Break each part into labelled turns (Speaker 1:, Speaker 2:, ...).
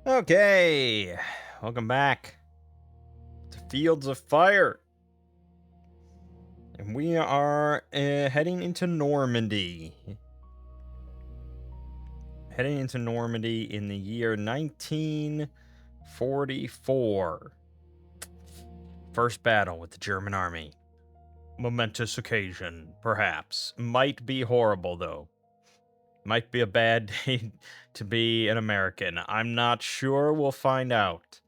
Speaker 1: Okay, welcome back to Fields of Fire. And we are heading into Normandy. Heading into Normandy in the year 1944. First battle with the German army. Momentous occasion, perhaps. Might be horrible, though. Might be a bad day to be an American. I'm not sure. We'll find out.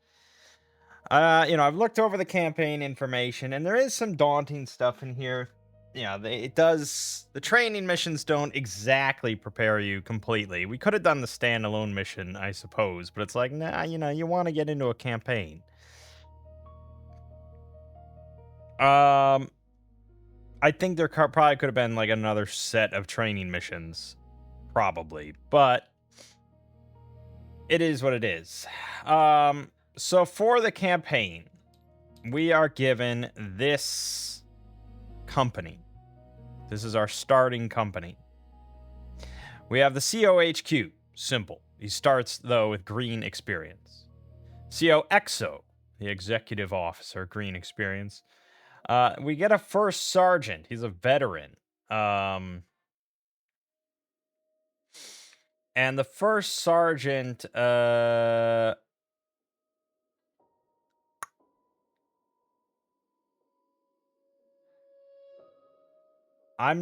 Speaker 1: I've looked over the campaign information, and there is some daunting stuff in here. Yeah, the training missions don't exactly prepare you completely. We could have done the standalone mission, I suppose, but it's like, nah, you want to get into a campaign. I think there probably could have been like another set of training missions, probably, but it is what it is. So for the campaign, we are given this company. This is our starting company. We have the COHQ, simple. He starts, though, with green experience. COXO, the executive officer, green experience. We get a first sergeant. He's a veteran. And the first sergeant, I'm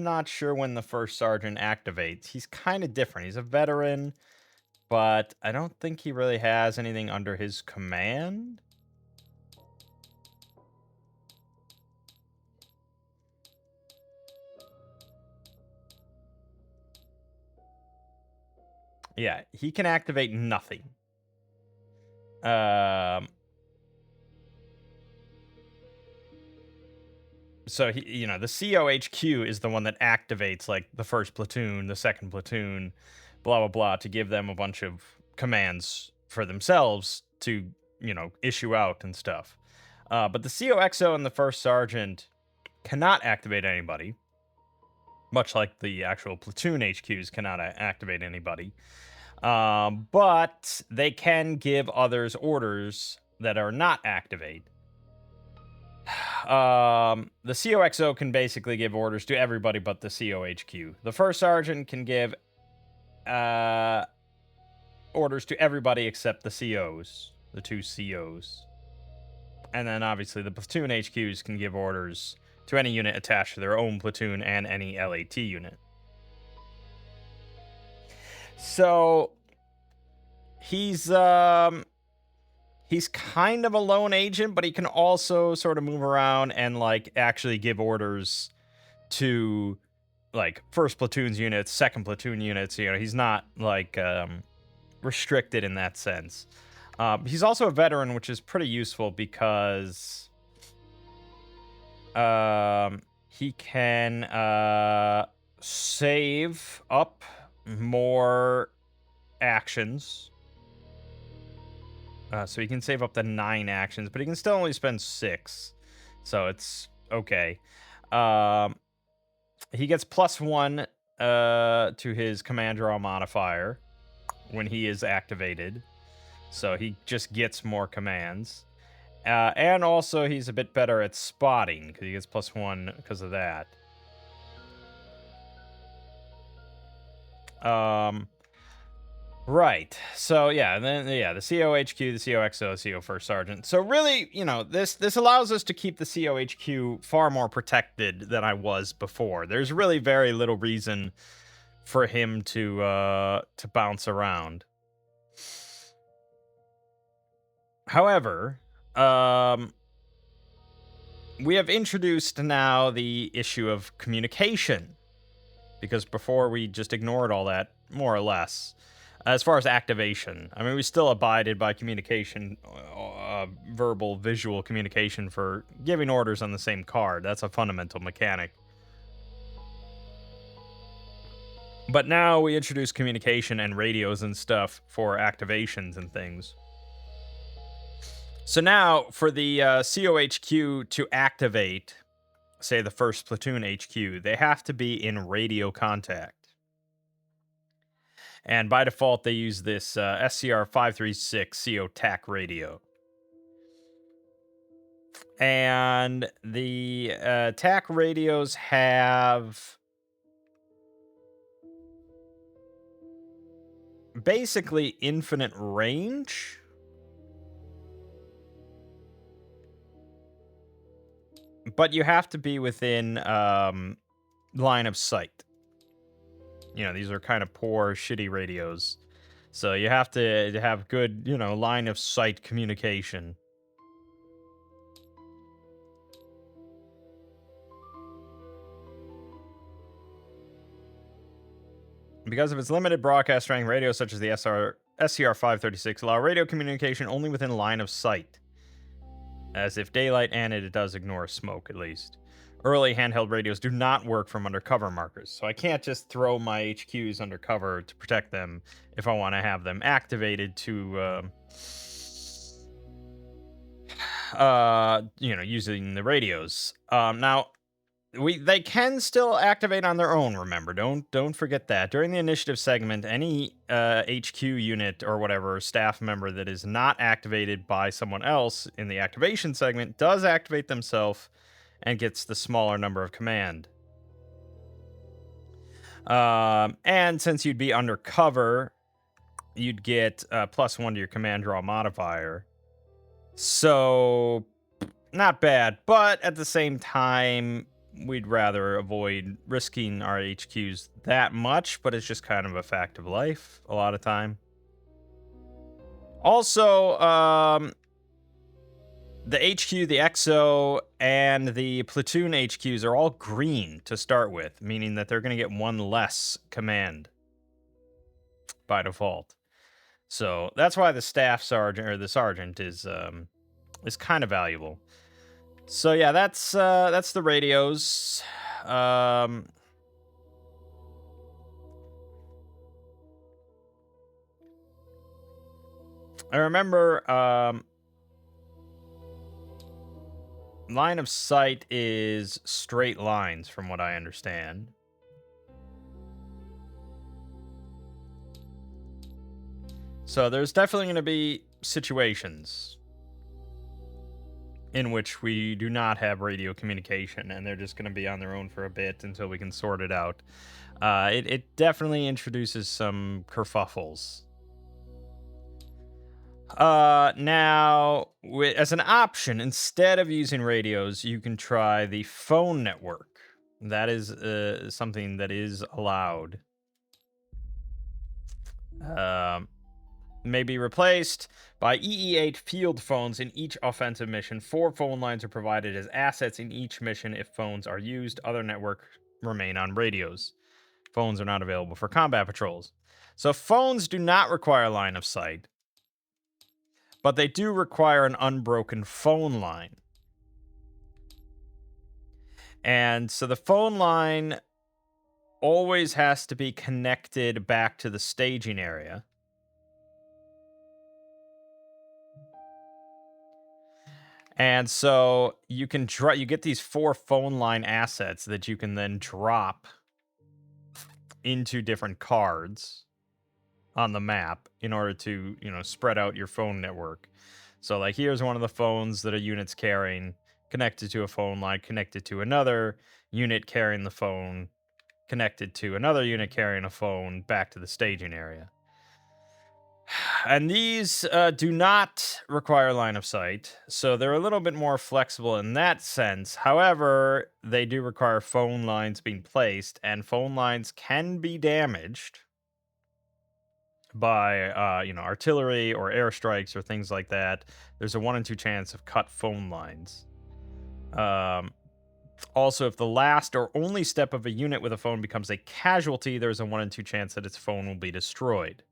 Speaker 1: not sure when the first sergeant activates. He's kind of different. He's a veteran, but I don't think he really has anything under his command. Yeah, he can activate nothing. So the COHQ is the one that activates like the first platoon, the second platoon, blah blah blah, to give them a bunch of commands for themselves to issue out and stuff. But the COXO and the first sergeant cannot activate anybody, much like the actual platoon HQs cannot activate anybody. But they can give others orders that are not activate. The COXO can basically give orders to everybody but the COHQ. The first sergeant can give orders to everybody except the COs, the two COs. And then obviously the platoon HQs can give orders to any unit attached to their own platoon and any LAT unit. So he's kind of a lone agent, but he can also sort of move around and like actually give orders to like first platoon's units, second platoon units. He's not like restricted in that sense. He's also a veteran, which is pretty useful because he can save up more actions. So he can save up to 9 actions, but he can still only spend 6. So it's okay. He gets +1 to his command draw modifier when he is activated. So he just gets more commands. And also he's a bit better at spotting because he gets +1 because of that. Right. So yeah, then the COHQ, the COXO, CO first sergeant. So really, this allows us to keep the COHQ far more protected than I was before. There's really very little reason for him to bounce around. However, we have introduced now the issue of communication, because before we just ignored all that, more or less. As far as activation, I mean, we still abided by communication, verbal, visual communication for giving orders on the same card. That's a fundamental mechanic. But now we introduce communication and radios and stuff for activations and things. So now, for the COHQ to activate, say, the first platoon HQ, they have to be in radio contact. And by default, they use this SCR 536 CO TAC radio. And the TAC radios have basically infinite range. But you have to be within line of sight. You know, these are kind of poor, shitty radios. So you have to have good, you know, line of sight communication. Because of its limited broadcast strength, radios such as the SCR 536 allow radio communication only within line of sight. As if daylight, and it does ignore smoke, at least. Early handheld radios do not work from undercover markers, so I can't just throw my HQs undercover to protect them if I want to have them activated to, you know, using the radios. Now, they can still activate on their own, remember. Don't forget that. During the initiative segment, any HQ unit or whatever staff member that is not activated by someone else in the activation segment does activate themselves and gets the smaller number of command. And since you'd be undercover, you'd get +1 to your command draw modifier. So, not bad, but at the same time, we'd rather avoid risking our HQs that much, but it's just kind of a fact of life a lot of time. Also, the HQ, the XO, and the platoon HQs are all green to start with, meaning that they're going to get one less command by default. So that's why the staff sergeant or the sergeant is kind of valuable. So yeah, that's the radios. I remember line of sight is straight lines from what I understand. So there's definitely going to be situations in which we do not have radio communication, and they're just going to be on their own for a bit until we can sort it out. It definitely introduces some kerfuffles. Now, as an option, instead of using radios, you can try the phone network. That is something that is allowed. May be replaced by EE8 field phones in each offensive mission. 4 phone lines are provided as assets in each mission. If phones are used, other networks remain on radios. Phones are not available for combat patrols. So phones do not require line of sight, but they do require an unbroken phone line. And so the phone line always has to be connected back to the staging area. And so you can you get these 4 phone line assets that you can then drop into different cards on the map in order to, you know, spread out your phone network. So like here's one of the phones that a unit's carrying, connected to a phone line, connected to another unit carrying the phone, connected to another unit carrying a phone back to the staging area. And these do not require line of sight, so they're a little bit more flexible in that sense. However, they do require phone lines being placed, and phone lines can be damaged by, you know, artillery or airstrikes or things like that. There's a 1 in 2 chance of cut phone lines. Also, if the last or only step of a unit with a phone becomes a casualty, there's a 1 in 2 chance that its phone will be destroyed.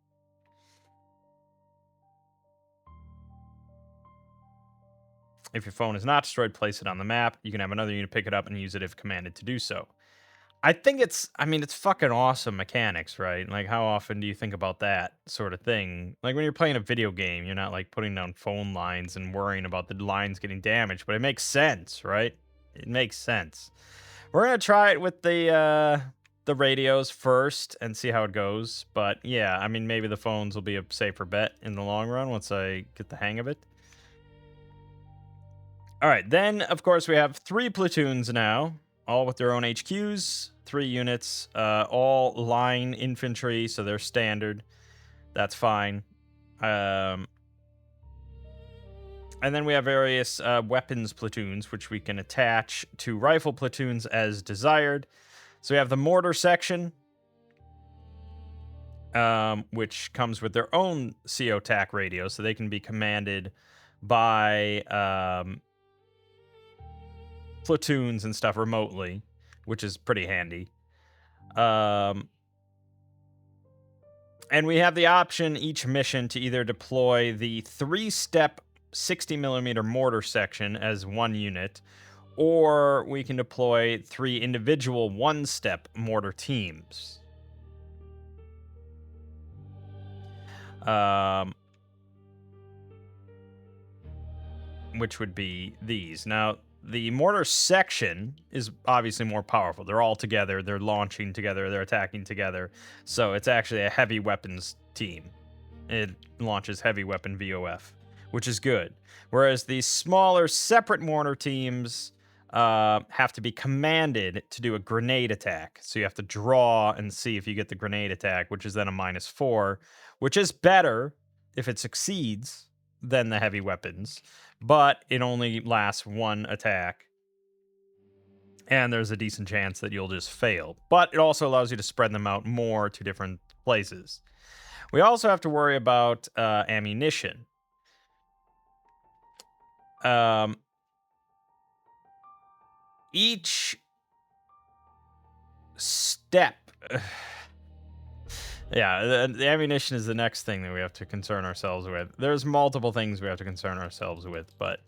Speaker 1: If your phone is not destroyed, place it on the map. You can have another unit pick it up and use it if commanded to do so. I think it's fucking awesome mechanics, right? Like, how often do you think about that sort of thing? Like, when you're playing a video game, you're not, like, putting down phone lines and worrying about the lines getting damaged, but it makes sense, right? It makes sense. We're gonna try it with the the radios first and see how it goes. But yeah, I mean, maybe the phones will be a safer bet in the long run once I get the hang of it. All right, then of course we have 3 platoons now, all with their own HQs, 3 units, all line infantry, so they're standard. That's fine. And then we have various weapons platoons, which we can attach to rifle platoons as desired. So we have the mortar section, which comes with their own CO TAC radio, so they can be commanded by platoons and stuff remotely, which is pretty handy. And we have the option each mission to either deploy the 3-step 60mm mortar section as one unit, or we can deploy 3 individual 1-step mortar teams. Which would be these. Now, the mortar section is obviously more powerful. They're all together, they're launching together, they're attacking together. So it's actually a heavy weapons team. It launches heavy weapon VOF, which is good. Whereas the smaller separate mortar teams have to be commanded to do a grenade attack. So you have to draw and see if you get the grenade attack, which is then a -4, which is better if it succeeds than the heavy weapons, but it only lasts 1 attack. And there's a decent chance that you'll just fail. But it also allows you to spread them out more to different places. We also have to worry about ammunition. Each step... Yeah, the ammunition is the next thing that we have to concern ourselves with. There's multiple things we have to concern ourselves with, but...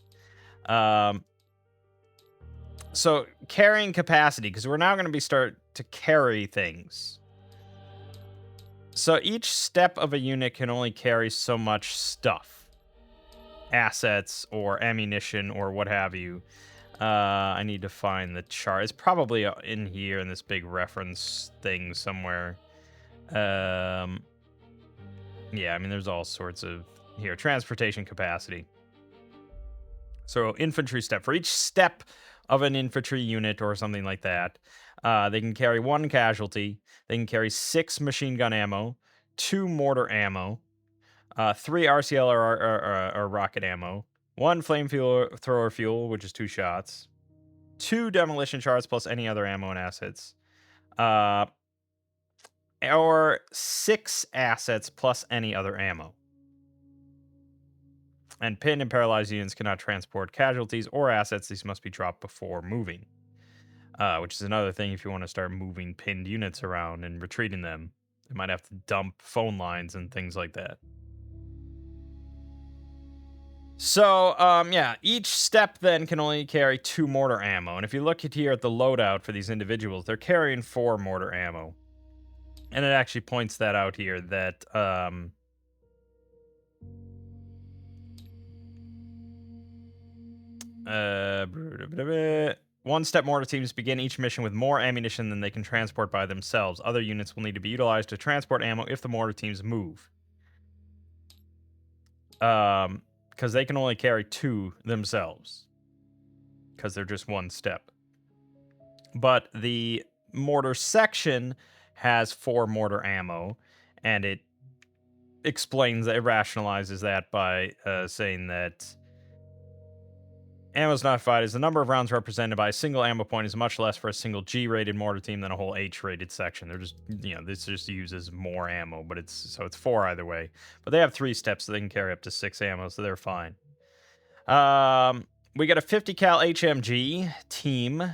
Speaker 1: So, carrying capacity, because we're now going to start to carry things. So, each step of a unit can only carry so much stuff. Assets, or ammunition, or what have you. I need to find the chart. It's probably in here in this big reference thing somewhere. Yeah, I mean, there's all sorts of... Here, transportation capacity. So, infantry step. For each step of an infantry unit or something like that, they can carry 1 casualty. They can carry 6 machine gun ammo, 2 mortar ammo, 3 RCL or rocket ammo, 1 flamethrower fuel, which is 2 shots, 2 demolition shards plus any other ammo and assets, or 6 assets plus any other ammo. And pinned and paralyzed units cannot transport casualties or assets. These must be dropped before moving. Which is another thing if you want to start moving pinned units around and retreating them. You might have to dump phone lines and things like that. So, yeah, each step then can only carry 2 mortar ammo. And if you look here at the loadout for these individuals, they're carrying 4 mortar ammo. And it actually points that out here that... 1-step mortar teams begin each mission with more ammunition than they can transport by themselves. Other units will need to be utilized to transport ammo if the mortar teams move. Because they can only carry 2 themselves. Because they're just 1 step. But the mortar section has 4 mortar ammo, and it explains, it rationalizes that by saying that ammo's not divided as the number of rounds represented by a single ammo point is much less for a single G-rated mortar team than a whole H-rated section. They're just, this just uses more ammo, but it's 4 either way. But they have 3 steps, so they can carry up to 6 ammo, so they're fine. We got a 50 cal HMG team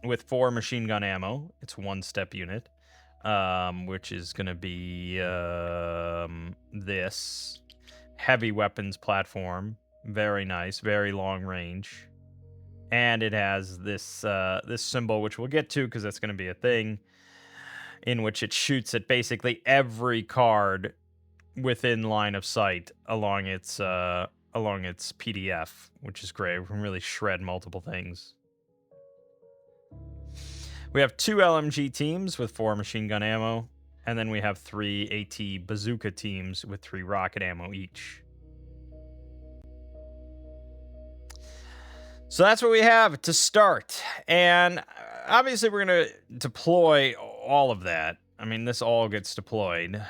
Speaker 1: with 4 machine gun ammo. It's 1-step unit, which is going to be this heavy weapons platform. Very nice, very long range. And it has this this symbol, which we'll get to because that's going to be a thing, in which it shoots at basically every card within line of sight along its PDF, which is great. We can really shred multiple things. We have 2 LMG teams with 4 machine gun ammo, and then we have 3 AT bazooka teams with 3 rocket ammo each. So that's what we have to start. And obviously, we're going to deploy all of that. I mean, this all gets deployed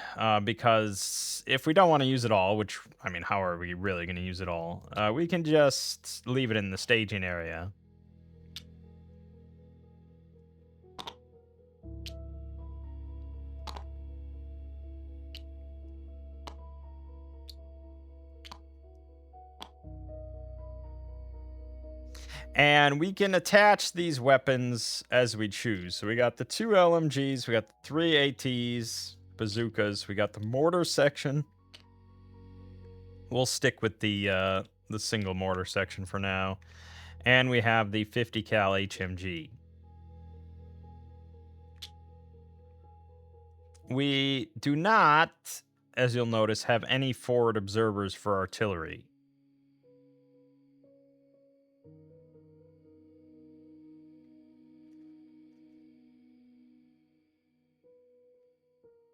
Speaker 1: because if we don't want to use it all, which, I mean, how are we really going to use it all? We can just leave it in the staging area. And we can attach these weapons as we choose. So we got the 2 LMGs, we got the 3 ATs, bazookas, we got the mortar section. We'll stick with the single mortar section for now. And we have the 50 cal HMG. We do not, as you'll notice, have any forward observers for artillery.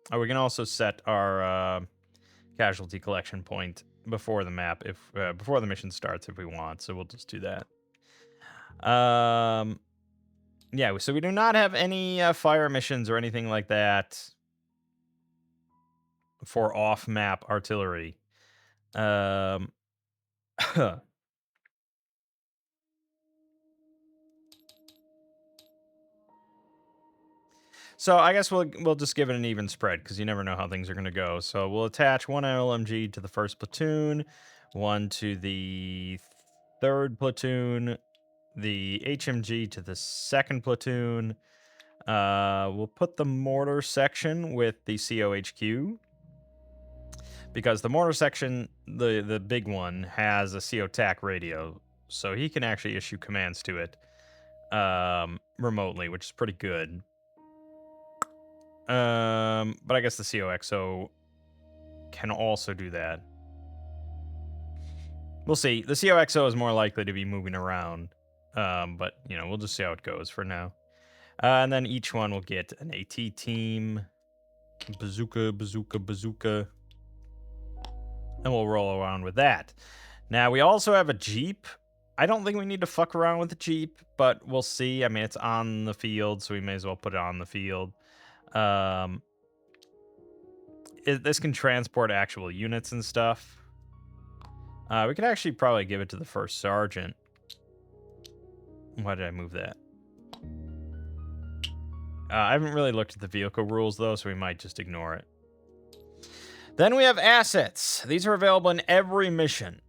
Speaker 1: Oh, we can also set our casualty collection point before the map, if before the mission starts, if we want. So we'll just do that. Yeah. So we do not have any fire missions or anything like that for off-map artillery. So I guess we'll just give it an even spread because you never know how things are going to go. So we'll attach 1 LMG to the 1st platoon, 1 to the 3rd platoon, the HMG to the 2nd platoon. We'll put the mortar section with the COHQ because the mortar section, the big one, has a CO-TAC radio, so he can actually issue commands to it remotely, which is pretty good. But I guess the COXO can also do that. We'll see. The COXO is more likely to be moving around. But, you know, we'll just see how it goes for now. And then each one will get an AT team. Bazooka, bazooka, bazooka. And we'll roll around with that. Now, we also have a Jeep. I don't think we need to fuck around with the Jeep, but we'll see. I mean, it's on the field, so we may as well put it on the field. This can transport actual units and stuff. We could actually probably give it to the 1st sergeant. Why did I move that? I haven't really looked at the vehicle rules, though, so we might just ignore it. Then we have assets. These are available in every mission.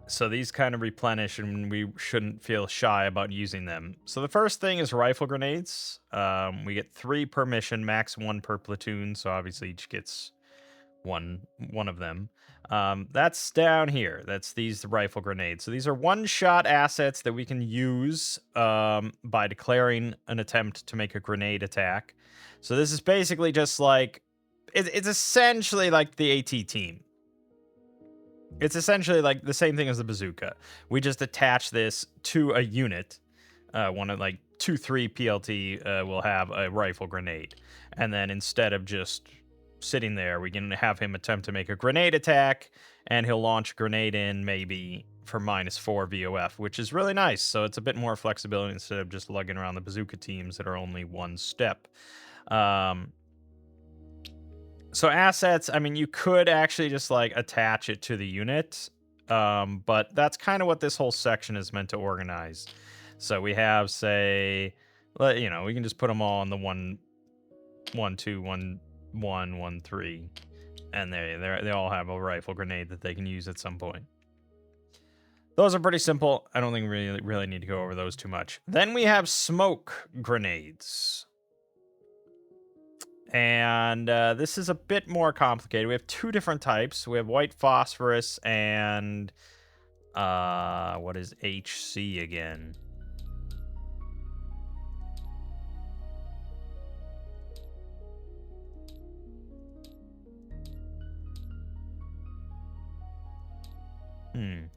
Speaker 1: So these kind of replenish, and we shouldn't feel shy about using them. So the first thing is rifle grenades. We get 3 per mission, max 1 per platoon. So obviously each gets one of them. That's down here. That's these rifle grenades. So these are one-shot assets that we can use by declaring an attempt to make a grenade attack. So this is basically just like, it's essentially like the AT team. It's essentially like the same thing as the bazooka. We just attach this to a unit. One of like 2-3 PLT will have a rifle grenade. And then instead of just sitting there, we can have him attempt to make a grenade attack, and he'll launch a grenade in maybe for -4 VOF, which is really nice. So it's a bit more flexibility instead of just lugging around the bazooka teams that are only one step. So assets, I mean, you could actually just like attach it to the unit, but that's kind of what this whole section is meant to organize. So we have, say, you know, we can just put them all on the 1, 2, 1, 1, 1, 3, and they all have a rifle grenade that they can use at some point. Those are pretty simple. I don't think we really need to go over those too much. Then we have smoke grenades. And this is a bit more complicated. We have 2 different types. We have white phosphorus and what is HC again? I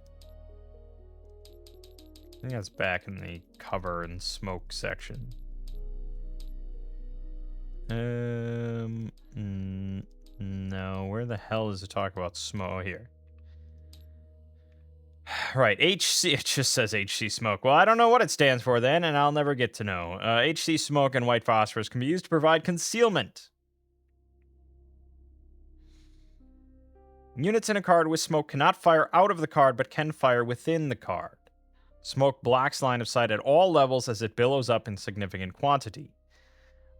Speaker 1: think that's back in the cover and smoke section. No, where the hell is it talk about smoke here? Right, HC, it just says HC smoke. Well, I don't know what it stands for then, and I'll never get to know. HC smoke and white phosphorus can be used to provide concealment. Units in a card with smoke cannot fire out of the card, but can fire within the card. Smoke blocks line of sight at all levels as it billows up in significant quantity.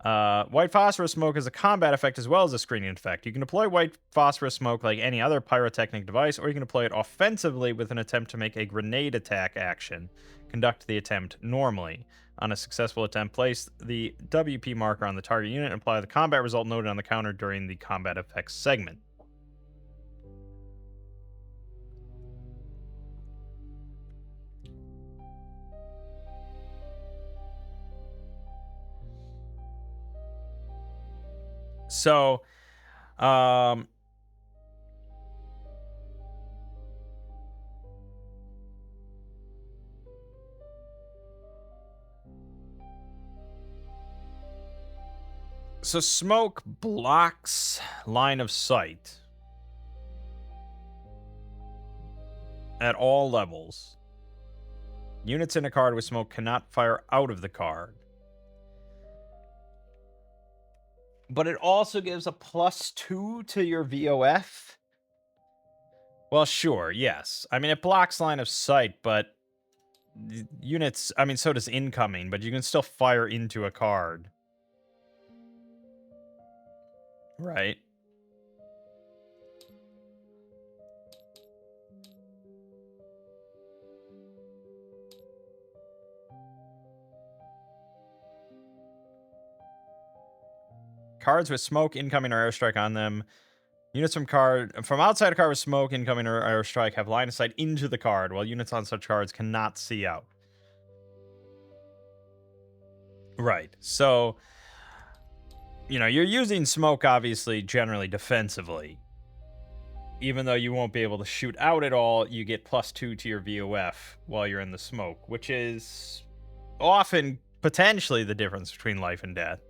Speaker 1: White phosphorus smoke is a combat effect as well as a screening effect. You can deploy white phosphorus smoke like any other pyrotechnic device, or you can deploy it offensively with an attempt to make a grenade attack action. Conduct the attempt normally. On a successful attempt, place the WP marker on the target unit and apply the combat result noted on the counter during the combat effects segment. So, so smoke blocks line of sight at all levels. Units in a card with smoke cannot fire out of the card. But it also gives a +2 to your VOF. Well, sure, yes. I mean, it blocks line of sight, but units, I mean, so does incoming, but you can still fire into a card. Right? Cards with smoke, incoming, or airstrike on them. Units from outside a card with smoke, incoming, or airstrike have line of sight into the card, while units on such cards cannot see out. Right. So, you're using smoke, obviously, generally defensively. Even though you won't be able to shoot out at all, you get +2 to your VOF while you're in the smoke, which is often potentially the difference between life and death.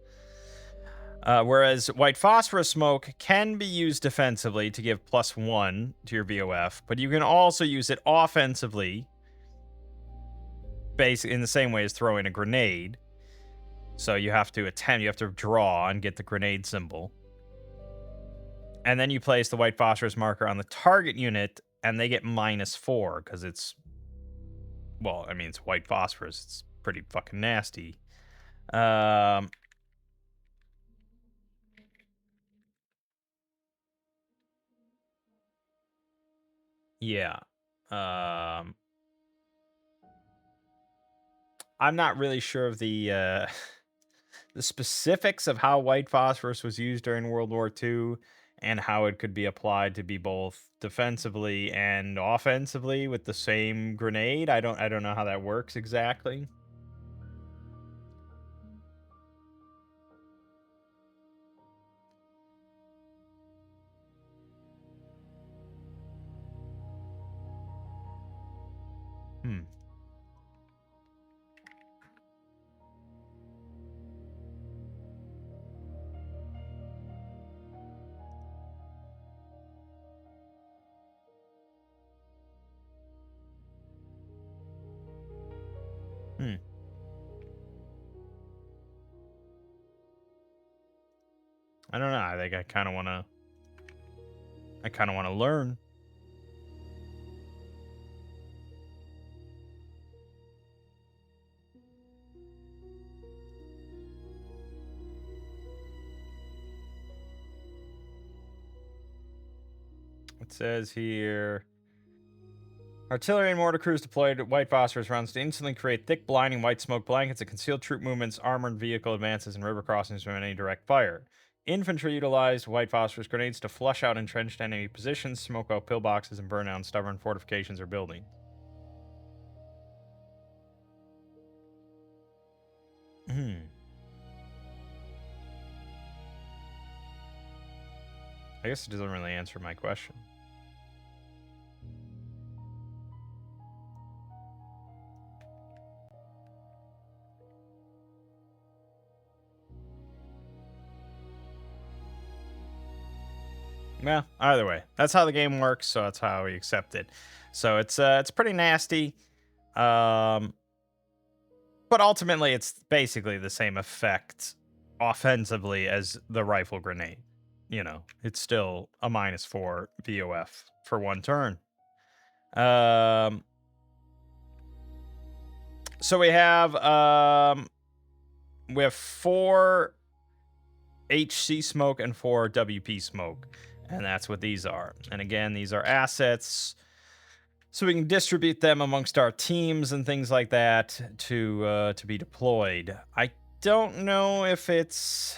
Speaker 1: Whereas white phosphorus smoke can be used defensively to give +1 to your VOF, but you can also use it offensively, basically in the same way as throwing a grenade. So you have to draw and get the grenade symbol. And then you place the white phosphorus marker on the target unit, and they get -4 because it's white phosphorus. It's pretty fucking nasty. Yeah. I'm not really sure of the the specifics of how white phosphorus was used during World War II and how it could be applied to be both defensively and offensively with the same grenade. I don't know how that works exactly. Hmm. Hmm. I don't know. I think I kind of want to learn. It says here, artillery and mortar crews deployed white phosphorus rounds to instantly create thick, blinding white smoke blankets that conceal troop movements, armored vehicle advances, and river crossings from any direct fire. Infantry utilized white phosphorus grenades to flush out entrenched enemy positions, smoke out pillboxes, and burn down stubborn fortifications or buildings. I guess it doesn't really answer my question. Well, either way, that's how the game works, so that's how we accept it. So it's pretty nasty. Um, but ultimately, it's basically the same effect offensively as the rifle grenade. You know, it's still a -4 VOF for one turn. Um, so we have 4 HC smoke and 4 WP smoke, and that's what these are. And again, these are assets, so we can distribute them amongst our teams and things like that to be deployed. I don't know if it's.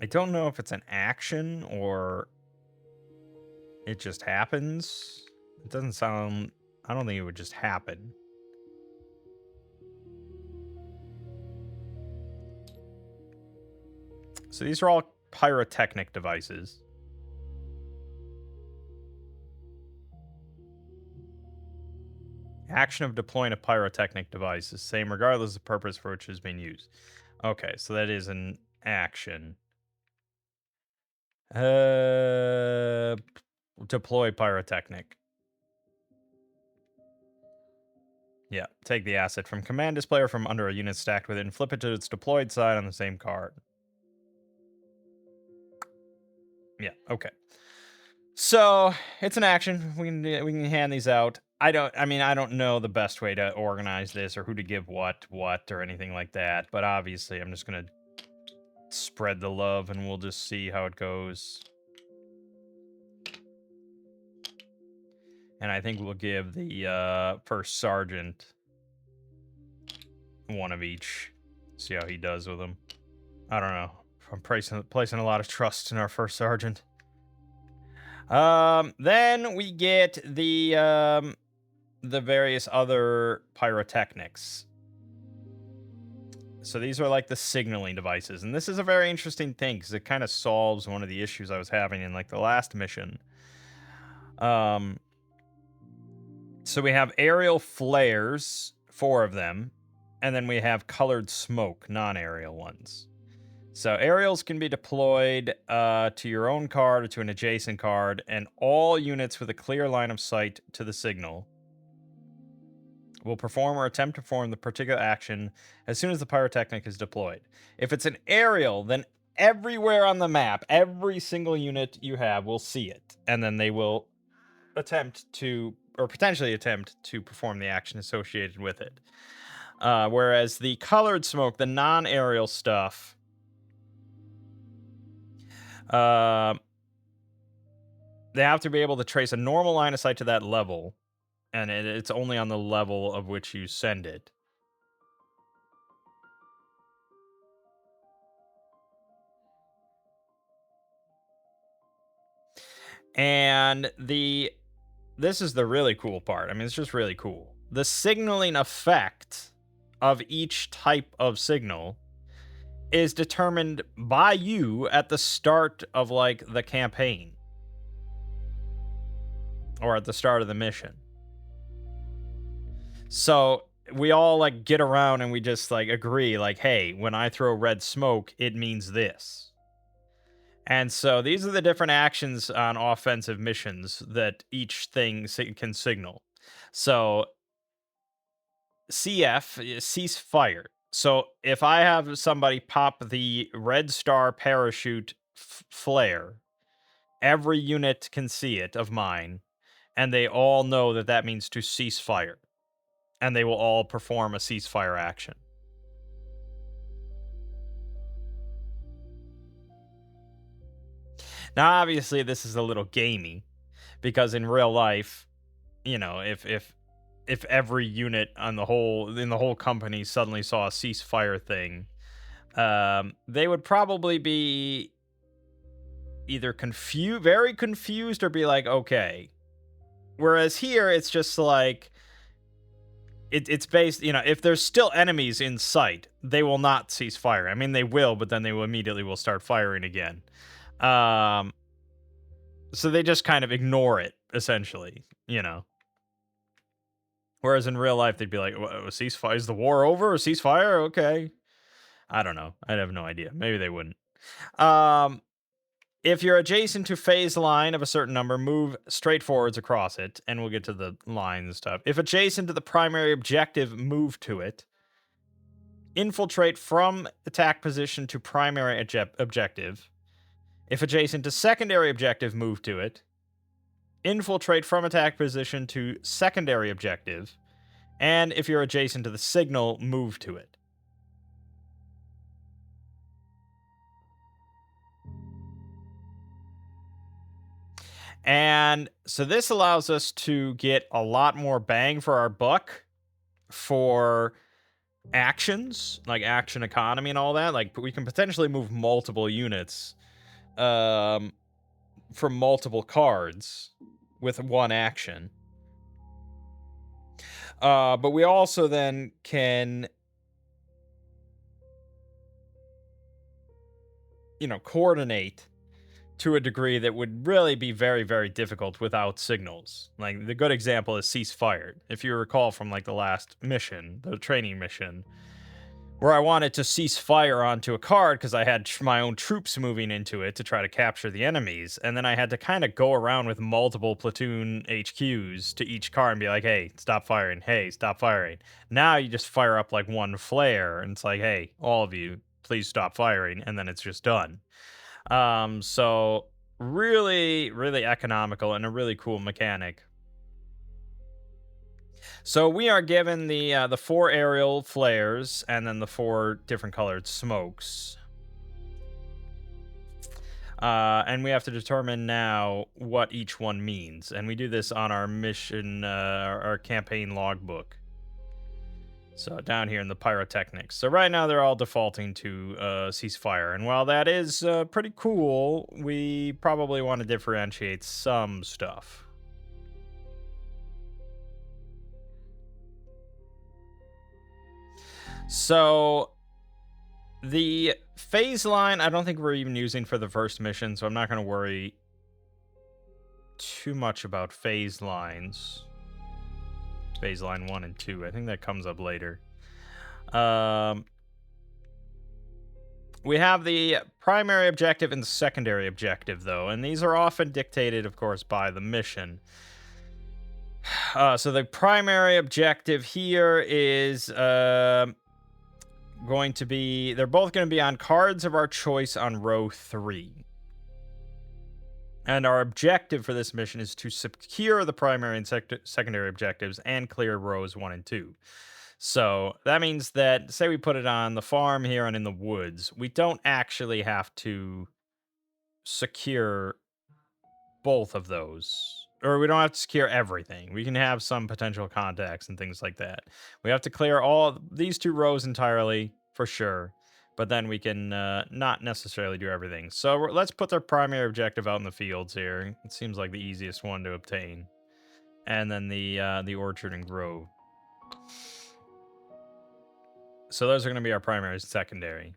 Speaker 1: I don't know if it's an action or it just happens. It doesn't sound. I don't think it would just happen. So these are all pyrotechnic devices. Action of deploying a pyrotechnic device is same regardless of the purpose for which it is being used. Okay, so that is an action. Deploy pyrotechnic. Yeah, take the asset from command display or from under a unit stacked with it and flip it to its deployed side on the same card. Yeah, okay. So it's an action. We can hand these out. I don't know the best way to organize this or who to give what or anything like that. But obviously, I'm just gonna spread the love and we'll just see how it goes. And I think we'll give the first sergeant one of each. See how he does with them. I don't know. I'm placing a lot of trust in our first sergeant. Then we get the various other pyrotechnics. So these are like the signaling devices, and this is a very interesting thing because it kind of solves one of the issues I was having in like the last mission. So we have aerial flares, 4 of them, and then we have colored smoke, non-aerial ones. So aerials can be deployed to your own card or to an adjacent card, and all units with a clear line of sight to the signal will perform or attempt to perform the particular action as soon as the pyrotechnic is deployed. If it's an aerial, then everywhere on the map, every single unit you have will see it, and then they will attempt to, or potentially attempt to perform the action associated with it. Whereas the colored smoke, the non-aerial stuff, they have to be able to trace a normal line of sight to that level, and it's only on the level of which you send it. And this is the really cool part. I mean, it's just really cool. The signaling effect of each type of signal is determined by you at the start of like the campaign or at the start of the mission. So we all like get around and we just like agree like, hey, when I throw red smoke, it means this. And so these are the different actions on offensive missions that each thing can signal. So CF, cease fire. So if I have somebody pop the red star parachute flare, every unit can see it of mine, and they all know that that means to cease fire. And they will all perform a ceasefire action. Now, obviously, this is a little gamey because in real life, you know, if every unit on the whole in the whole company suddenly saw a ceasefire thing, they would probably be either very confused, or be like, okay. Whereas here, it's just like it's based, you know, if there's still enemies in sight, they will not cease fire. I mean, they will, but then they will immediately start firing again. So they just kind of ignore it, essentially, Whereas in real life, they'd be like, ceasefire? Is the war over? A ceasefire? Okay. I don't know. I'd have no idea. Maybe they wouldn't. Um, if you're adjacent to phase line of a certain number, move straight forwards across it, and we'll get to the lines and stuff. If adjacent to the primary objective, move to it. Infiltrate from attack position to primary objective. If adjacent to secondary objective, move to it. Infiltrate from attack position to secondary objective. And if you're adjacent to the signal, move to it. And so this allows us to get a lot more bang for our buck for actions, like action economy and all that. Like, we can potentially move multiple units from multiple cards with one action. But we also then can, coordinate to a degree that would really be very, very difficult without signals. Like, the good example is ceasefire. If you recall from like the last mission, the training mission, where I wanted to cease fire onto a card because I had my own troops moving into it to try to capture the enemies, and then I had to kind of go around with multiple platoon HQs to each card and be like, hey, stop firing. Hey, stop firing. Now you just fire up like one flare, and it's like, hey, all of you, please stop firing, and then it's just done. So really, really economical and a really cool mechanic. So we are given the 4 aerial flares and then the 4 different colored smokes. And we have to determine now what each one means. And we do this on our mission, our campaign logbook. So down here in the pyrotechnics. So right now they're all defaulting to ceasefire. And while that is pretty cool, we probably want to differentiate some stuff. So the phase line, I don't think we're even using for the first mission, so I'm not going to worry too much about phase lines. Phase line 1 and 2. I think that comes up later. We have the primary objective and the secondary objective, though, and these are often dictated, of course, by the mission. So the primary objective here is going to be, they're both going to be on cards of our choice on row 3. And our objective for this mission is to secure the primary and secondary objectives and clear rows 1 and 2. So that means that, say we put it on the farm here and in the woods, we don't actually have to secure both of those. Or we don't have to secure everything. We can have some potential contacts and things like that. We have to clear all these 2 rows entirely, for sure. But then we can not necessarily do everything. So let's put their primary objective out in the fields here. It seems like the easiest one to obtain. And then the orchard and grove. So those are going to be our primary and secondary.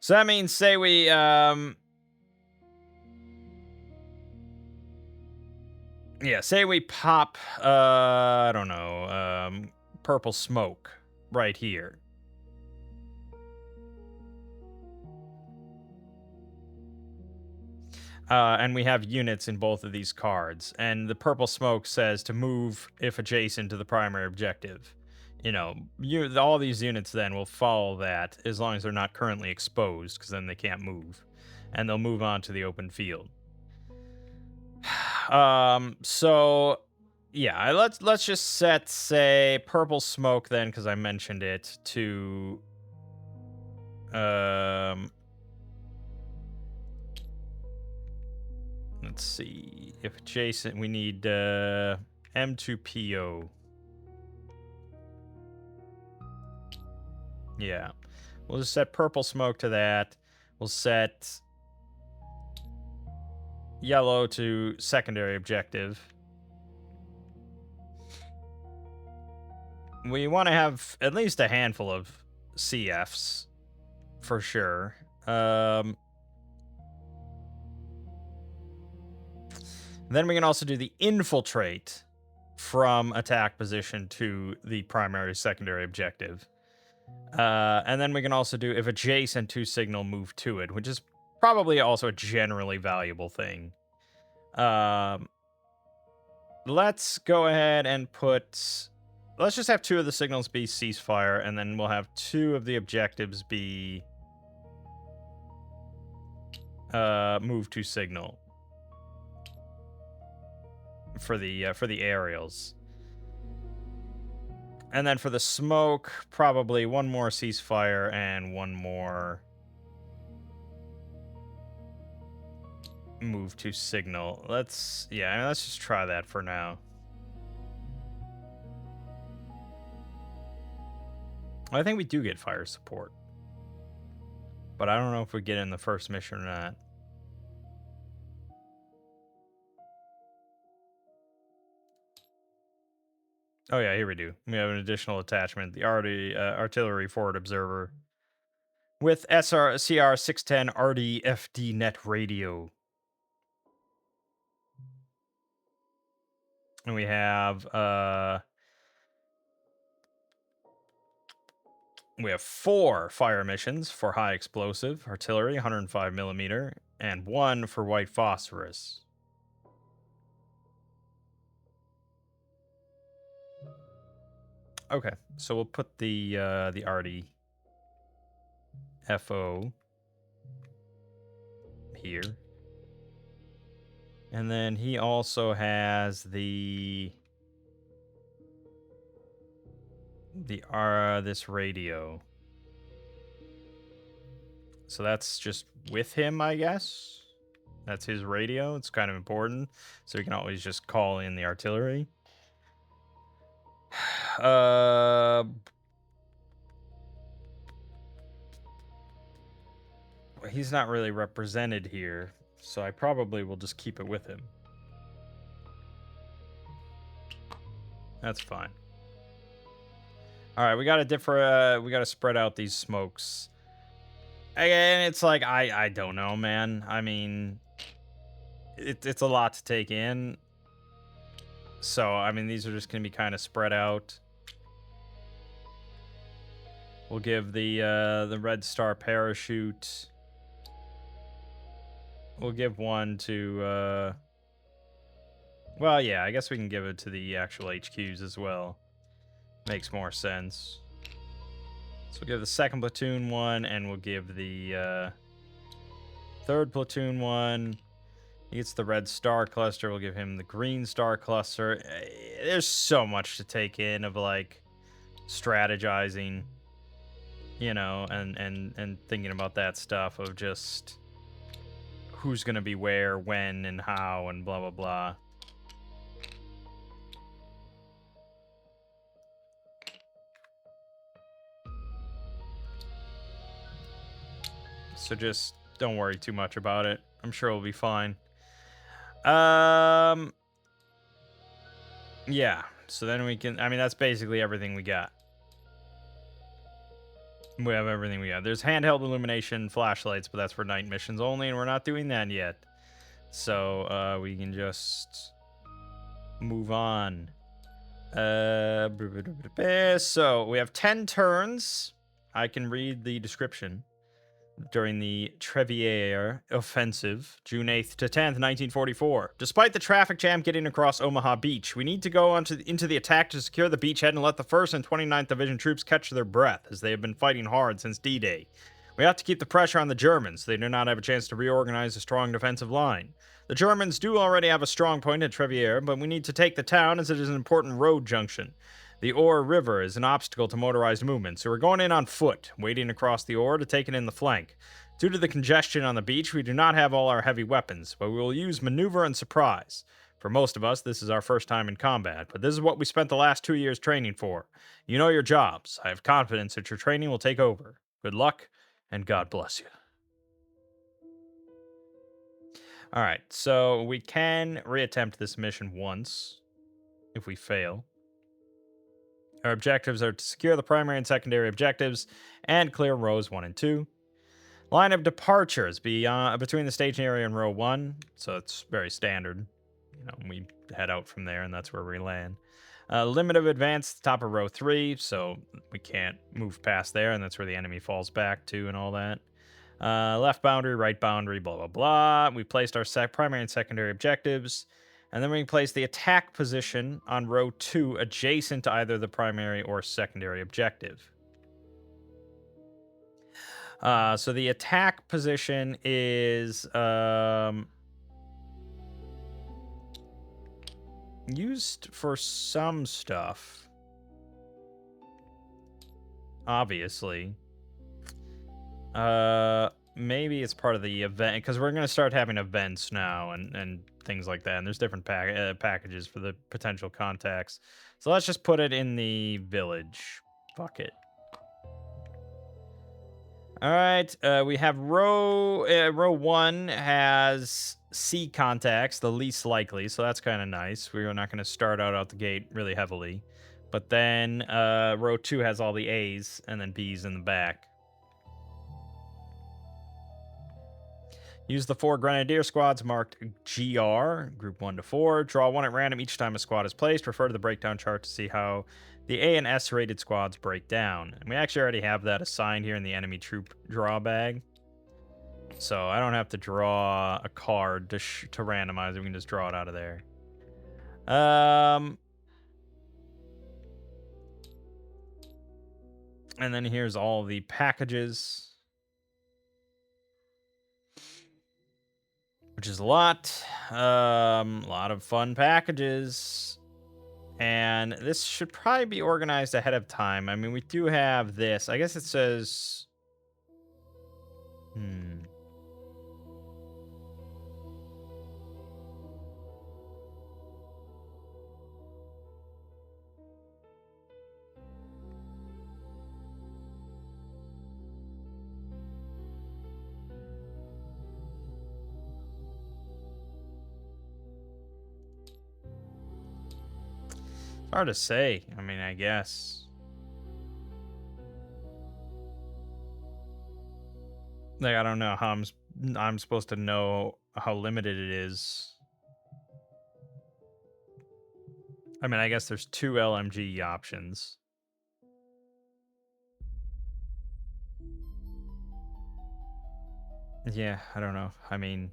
Speaker 1: So that means, say we say we pop I don't know, purple smoke right here. And we have units in both of these cards. And the purple smoke says to move if adjacent to the primary objective. All these units then will follow that as long as they're not currently exposed, because then they can't move. And they'll move on to the open field. So yeah, let's just set, say, purple smoke then, because I mentioned it, to let's see, if adjacent, we need M2PO. Yeah, we'll just set purple smoke to that. We'll set yellow to secondary objective. We want to have at least a handful of CFs for sure. Then we can also do the infiltrate from attack position to the primary secondary objective. And then we can also do if adjacent to signal, move to it, which is probably also a generally valuable thing. Let's go ahead and put... Let's just have 2 of the signals be ceasefire, and then we'll have 2 of the objectives be move to signal for the aerials. And then for the smoke, probably 1 more ceasefire and 1 more move to signal. Let's just try that for now. I think we do get fire support, but I don't know if we get in the first mission or not. Oh yeah, here we do. We have an additional attachment, the artillery forward observer with CR 610 RDFD net radio. And we have 4 fire missions for high explosive artillery, 105 millimeter, and 1 for white phosphorus. Okay, so we'll put the RD FO here. And then he also has this radio. So that's just with him, I guess. That's his radio. It's kind of important, so we can always just call in the artillery. He's not really represented here, so I probably will just keep it with him. That's fine. All right, we got to spread out these smokes. And it's like I don't know, man. I mean, it's a lot to take in. So, I mean, these are just going to be kind of spread out. We'll give the Red Star parachute. We'll give one to well, yeah, I guess we can give it to the actual HQs as well. Makes more sense. So we'll give the 2nd platoon one, and we'll give the 3rd platoon one. He gets the Red Star cluster. We'll give him the Green Star cluster. There's so much to take in of, like, strategizing, you know, and thinking about that stuff of just who's going to be where, when, and how, and blah, blah, blah. So just don't worry too much about it. I'm sure it'll be fine. Yeah. So then we can... I mean, that's basically everything we got. We have everything we got. There's handheld illumination, flashlights, but that's for night missions only, and we're not doing that yet. So we can just move on. So we have 10 turns. I can read the description. During the Treviere offensive, June 8th to 10th, 1944. Despite the traffic jam getting across Omaha Beach, we need to go into the attack to secure the beachhead and let the 1st and 29th Division troops catch their breath, as they have been fighting hard since D-Day. We have to keep the pressure on the Germans, so they do not have a chance to reorganize a strong defensive line. The Germans do already have a strong point at Treviere, but we need to take the town as it is an important road junction. The Ore River is an obstacle to motorized movement, so we're going in on foot, wading across the Ore to take it in the flank. Due to the congestion on the beach, we do not have all our heavy weapons, but we will use maneuver and surprise. For most of us, this is our first time in combat, but this is what we spent the last 2 years training for. You know your jobs. I have confidence that your training will take over. Good luck, and God bless you. Alright, so we can reattempt this mission once, if we fail. Our objectives are to secure the primary and secondary objectives and clear rows 1 and 2. Line of departures between the staging area and row 1, so it's very standard. we head out from there, and that's where we land. Limit of advance, top of row 3, so we can't move past there, and that's where the enemy falls back to and all that. Left boundary, right boundary, blah, blah, blah. We placed our primary and secondary objectives, and then we place the attack position on row 2 adjacent to either the primary or secondary objective. So the attack position is used for some stuff. Obviously. Maybe it's part of the event because we're gonna start having events now and things like that. And there's different packages for the potential contacts. So let's just put it in the village. Fuck it. All right, we have row 1 has C contacts, the least likely, so that's kind of nice. We're not going to start out the gate really heavily, but then row 2 has all the A's and then B's in the back. Use the 4 Grenadier squads marked GR, group 1 to 4. Draw 1 at random each time a squad is placed. Refer to the breakdown chart to see how the A and S rated squads break down. And we actually already have that assigned here in the enemy troop draw bag. So I don't have to draw a card to randomize it. We can just draw it out of there. And then here's all the packages. Which is a lot. Lot of fun packages. And this should probably be organized ahead of time. I mean, we do have this. I guess it says... Hard to say. I mean, I guess. Like, I don't know how I'm supposed to know how limited it is. I mean, I guess there's 2 LMG options. Yeah, I don't know. I mean,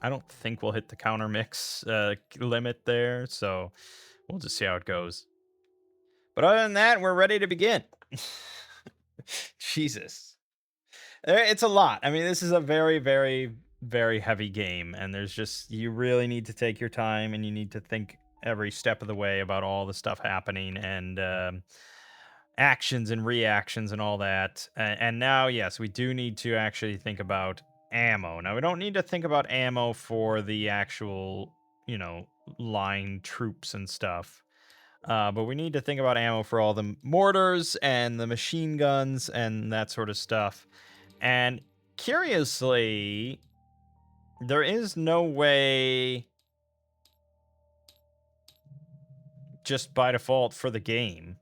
Speaker 1: I don't think we'll hit the counter mix limit there, so we'll just see how it goes. But other than that, we're ready to begin. Jesus. It's a lot. I mean, this is a very, very, very heavy game, and there's just, you really need to take your time, and you need to think every step of the way about all the stuff happening, and actions and reactions and all that. And now, yes, we do need to actually think about ammo. Now, we don't need to think about ammo for the actual, line troops and stuff. But we need to think about ammo for all the mortars and the machine guns and that sort of stuff. And curiously, there is no way just by default for the game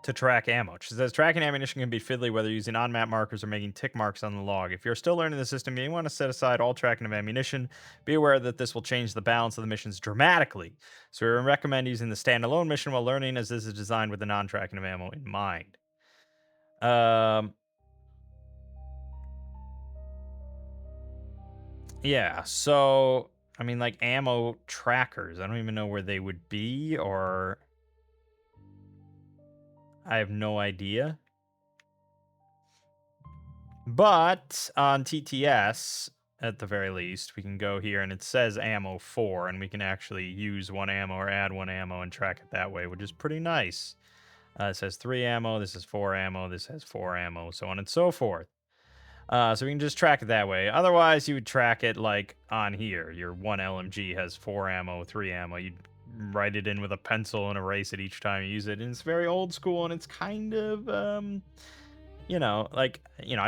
Speaker 1: to track ammo. It says tracking ammunition can be fiddly whether using on-map markers or making tick marks on the log. If you're still learning the system, you want to set aside all tracking of ammunition. Be aware that this will change the balance of the missions dramatically. So we recommend using the standalone mission while learning, as this is designed with the non-tracking of ammo in mind. Yeah, so I mean, like, ammo trackers, I don't even know where they would be, or I have no idea. But on TTS, at the very least, we can go here and it says ammo 4, and we can actually use 1 ammo or add 1 ammo and track it that way, which is pretty nice. It says 3 ammo, this is 4 ammo, this has 4 ammo, so on and so forth. So we can just track it that way. Otherwise, you would track it like on here. Your 1 LMG has 4 ammo, 3 ammo. You'd write it in with a pencil and erase it each time you use it. And it's very old school, and it's kind of, I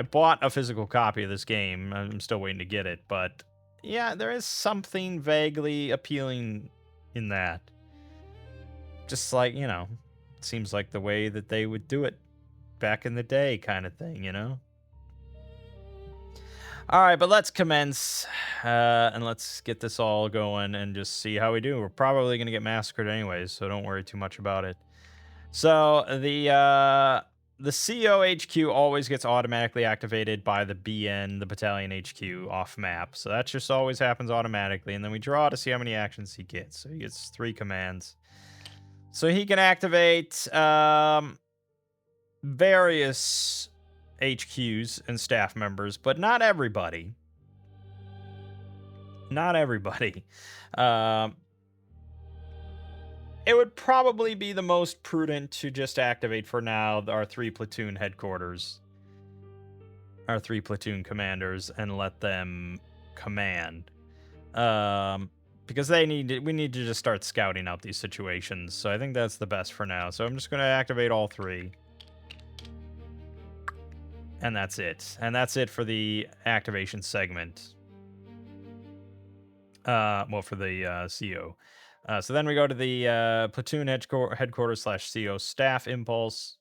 Speaker 1: bought a physical copy of this game. I'm still waiting to get it. But yeah, there is something vaguely appealing in that. Just like, it seems like the way that they would do it back in the day kind of thing, All right, but let's commence and let's get this all going and just see how we do. We're probably going to get massacred anyways, so don't worry too much about it. So the CO HQ always gets automatically activated by the BN, the battalion HQ, off map. So that just always happens automatically, and then we draw to see how many actions he gets. So he gets 3 commands. So he can activate various HQs and staff members, but not everybody. Not everybody. It would probably be the most prudent to just activate for now our 3 platoon headquarters, our 3 platoon commanders, and let them command. Because we need to just start scouting out these situations. So I think that's the best for now. So I'm just going to activate all 3. And that's it. And that's it for the activation segment. Well, for the CO. So then we go to the platoon headquarters / CO staff impulse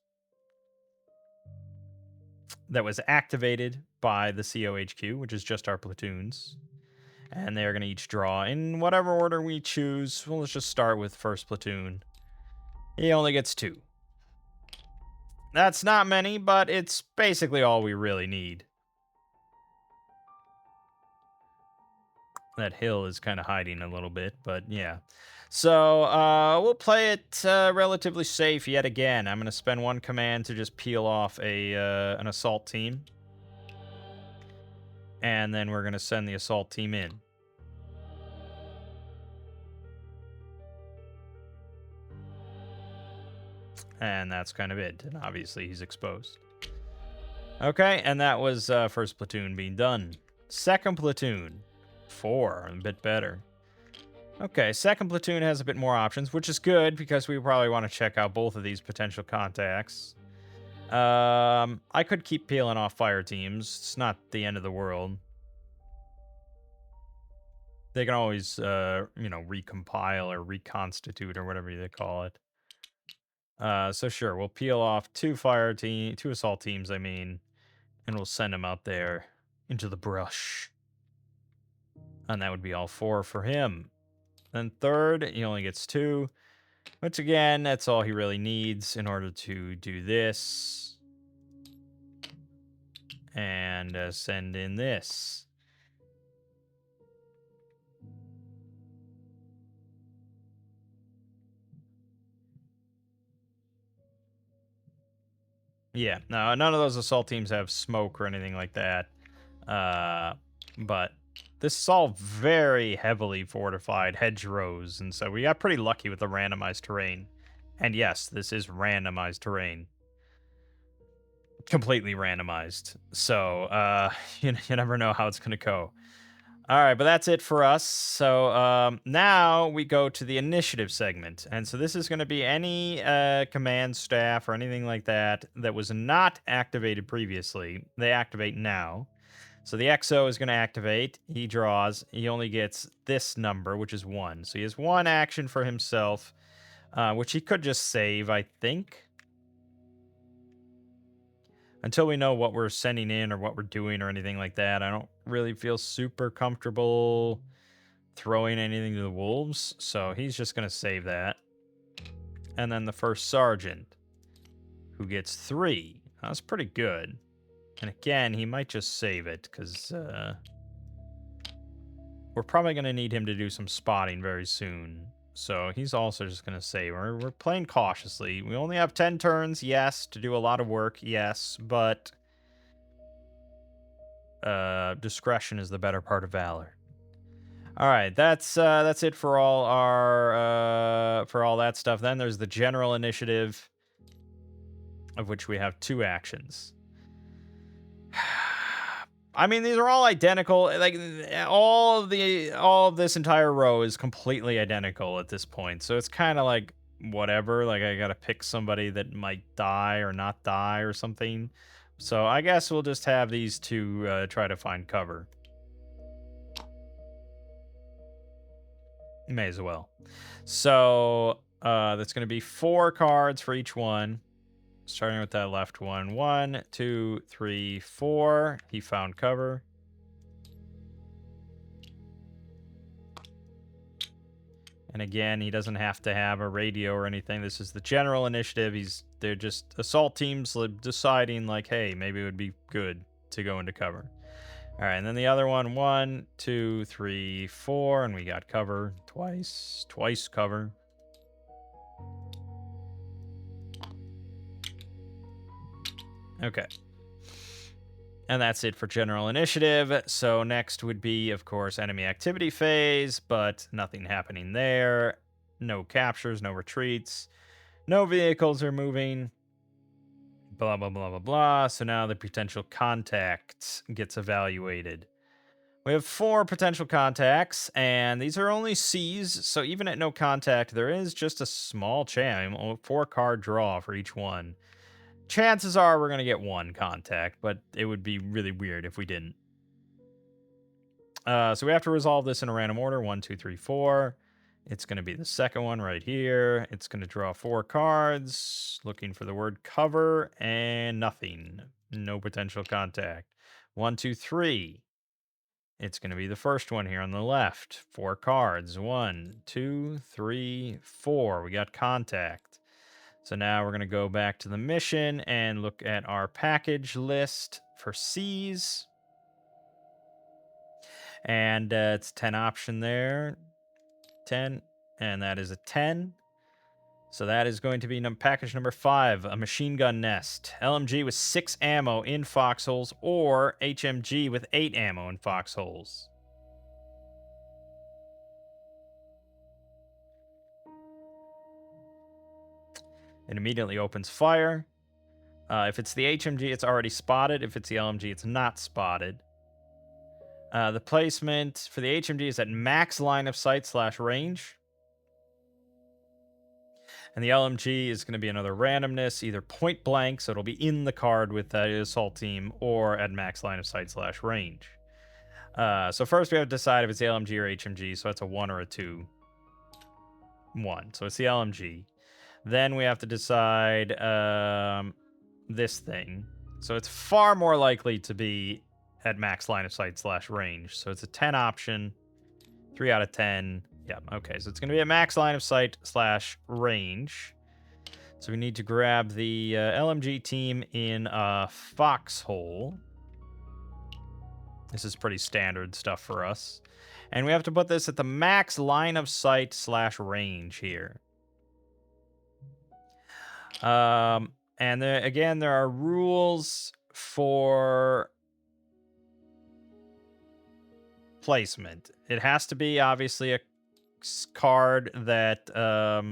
Speaker 1: that was activated by the COHQ, which is just our platoons. And they're going to each draw in whatever order we choose. Well, let's just start with first platoon. He only gets 2. That's not many, but it's basically all we really need. That hill is kind of hiding a little bit, but yeah. So we'll play it relatively safe yet again. I'm going to spend 1 command to just peel off an assault team. And then we're going to send the assault team in. And that's kind of it. And obviously he's exposed. Okay, and that was first platoon being done. Second platoon. 4, a bit better. Okay, second platoon has a bit more options, which is good because we probably want to check out both of these potential contacts. I could keep peeling off fire teams. It's not the end of the world. They can always, recompile or reconstitute or whatever they call it. So sure, we'll peel off 2 assault teams, and we'll send them out there into the brush. And that would be all 4 for him. Then third, he only gets 2. Which again, that's all he really needs in order to do this. And send in this. Yeah, no, none of those assault teams have smoke or anything like that. But this is all very heavily fortified hedgerows, and so we got pretty lucky with the randomized terrain. And yes, this is randomized terrain. Completely randomized. So, you never know how it's going to go. All right, but that's it for us. So now we go to the initiative segment. And so this is going to be any command staff or anything like that that was not activated previously. They activate now. So the XO is going to activate. He draws. He only gets this number, which is 1. So he has 1 action for himself, which he could just save, I think. Until we know what we're sending in or what we're doing or anything like that, I don't really feel super comfortable throwing anything to the wolves. So he's just going to save that. And then the first sergeant, who gets 3. That's pretty good. And again, he might just save it because we're probably going to need him to do some spotting very soon. So he's also just going to save. We're playing cautiously. We only have 10 turns, yes, to do a lot of work, yes, but discretion is the better part of valor. All right, that's it for all our for all that stuff. Then there's the general initiative, of which we have 2 actions. I mean, these are all identical. Like all of this entire row is completely identical at this point. So it's kind of like whatever. Like I gotta pick somebody that might die or not die or something. So I guess we'll just have these 2 try to find cover. May as well. So that's going to be 4 cards for each one. Starting with that left one. 1, 2, 3, 4. He found cover. And again, he doesn't have to have a radio or anything. This is the general initiative. They're just assault teams deciding like, hey, maybe it would be good to go into cover. All right, and then the other one, 1, 2, 3, 4, and we got cover twice cover. Okay. And that's it for general initiative. So next would be, of course, enemy activity phase, but nothing happening there. No captures, no retreats, no vehicles are moving. Blah, blah, blah, blah, blah. So now the potential contacts gets evaluated. We have 4 potential contacts, and these are only Cs, so even at no contact, there is just a small chance, 4-card draw for each one. Chances are we're going to get 1 contact, but it would be really weird if we didn't. So we have to resolve this in a random order, 1, 2, 3, 4. It's going to be the second one right here. It's going to draw 4 cards, looking for the word cover, and nothing. No potential contact. 1, 2, 3. It's going to be the first one here on the left. 4 cards. 1, 2, 3, 4. We got contact. So now we're going to go back to the mission and look at our package list for C's. And it's 10 option there. 10. And that is a 10. So that is going to be package number 5, a machine gun nest. LMG with 6 ammo in foxholes, or HMG with 8 ammo in foxholes. It immediately opens fire. If it's the HMG, it's already spotted. If it's the LMG, it's not spotted. The placement for the HMG is at max line of sight / range. And the LMG is going to be another randomness, either point blank, so it'll be in the card with the assault team, or at max line of sight / range. So first we have to decide if it's the LMG or HMG, so that's a 1 or a 2. 1, so it's the LMG. Then we have to decide this thing. So it's far more likely to be at max line of sight / range. So it's a 10 option, 3 out of 10. Yeah, okay, so it's going to be a max line of sight / range. So we need to grab the LMG team in a foxhole. This is pretty standard stuff for us. And we have to put this at the max line of sight / range here. And again, there are rules for placement. It has to be obviously a card that a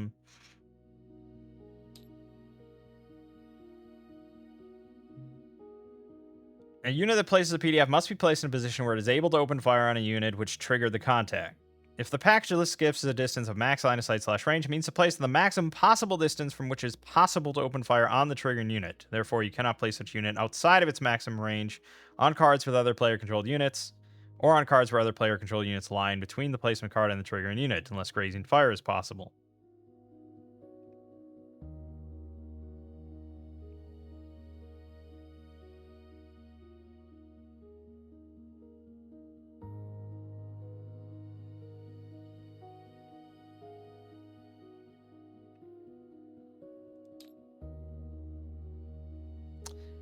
Speaker 1: unit that places a PDF must be placed in a position where it is able to open fire on a unit which triggered the contact. If the package list skips a distance of max line of sight / range, it means to place in the maximum possible distance from which it is possible to open fire on the triggering unit. Therefore, you cannot place such unit outside of its maximum range on cards with other player-controlled units, or on cards where other player-controlled units lie in between the placement card and the triggering unit, unless grazing fire is possible.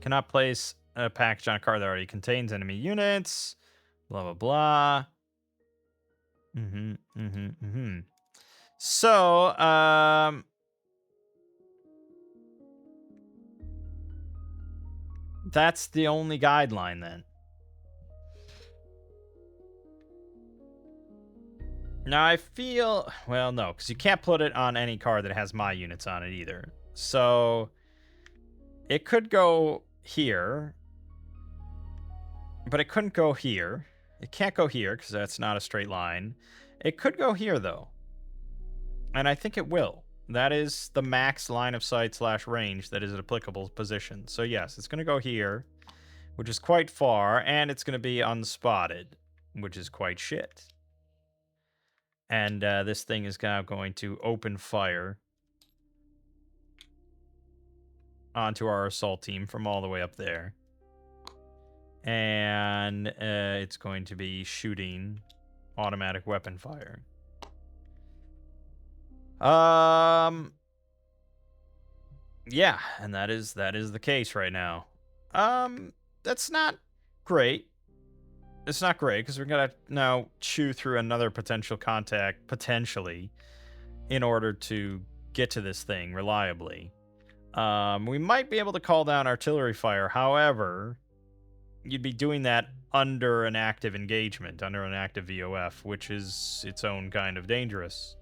Speaker 1: Cannot place a package on a card that already contains enemy units. Blah, blah, blah. So, that's the only guideline then. Now I feel, well, no, because you can't put it on any card that has my units on it either. So it could go here, but it couldn't go here. It can't go here because that's not a straight line. It could go here though, and I think it will. That is the max line of sight / range that is an applicable position. So yes, it's going to go here, which is quite far, and it's going to be unspotted, which is quite shit. And this thing is now going to open fire onto our assault team from all the way up there. And it's going to be shooting automatic weapon fire. Yeah, and that is the case right now. That's not great. It's not great because we're gonna now chew through another potential contact potentially in order to get to this thing reliably. We might be able to call down artillery fire. However, you'd be doing that under an active engagement, under an active VOF, which is its own kind of dangerous.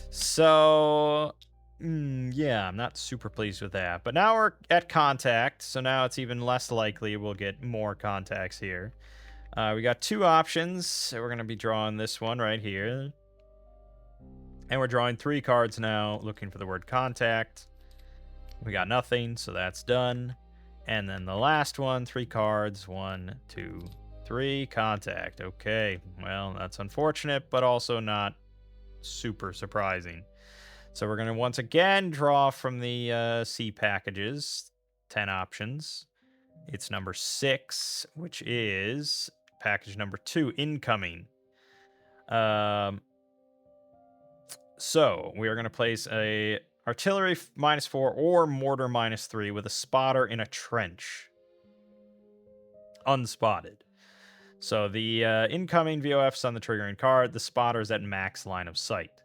Speaker 1: So, yeah, I'm not super pleased with that. But now we're at contact, so now it's even less likely we'll get more contacts here. We got two options. So we're going to be drawing this one right here. And we're drawing 3 cards now, looking for the word contact. We got nothing, so that's done. And then the last one, 3 cards. 1, 2, 3, contact. Okay, well, that's unfortunate, but also not super surprising. So we're going to once again draw from the C packages, 10 options. It's number 6, which is package number 2, incoming. So we are going to place a artillery -4 or mortar -3 with a spotter in a trench. Unspotted. So the incoming VOF's on the triggering card. The spotter is at max line of sight.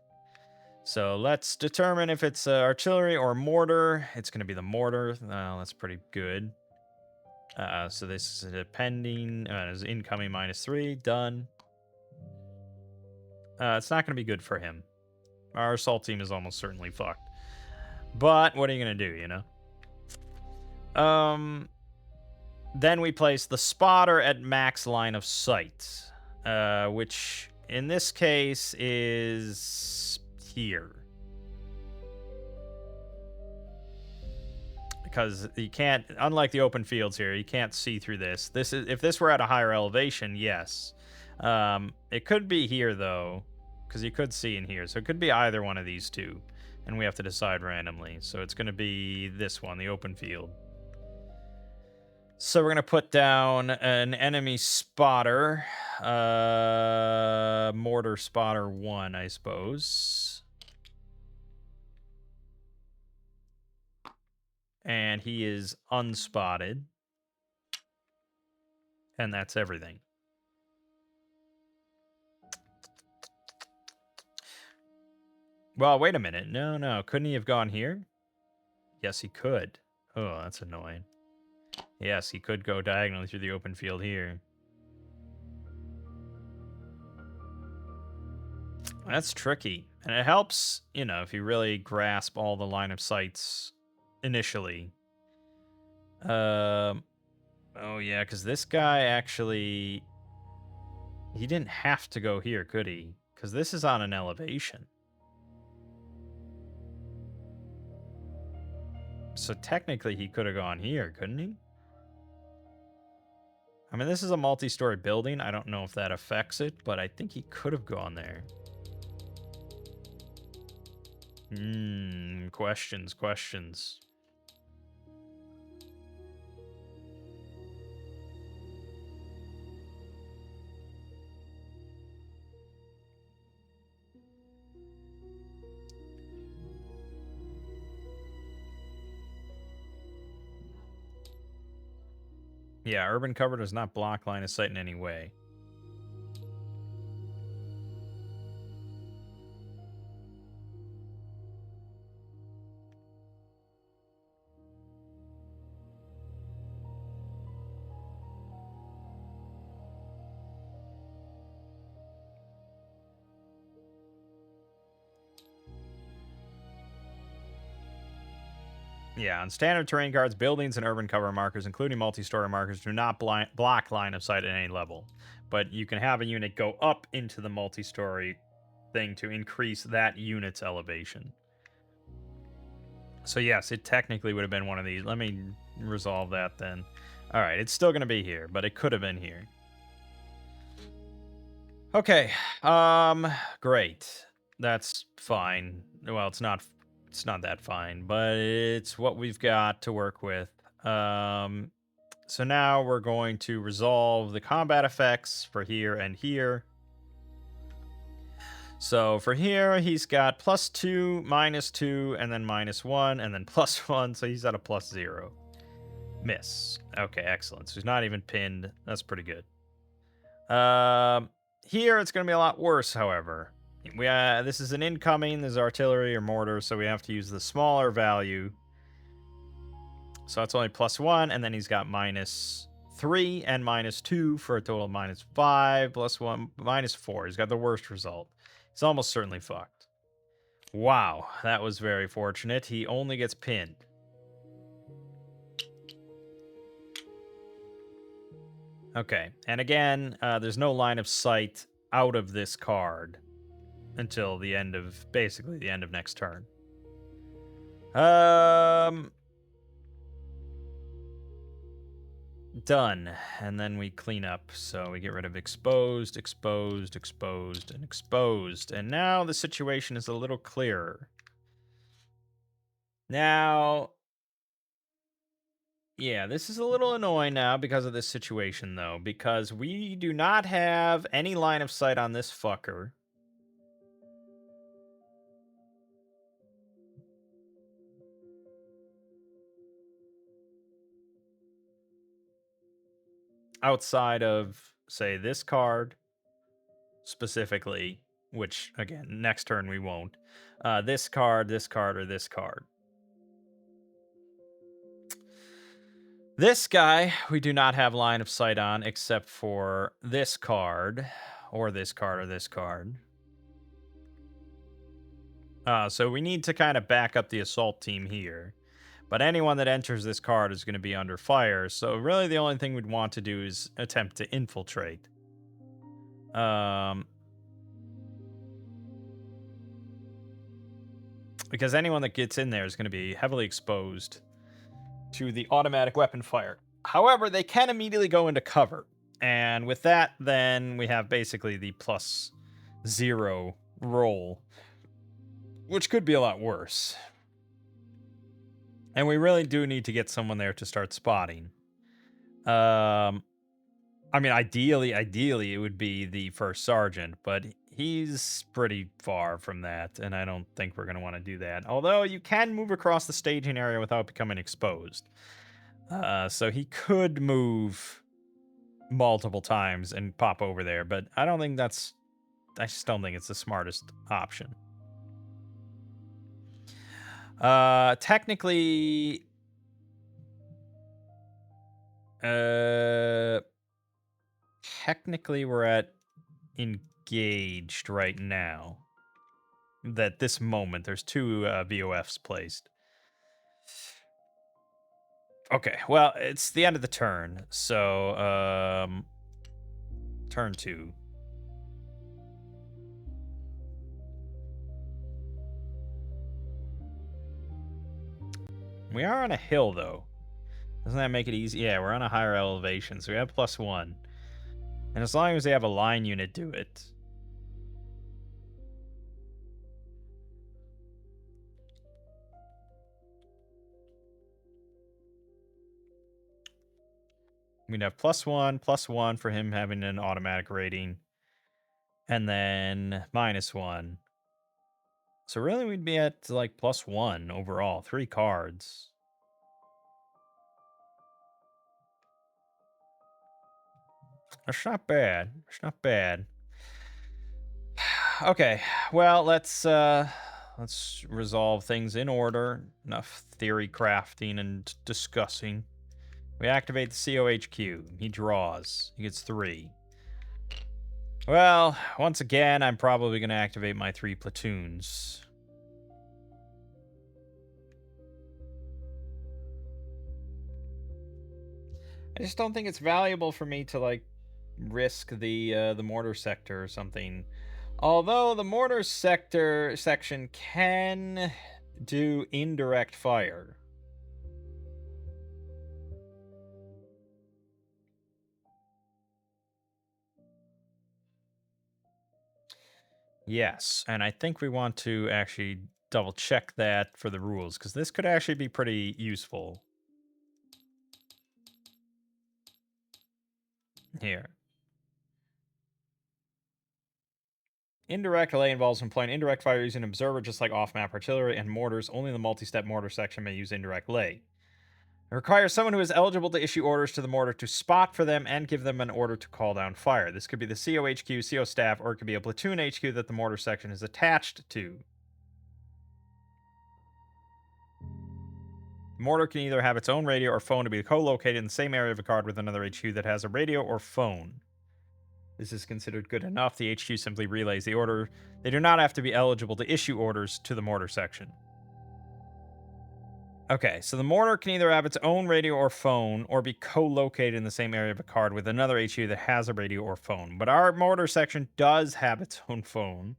Speaker 1: So let's determine if it's artillery or mortar. It's going to be the mortar. That's pretty good. So this is pending. Is incoming -3. Done. It's not going to be good for him. Our assault team is almost certainly fucked. But what are you going to do, you know? Then we place the spotter at max line of sight, which in this case is here. Because you can't, unlike the open fields here, you can't see through this. This is, if this were at a higher elevation, yes. It could be here though, because you could see in here. So it could be either one of these two, and we have to decide randomly. So it's going to be this one, the open field. So we're going to put down an enemy spotter, mortar spotter 1, I suppose. And he is unspotted. And that's everything. Well, wait a minute. No. Couldn't he have gone here? Yes, he could. Oh, that's annoying. Yes, he could go diagonally through the open field here. That's tricky. And it helps, you know, if you really grasp all the line of sights initially. Oh, yeah, because this guy actually... He didn't have to go here, could he? Because this is on an elevation. So technically he could have gone here, couldn't he? I mean, this is a multi-story building. I don't know if that affects it, but I think he could have gone there. Questions. Yeah, urban cover does not block line of sight in any way. Yeah, on standard terrain cards, buildings and urban cover markers, including multi-story markers, do not block line of sight at any level. But you can have a unit go up into the multi-story thing to increase that unit's elevation. So yes, it technically would have been one of these. Let me resolve that then. All right, it's still going to be here, but it could have been here. Okay, great. That's fine. Well, it's not that fine, but it's what we've got to work with. So now we're going to resolve the combat effects for here and here. So for here, he's got +2, -2, and then -1, and then +1. So he's at a +0. Miss. Okay, excellent. So he's not even pinned. That's pretty good. Here it's going to be a lot worse, however. This is an incoming. This is artillery or mortar, so we have to use the smaller value. So it's only +1, and then he's got -3 and -2 for a total of -5, +1, -4. He's got the worst result. He's almost certainly fucked. Wow, that was very fortunate. He only gets pinned. Okay, and again, there's no line of sight out of this card until the end of, basically, the end of next turn. Done. And then we clean up. So we get rid of exposed, exposed, exposed, and exposed. And now the situation is a little clearer. Now, yeah, this is a little annoying now because of this situation, though, because we do not have any line of sight on this fucker. Outside of, say, this card specifically, which, again, next turn we won't. This card, or this card. This guy, we do not have line of sight on except for this card, or this card, or this card. So we need to kind of back up the assault team here. But anyone that enters this card is going to be under fire, so really the only thing we'd want to do is attempt to infiltrate. Because anyone that gets in there is going to be heavily exposed to the automatic weapon fire. However, they can immediately go into cover. And with that, then we have basically the +0 roll, which could be a lot worse. And we really do need to get someone there to start spotting. I mean, ideally, it would be the first sergeant, but he's pretty far from that, and I don't think we're going to want to do that. Although you can move across the staging area without becoming exposed. So he could move multiple times and pop over there, but I just don't think it's the smartest option. Technically, we're at engaged right now. At this moment, there's 2 VOFs placed. Okay, well, it's the end of the turn, so turn 2. We are on a hill, though. Doesn't that make it easy? Yeah, we're on a higher elevation, so we have +1. And as long as they have a line unit do it. We'd have +1 for him having an automatic rating. And then -1. So really we'd be at like +1 overall, 3 cards. That's not bad. It's not bad. Okay, well, let's resolve things in order. Enough theory crafting and discussing. We activate the COHQ. He draws. He gets 3. Well, once again, I'm probably going to activate my 3 platoons. I just don't think it's valuable for me to, like, risk the mortar sector or something. Although the mortar section can do indirect fire. Yes, and I think we want to actually double check that for the rules, because this could actually be pretty useful. Here. Indirect delay involves employing indirect fire using an observer, just like off-map artillery and mortars. Only the multi-step mortar section may use indirect delay. It requires someone who is eligible to issue orders to the mortar to spot for them and give them an order to call down fire. This could be the COHQ, CO staff, or it could be a platoon HQ that the mortar section is attached to. Mortar can either have its own radio or phone to be co-located in the same area of a card with another HQ that has a radio or phone. This is considered good enough. The HQ simply relays the order. They do not have to be eligible to issue orders to the mortar section. Okay, so the mortar can either have its own radio or phone or be co-located in the same area of a card with another HQ that has a radio or phone. But our mortar section does have its own phone.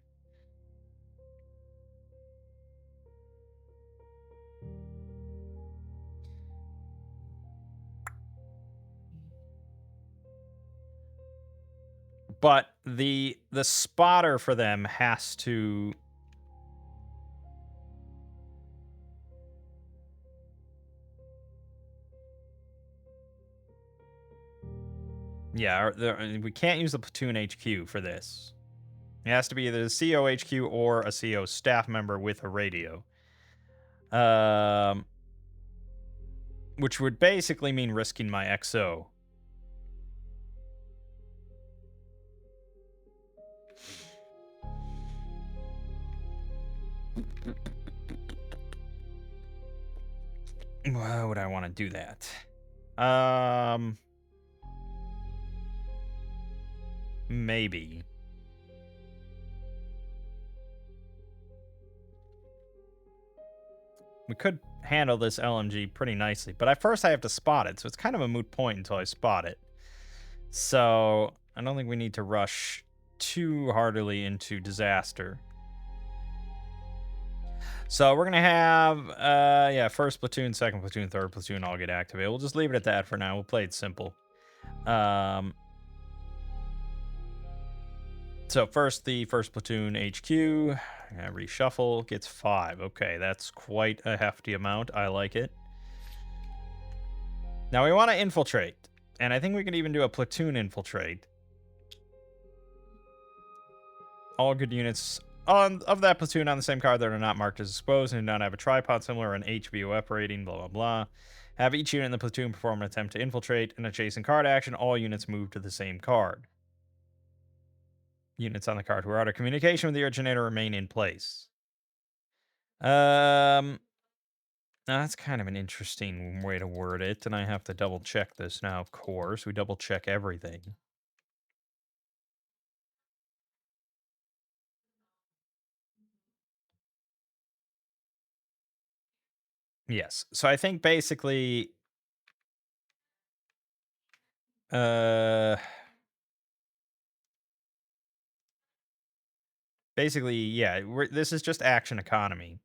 Speaker 1: But the spotter for them has to... Yeah, we can't use the platoon HQ for this. It has to be either the CO HQ or a CO staff member with a radio. Which would basically mean risking my XO. Why would I want to do that? Maybe. We could handle this LMG pretty nicely, but at first I have to spot it, so it's kind of a moot point until I spot it. So I don't think we need to rush too heartily into disaster. So we're gonna have first platoon, second platoon, third platoon all get activated. We'll just leave it at that for now. We'll play it simple. So first, the first platoon HQ, reshuffle, gets 5. Okay, that's quite a hefty amount. I like it. Now we want to infiltrate, and I think we can even do a platoon infiltrate. All good units of that platoon on the same card that are not marked as exposed and do not have a tripod similar or an HVOF rating, blah, blah, blah. Have each unit in the platoon perform an attempt to infiltrate an adjacent card action. All units move to the same card. Units on the card who are out of communication with the originator remain in place. Now that's kind of an interesting way to word it, and I have to double check this now, of course. We double check everything. Yes. So I think basically basically, yeah, this is just action economy.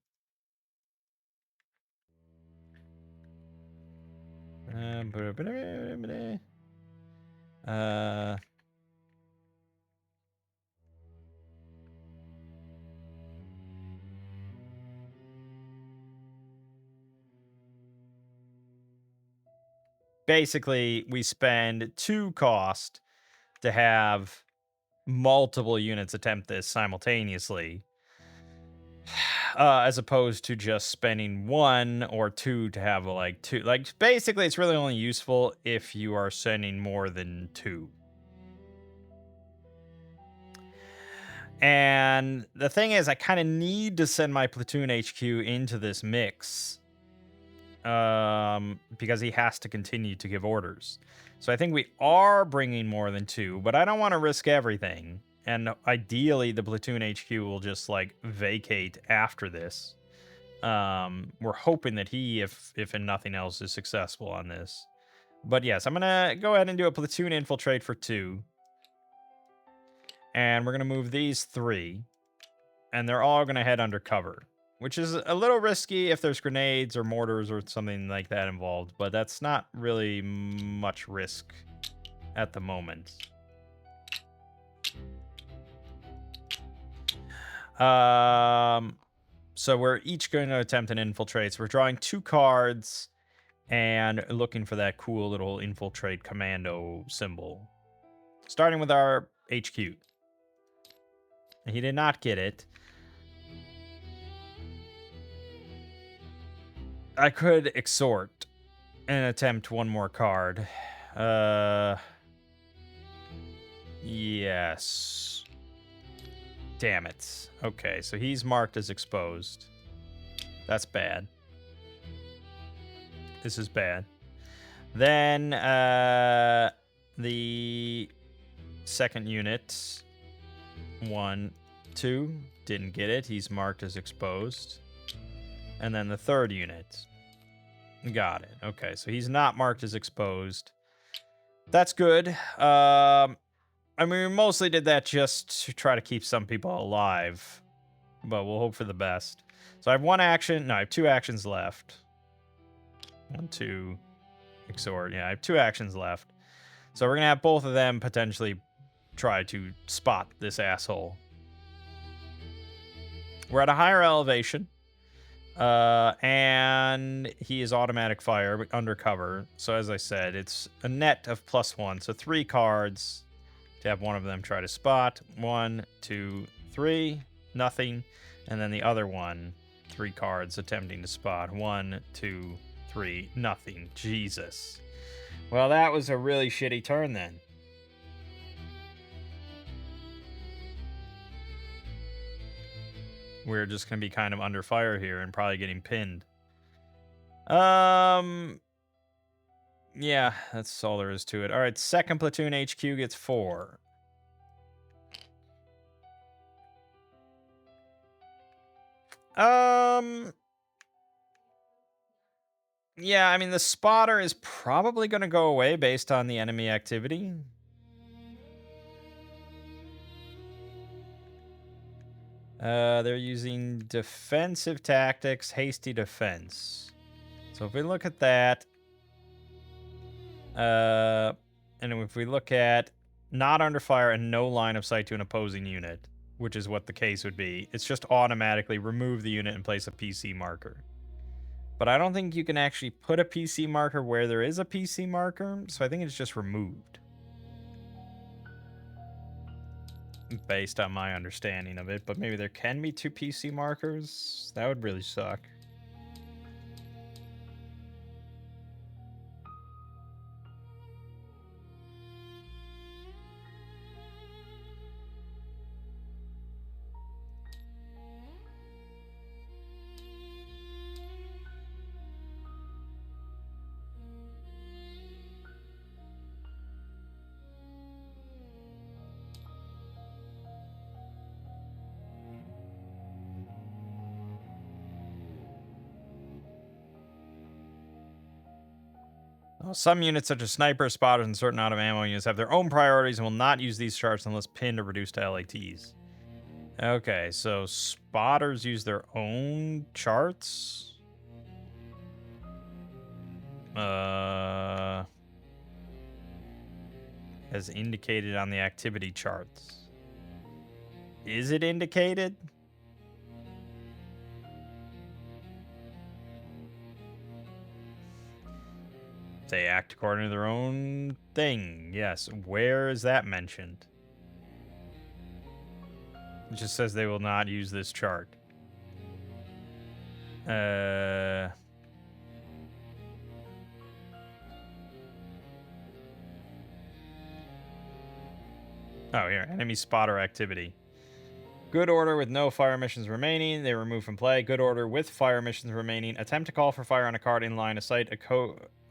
Speaker 1: Basically, we spend 2 cost to have multiple units attempt this simultaneously. As opposed to just spending 1 or 2 to have like 2. Like, basically, it's really only useful if you are sending more than 2. And the thing is, I kind of need to send my platoon HQ into this mix. Because he has to continue to give orders. So I think we are bringing more than 2, but I don't want to risk everything. And ideally, the platoon HQ will just, like, vacate after this. We're hoping that he, if in nothing else, is successful on this. But yes, I'm going to go ahead and do a platoon infiltrate for 2. And we're going to move these 3. And they're all going to head undercover. Which is a little risky if there's grenades or mortars or something like that involved. But that's not really much risk at the moment. So we're each going to attempt an infiltrate. So we're drawing 2 cards and looking for that cool little infiltrate commando symbol. Starting with our HQ. He did not get it. I could exhort and attempt one more card. Yes. Damn it. Okay, so he's marked as exposed. That's bad. This is bad. Then, the second unit, 1, 2, didn't get it. He's marked as exposed. And then the third unit. Got it. Okay, so he's not marked as exposed. That's good. I mean, we mostly did that just to try to keep some people alive. But we'll hope for the best. So I have one action. No, I have 2 actions left. 1, 2, exhort. Yeah, I have 2 actions left. So we're going to have both of them potentially try to spot this asshole. We're at a higher elevation. And he is automatic fire, but undercover. So as I said, it's a net of +1. So 3 cards to have one of them try to spot. 1, 2, 3, nothing. And then the other one, 3 cards attempting to spot. 1, 2, 3, nothing. Jesus. Well, that was a really shitty turn then. We're just going to be kind of under fire here and probably getting pinned. Yeah, that's all there is to it. All right, second platoon HQ gets 4. Yeah, I mean, the spotter is probably going to go away based on the enemy activity. They're using defensive tactics, hasty defense. So if we look at that, and if we look at not under fire and no line of sight to an opposing unit, which is what the case would be, it's just automatically remove the unit and place a PC marker. But I don't think you can actually put a PC marker where there is a PC marker, so I think it's just removed. Based on my understanding of it, but maybe there can be 2 PC markers? That would really suck. Some units, such as snipers, spotters, and certain out-of-ammo units, have their own priorities and will not use these charts unless pinned or reduced to LATs. Okay, so spotters use their own charts? As indicated on the activity charts. Is it indicated? They act according to their own thing. Yes. Where is that mentioned? It just says they will not use this chart. Oh, here. Enemy spotter activity. Good order with no fire missions remaining. They remove from play. Good order with fire missions remaining. Attempt to call for fire on a card in line of sight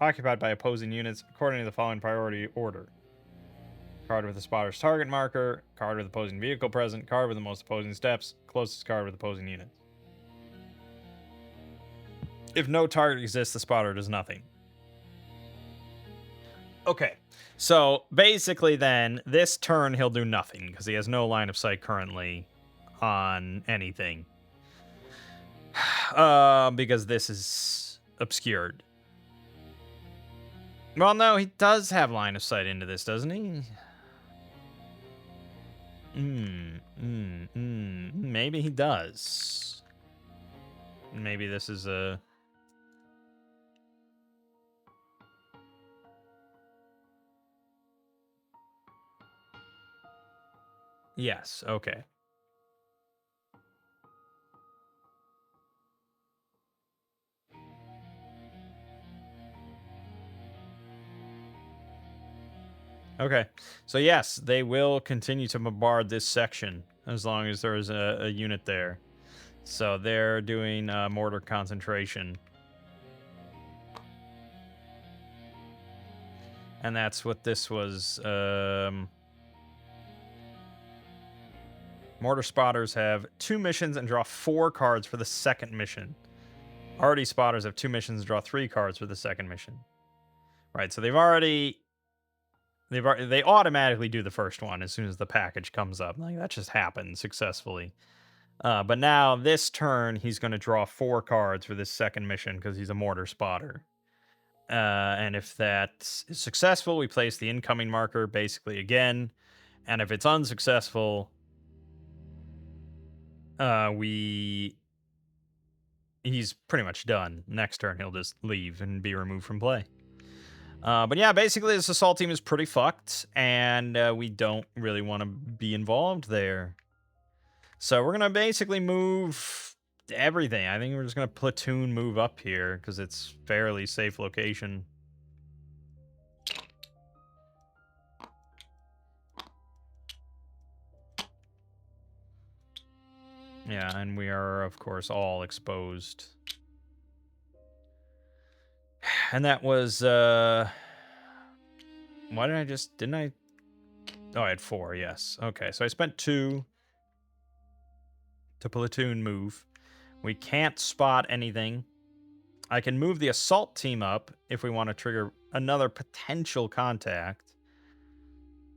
Speaker 1: occupied by opposing units according to the following priority order. Card with the spotter's target marker. Card with opposing vehicle present. Card with the most opposing steps. Closest card with opposing units. If no target exists, the spotter does nothing. Okay. So basically then, this turn he'll do nothing because he has no line of sight currently on anything. Because this is obscured. Well, no, he does have line of sight into this, doesn't he? Maybe he does. Maybe this is a... Yes, okay. Okay. So yes, they will continue to bombard this section as long as there is a unit there. So they're doing mortar concentration. And that's what this was. Mortar spotters have 2 missions and draw 4 cards for the second mission. Arty spotters have 2 missions and draw 3 cards for the second mission. Right, so they automatically do the first one as soon as the package comes up. Like that just happened successfully. But now this turn he's going to draw 4 cards for this second mission because he's a mortar spotter. And if that is successful, we place the incoming marker basically again. And if it's unsuccessful, he's pretty much done. Next turn, he'll just leave and be removed from play. But yeah, basically, this assault team is pretty fucked, and we don't really want to be involved there. So we're going to basically move everything. I think we're just going to platoon move up here, because it's fairly safe location. Yeah, and we are, of course, all exposed. And that was, why did I just, didn't I? Oh, I had 4, yes. Okay, so I spent 2 to platoon move. We can't spot anything. I can move the assault team up if we want to trigger another potential contact.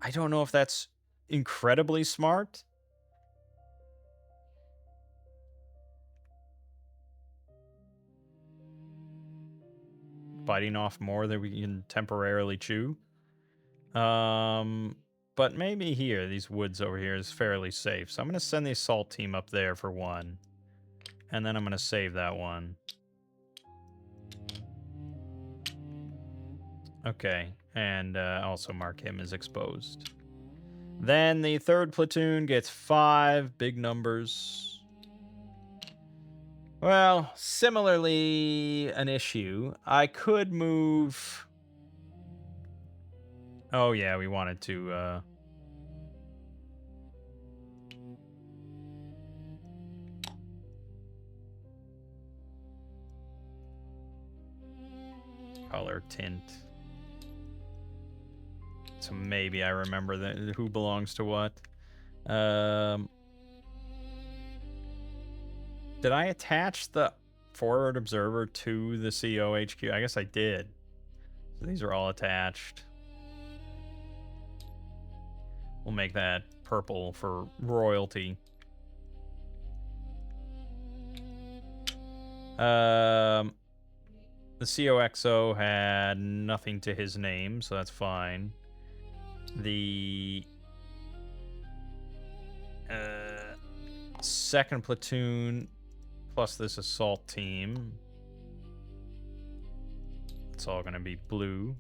Speaker 1: I don't know if that's incredibly smart. Biting off more than we can temporarily chew. But maybe here, these woods over here is fairly safe. So I'm going to send the assault team up there for 1. And then I'm going to save that one. Okay, and also mark him as exposed. Then the 3rd platoon gets 5 big numbers. Well, similarly an issue. I could move... Oh yeah, we wanted to... color tint. So maybe I remember who belongs to what. Did I attach the forward observer to the CO HQ? I guess I did. So these are all attached. We'll make that purple for royalty. The COXO had nothing to his name, so that's fine. The 2nd platoon plus this assault team, it's all going to be blue.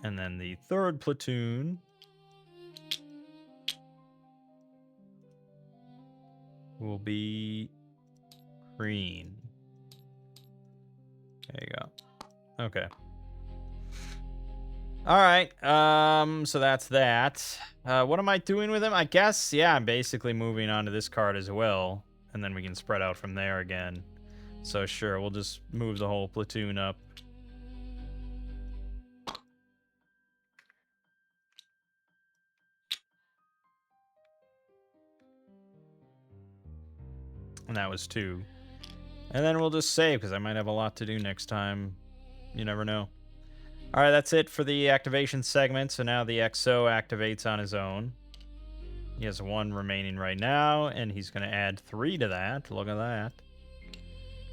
Speaker 1: And then the 3rd platoon will be green. There you go. Okay. All right. So that's that. What am I doing with him? I guess, yeah, I'm basically moving on to this card as well. And then we can spread out from there again. So sure, we'll just move the whole platoon up. And that was 2. And then we'll just save, because I might have a lot to do next time. You never know. All right, that's it for the activation segment. So now the XO activates on his own. He has 1 remaining right now, and he's going to add 3 to that. Look at that.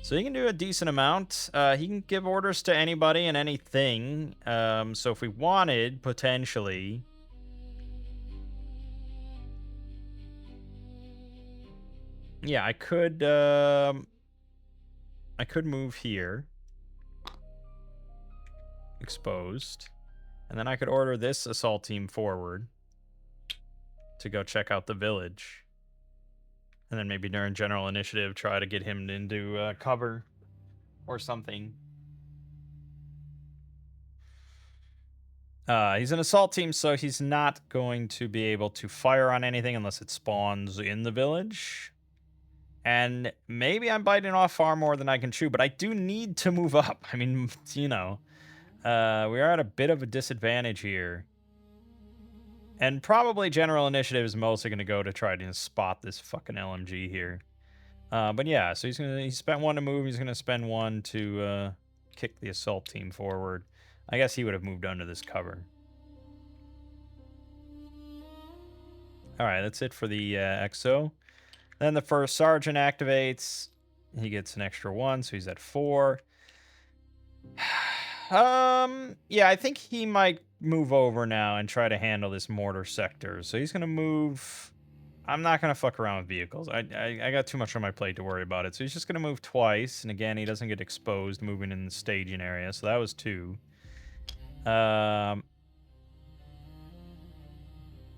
Speaker 1: So he can do a decent amount. He can give orders to anybody and anything. So if we wanted, potentially... Yeah, I could move here. Exposed. And then I could order this assault team forward to go check out the village. And then maybe during general initiative, try to get him into cover or something. He's an assault team, so he's not going to be able to fire on anything unless it spawns in the village. And maybe I'm biting off far more than I can chew, but I do need to move up. I mean, we are at a bit of a disadvantage here. And probably general initiative is mostly going to go to try to spot this fucking LMG here. But yeah, so he spent one to move. He's going to spend one to kick the assault team forward. I guess he would have moved under this cover. All right, that's it for the XO. Then the first sergeant activates. He gets an extra 1, so he's at 4. Yeah, I think he might move over now and try to handle this mortar sector. So he's gonna move. I'm not gonna fuck around with vehicles. I got too much on my plate to worry about it. So he's just gonna move twice, and again, he doesn't get exposed moving in the staging area. So that was 2.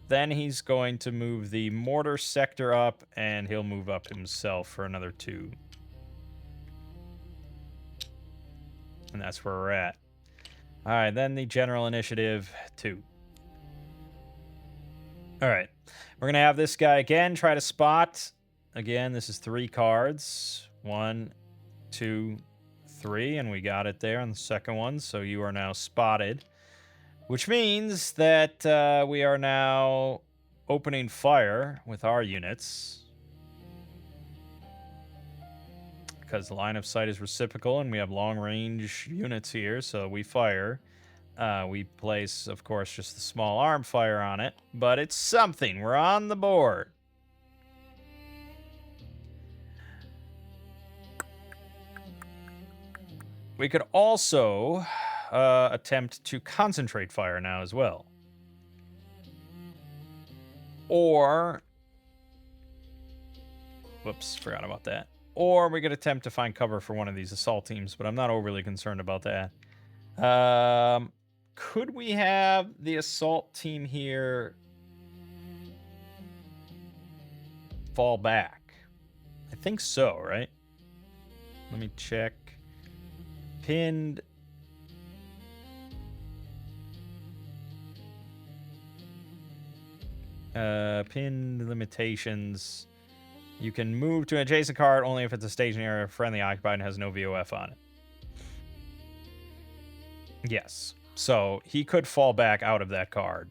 Speaker 1: Then he's going to move the mortar sector up, and he'll move up himself for another 2. And that's where we're at. All right, then the general initiative 2. All right, we're going to have this guy again try to spot. Again, this is 3 cards. 1, 2, 3, and we got it there on the second one. So you are now spotted, which means that we are now opening fire with our units. Because the line of sight is reciprocal and we have long range units here, so we fire. We place, of course, just the small arm fire on it, but it's something. We're on the board. We could also attempt to concentrate fire now as well. Or, whoops, forgot about that. Or we could attempt to find cover for one of these assault teams, but I'm not overly concerned about that. Could we have the assault team here fall back? I think so, right? Let me check. Pinned. Pinned limitations. You can move to an adjacent card only if it's a staging area friendly occupied and has no VOF on it. Yes. So he could fall back out of that card.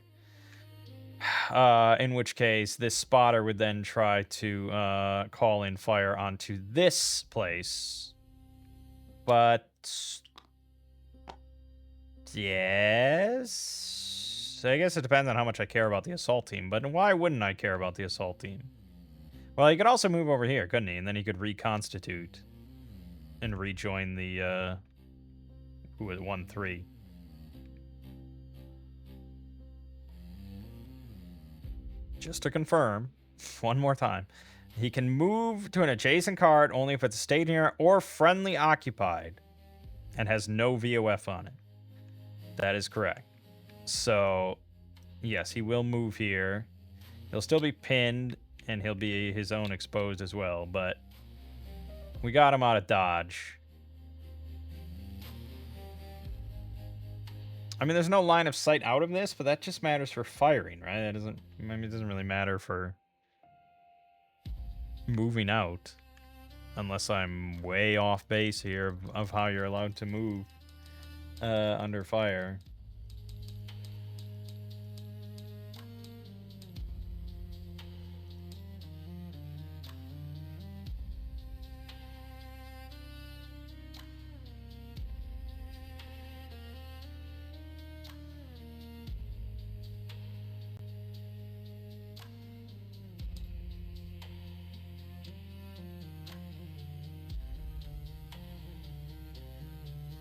Speaker 1: In which case, this spotter would then try to call in fire onto this place. But yes, I guess it depends on how much I care about the assault team. But why wouldn't I care about the assault team? Well, he could also move over here, couldn't he? And then he could reconstitute and rejoin the 1-3. Just to confirm, one more time. He can move to an adjacent card only if it's a staging area or friendly occupied and has no VOF on it. That is correct. So, yes, he will move here. He'll still be pinned, and he'll be his own exposed as well, but we got him out of dodge. I mean, there's no line of sight out of this, but that just matters for firing, right? It doesn't really matter for moving out. Unless I'm way off base here of how you're allowed to move under fire.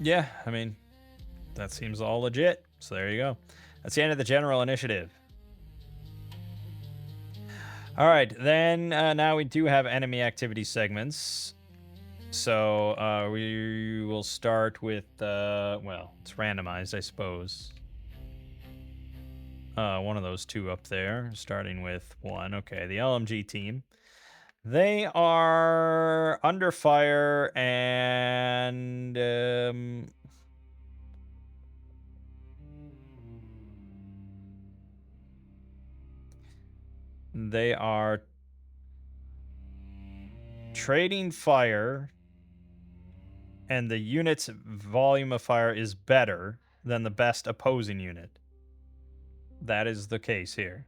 Speaker 1: Yeah, I mean, that seems all legit. So there you go. That's the end of the general initiative. All right, then now we do have enemy activity segments. So we will start with, well, it's randomized, I suppose. One of those 2 up there, starting with 1. Okay, the LMG team. They are under fire and They are trading fire, and the unit's volume of fire is better than the best opposing unit. That is the case here.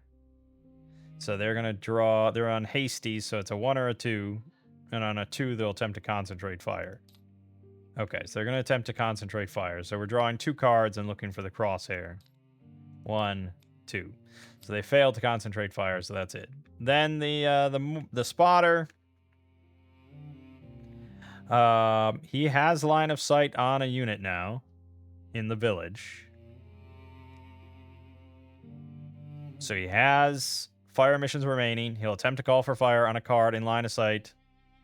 Speaker 1: So they're going to draw, they're on hasty, so it's a 1 or a 2. And on a 2, they'll attempt to concentrate fire. Okay, so they're going to attempt to concentrate fire. So we're drawing 2 cards and looking for the crosshair. 1, 2. So they failed to concentrate fire, so that's it. Then the spotter, he has line of sight on a unit now in the village. So he has fire missions remaining. He'll attempt to call for fire on a card in line of sight,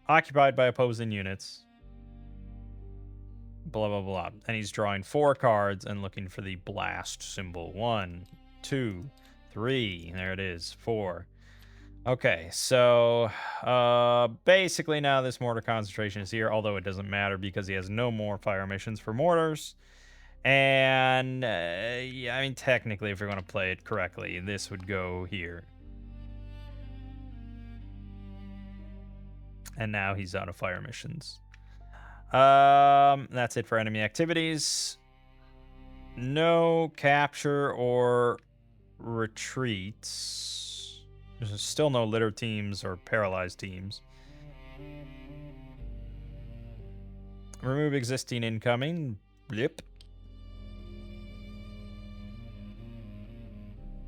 Speaker 1: occupied by opposing units. Blah, blah, blah. And he's drawing 4 cards and looking for the blast symbol. 1, 2, 3. There it is. 4. Okay, so basically now this mortar concentration is here, although it doesn't matter because he has no more fire missions for mortars. And, yeah, I mean, technically, if we're going to play it correctly, this would go here. And now he's out of fire missions. That's it for enemy activities. No capture or retreats. There's still no litter teams or paralyzed teams. Remove existing incoming. Blip.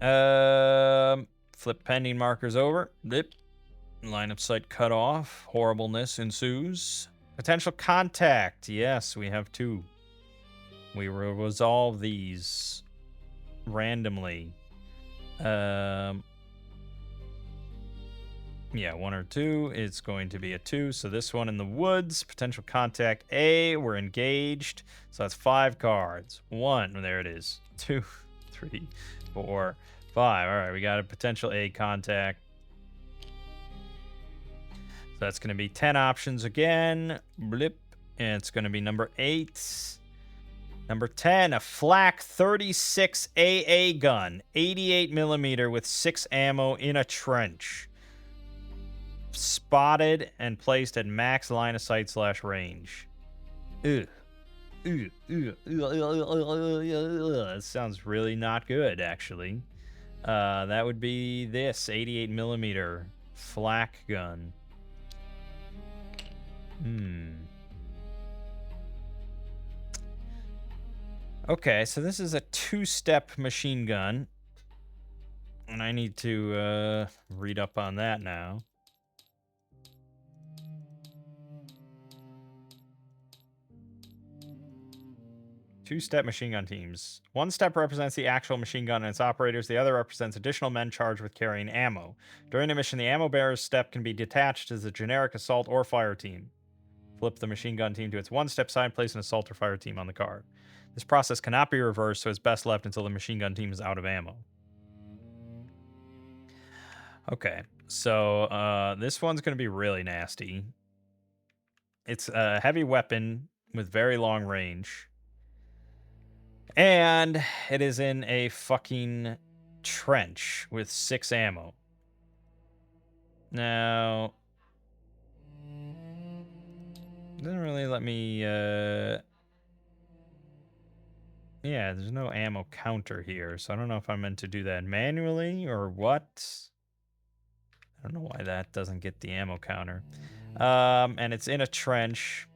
Speaker 1: Flip pending markers over. Blip. Line of sight cut off. Horribleness ensues. Potential contact. Yes, we have 2. We will resolve these randomly. Yeah, 1 or 2. It's going to be a 2. So this one in the woods. Potential contact A. We're engaged. So that's 5 cards. 1. There it is. 2, 3, 4, 5. All right, we got a potential A contact. So that's going to be 10 options again. Blip. And it's going to be number 8. Number 10, a flak 36 AA gun, 88 millimeter with 6 ammo in a trench. Spotted and placed at max line of sight / range. Ugh. That sounds really not good, actually. That would be this 88 millimeter flak gun. Okay, so this is a 2-step machine gun. And I need to read up on that now. Two-step machine gun teams. 1 step represents the actual machine gun and its operators. The other represents additional men charged with carrying ammo. During a mission, the ammo bearer's step can be detached as a generic assault or fire team. Flip the machine gun team to its 1-step side, place an assault or fire team on the card. This process cannot be reversed, so it's best left until the machine gun team is out of ammo. Okay, so this one's going to be really nasty. It's a heavy weapon with very long range. And it is in a fucking trench with 6 ammo. Now, it doesn't really let me, yeah, there's no ammo counter here, so I don't know if I'm meant to do that manually or what. I don't know why that doesn't get the ammo counter. And it's in a trench.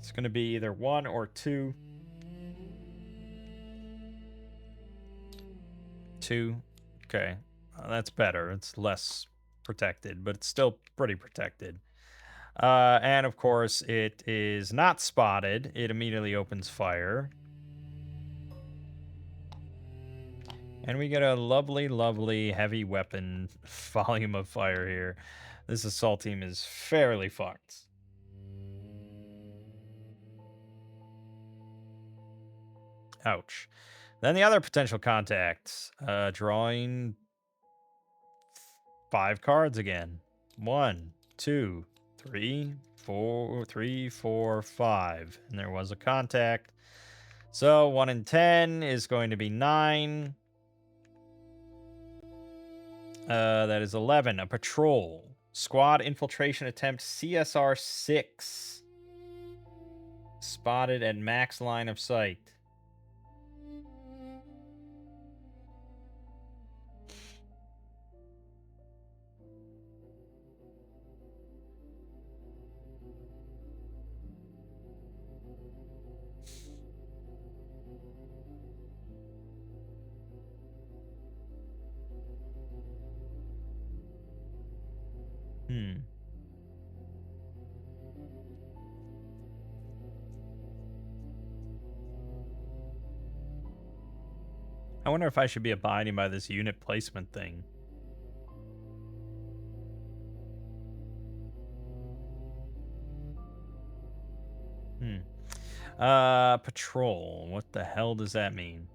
Speaker 1: It's going to be either 1 or 2. 2. Okay. That's better. It's less protected, but it's still pretty protected. And of course, it is not spotted. It immediately opens fire. And we get a lovely, lovely heavy weapon volume of fire here. This assault team is fairly fucked. Ouch. Then the other potential contacts. Drawing 5 cards again. 1, 2, 3, 4, 5. And there was a contact. So 1 in 10 is going to be 9. That is 11. A patrol. Squad infiltration attempt CSR 6. Spotted at max line of sight. I wonder if I should be abiding by this unit placement thing. Patrol. What the hell does that mean?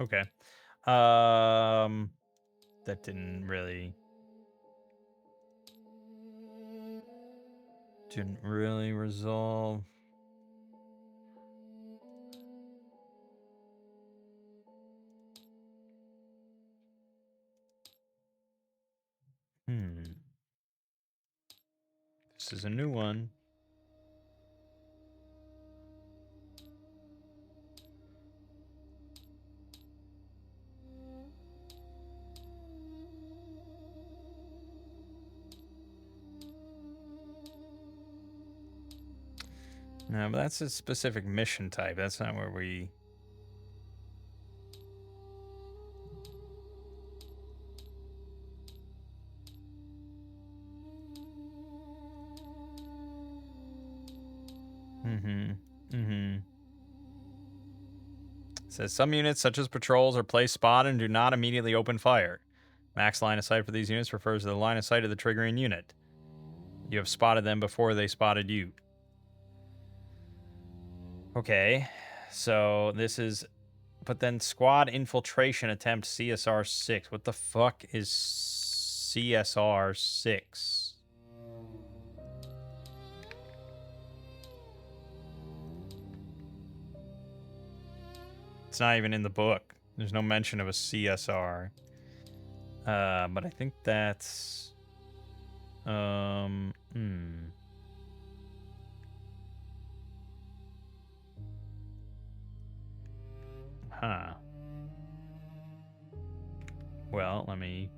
Speaker 1: Okay. That didn't really resolve. This is a new one. No, but that's a specific mission type. That's not where we... It says some units, such as patrols, are placed spotted and do not immediately open fire. Max line of sight for these units refers to the line of sight of the triggering unit. You have spotted them before they spotted you. Okay, so this is... But then squad infiltration attempt CSR 6. What the fuck is CSR 6? It's not even in the book. There's no mention of a CSR. But I think that's... Huh. Well, let me...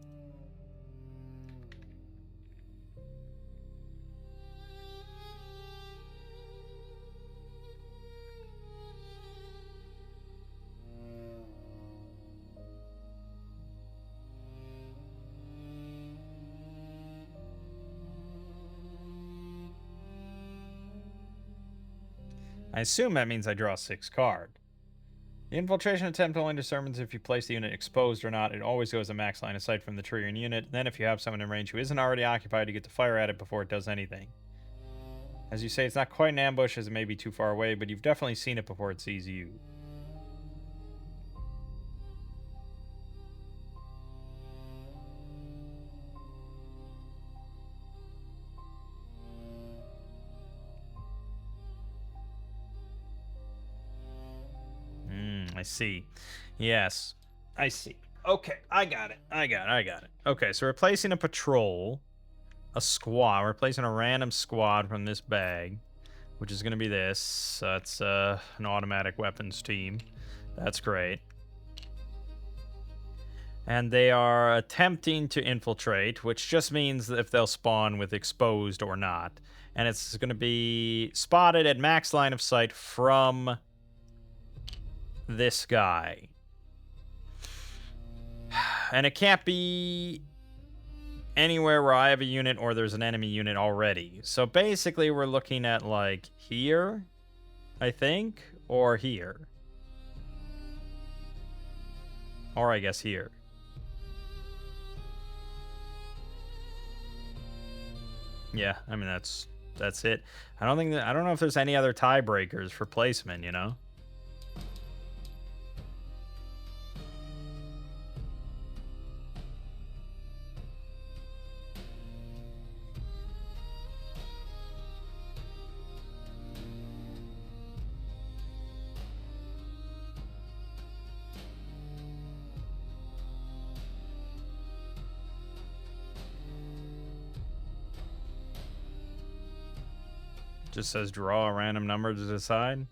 Speaker 1: I assume that means I draw a 6 card. The infiltration attempt only determines if you place the unit exposed or not. It always goes to max line of sight from the triggering unit. Then if you have someone in range who isn't already occupied, you get to fire at it before it does anything. As you say, it's not quite an ambush as it may be too far away, but you've definitely seen it before it sees you. I see. Yes, I see. Okay, I got it. Okay, so replacing a patrol, a squad, replacing a random squad from this bag, which is going to be this. That's an automatic weapons team. That's great. And they are attempting to infiltrate, which just means that if they'll spawn with exposed or not. And it's going to be spotted at max line of sight from this guy. And it can't be anywhere where I have a unit or there's an enemy unit already. So basically we're looking at like here, I think, or here. Or I guess here. Yeah, I mean that's it. I don't know if there's any other tiebreakers for placement, you know? Just says draw a random number to decide.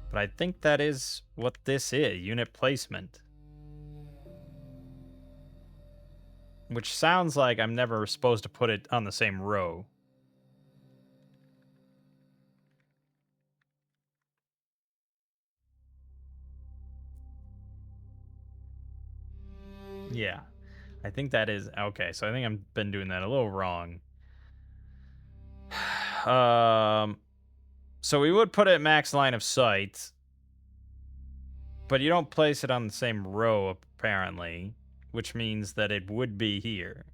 Speaker 1: But I think that is what this is, unit placement. Which sounds like I'm never supposed to put it on the same row. Yeah. I think that is okay, so I think I've been doing that a little wrong. So we would put it max line of sight, but you don't place it on the same row apparently, which means that it would be here.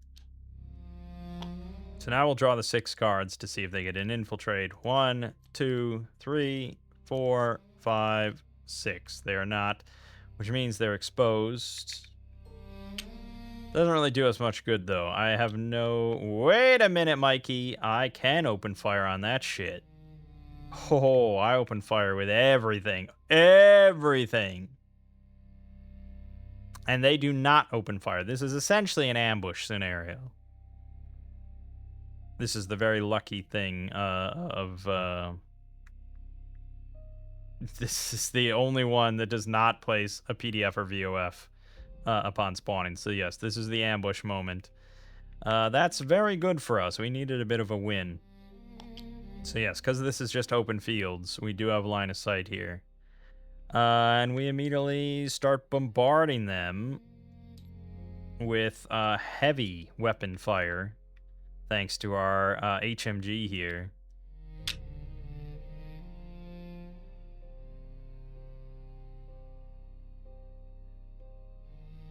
Speaker 1: So now we'll draw the 6 cards to see if they get an infiltrate. 1, 2, 3, 4, 5, 6. They are not, which means they're exposed. Doesn't really do us much good, though. I have no... Wait a minute, Mikey. I can open fire on that shit. Oh, I open fire with everything. Everything. And they do not open fire. This is essentially an ambush scenario. This is the very lucky thing this is the only one that does not place a PDF or VOF upon spawning. So yes, this is the ambush moment. That's very good for us. We needed a bit of a win. So yes, because this is just open fields, we do have line of sight here. And we immediately start bombarding them with heavy weapon fire, thanks to our HMG here.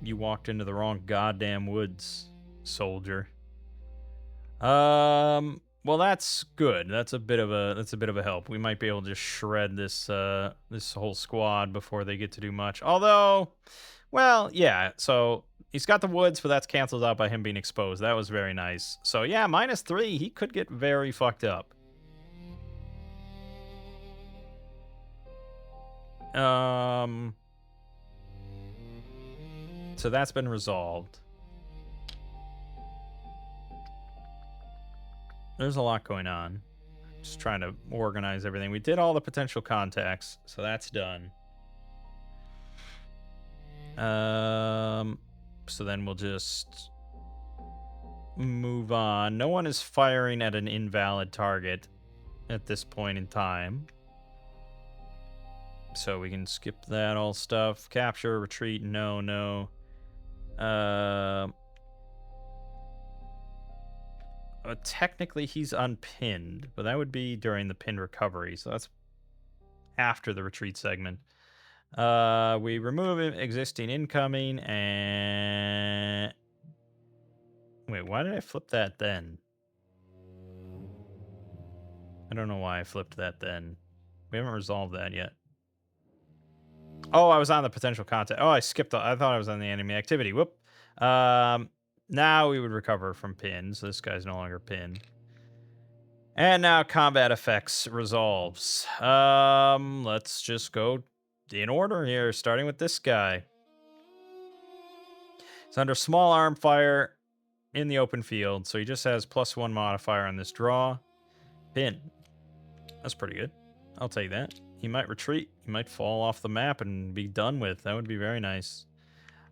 Speaker 1: You walked into the wrong goddamn woods, soldier. Well, that's good. That's a bit of a help. We might be able to just shred this this whole squad before they get to do much. Although, well, yeah. So he's got the woods, but that's canceled out by him being exposed. That was very nice. So yeah, -3. He could get very fucked up. So that's been resolved. There's a lot going on. Just trying to organize everything. We did all the potential contacts, so that's done. So then we'll just move on. No one is firing at an invalid target at this point in time. So we can skip that all stuff. Capture, retreat, no. Technically he's unpinned, but that would be during the pinned recovery, so that's after the retreat segment. We remove existing incoming, and... Wait, why did I flip that then? I don't know why I flipped that then. We haven't resolved that yet. Oh, I was on the potential contact. Oh, I skipped. I thought I was on the enemy activity. Whoop. Now we would recover from pin, so this guy's no longer pinned. And now combat effects resolves. Let's just go in order here, starting with this guy. He's under small arm fire in the open field, so he just has +1 modifier on this draw. Pin. That's pretty good. I'll take that. He might retreat. He might fall off the map and be done with. That would be very nice.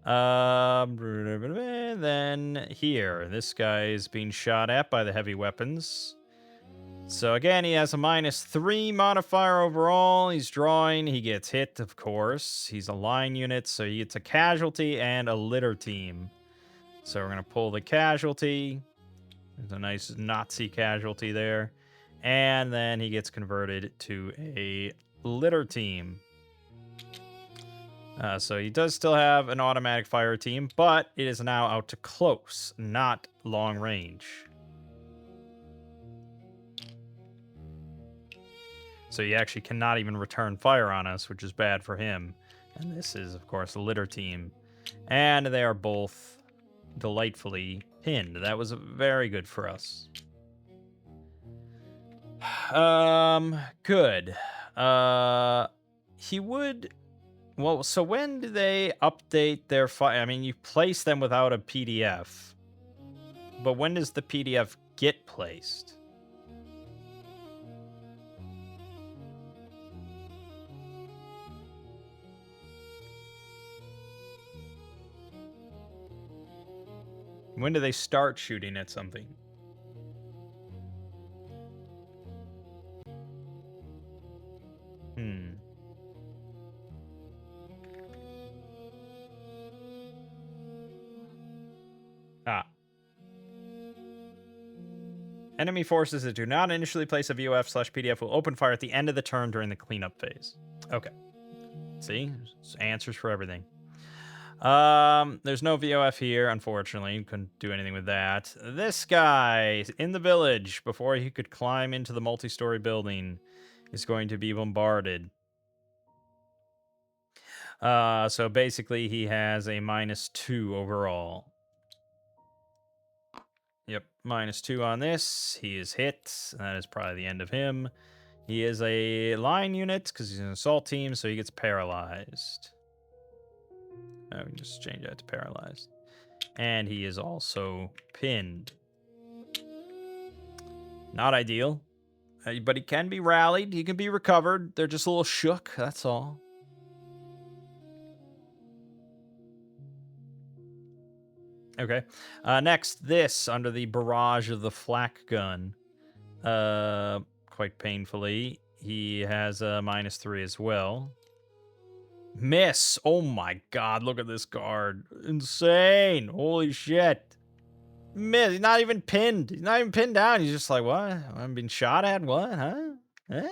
Speaker 1: Then here, this guy is being shot at by the heavy weapons. So again, he has a -3 modifier overall. He's drawing. He gets hit, of course. He's a line unit, so he gets a casualty and a litter team. So we're going to pull the casualty. There's a nice Nazi casualty there. And then he gets converted to a litter team. So he does still have an automatic fire team, but it is now out to close, not long range. So he actually cannot even return fire on us, which is bad for him. And this is, of course, a litter team. And they are both delightfully pinned. That was very good for us. Good. He would... Well, so when do they update their fire? I mean, you place them without a PDF. But when does the PDF get placed? When do they start shooting at something? Ah. Enemy forces that do not initially place a VOF/PDF will open fire at the end of the turn during the cleanup phase. Okay. See? There's answers for everything. There's no VOF here, unfortunately. Couldn't do anything with that. This guy in the village, before he could climb into the multi-story building, is going to be bombarded. So basically he has a -2 overall. Yep, -2 on this. He is hit. That is probably the end of him. He is a line unit because he's an assault team, so he gets paralyzed. We can just change that to paralyzed. And he is also pinned. Not ideal. But he can be rallied. He can be recovered. They're just a little shook, that's all. Okay. Next, this under the barrage of the flak gun. Quite painfully. He has a -3 as well. Miss. Oh my god, look at this card. Insane. Holy shit. Miss. He's not even pinned. He's not even pinned down. He's just like, what? I'm being shot at? What? Huh? Eh?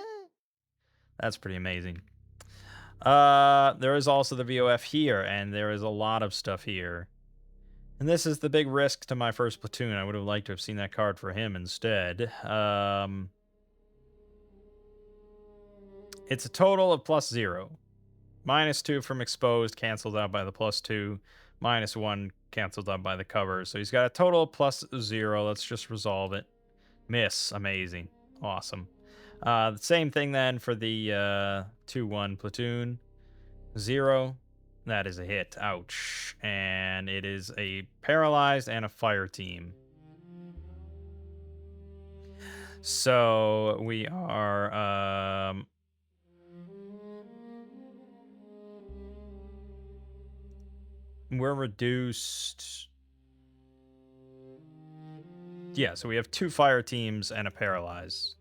Speaker 1: That's pretty amazing. There is also the VOF here, and there is a lot of stuff here. And this is the big risk to my first platoon. I would have liked to have seen that card for him instead. It's a total of +0. -2 from exposed, canceled out by the +2. -1 canceled out by the cover. So he's got a total of +0. Let's just resolve it. Miss. Amazing. Awesome. The same thing then for the 2-1 platoon. 0. That is a hit. Ouch. And it is a paralyzed and a fire team. So we are... we're reduced... Yeah, so we have 2 fire teams and a paralyzed.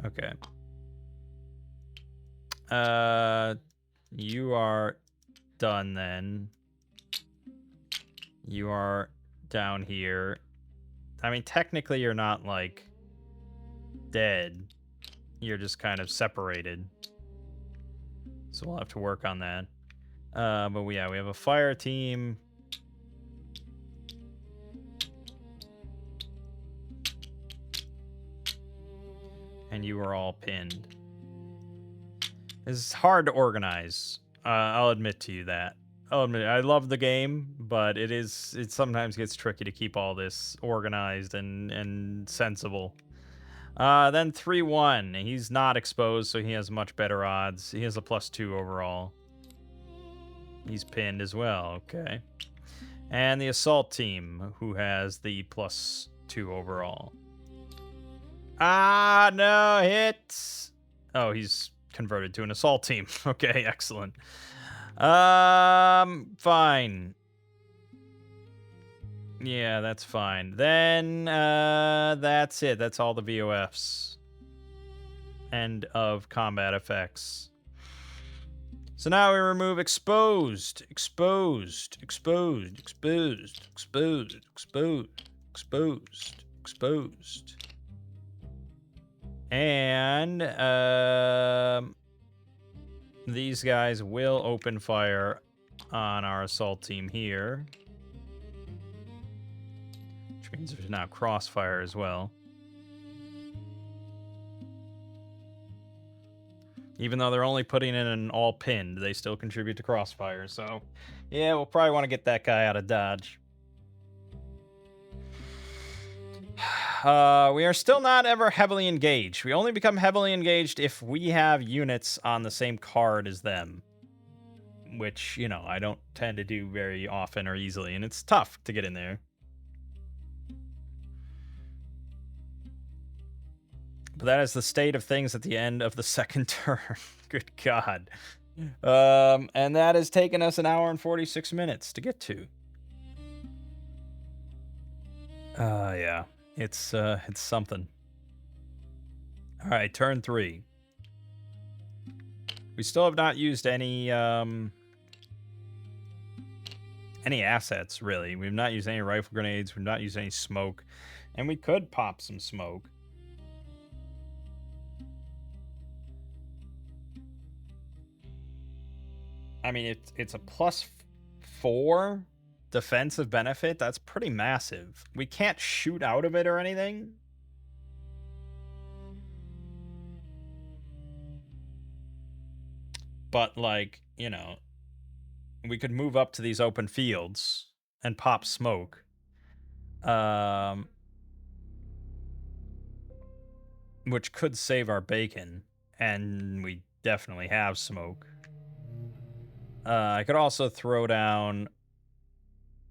Speaker 1: Okay. You are done then. You are down here. I mean, technically you're not, like, dead. You're just kind of separated. So we'll have to work on that. But yeah, we have a fire team. And you are all pinned. It's hard to organize. I'll admit to you that. I'll admit I love the game, but it sometimes gets tricky to keep all this organized and sensible. Then 3-1. He's not exposed, so he has much better odds. He has a +2 overall. He's pinned as well. Okay. And the assault team, who has the +2 overall. Ah, no, hits. Oh, he's converted to an assault team. Okay, excellent. Fine. Yeah, that's fine. Then, that's it. That's all the VOFs. End of combat effects. So now we remove exposed, exposed, exposed, exposed, exposed, exposed, exposed, exposed. And these guys will open fire on our assault team here. Which means there's now crossfire as well. Even though they're only putting in an all pinned, they still contribute to crossfire. So, yeah, we'll probably want to get that guy out of dodge. We are still not ever heavily engaged. We only become heavily engaged if we have units on the same card as them. Which, you know, I don't tend to do very often or easily, and it's tough to get in there. But that is the state of things at the end of the second turn. Good God. And that has taken us 1 hour and 46 minutes to get to. Yeah. It's something. All right, turn 3. We still have not used any assets, really. We've not used any rifle grenades. We've not used any smoke. And we could pop some smoke. I mean, it's a +4 defensive benefit. That's pretty massive. We can't shoot out of it or anything. But, like, you know, we could move up to these open fields and pop smoke. Which could save our bacon. And we definitely have smoke. I could also throw down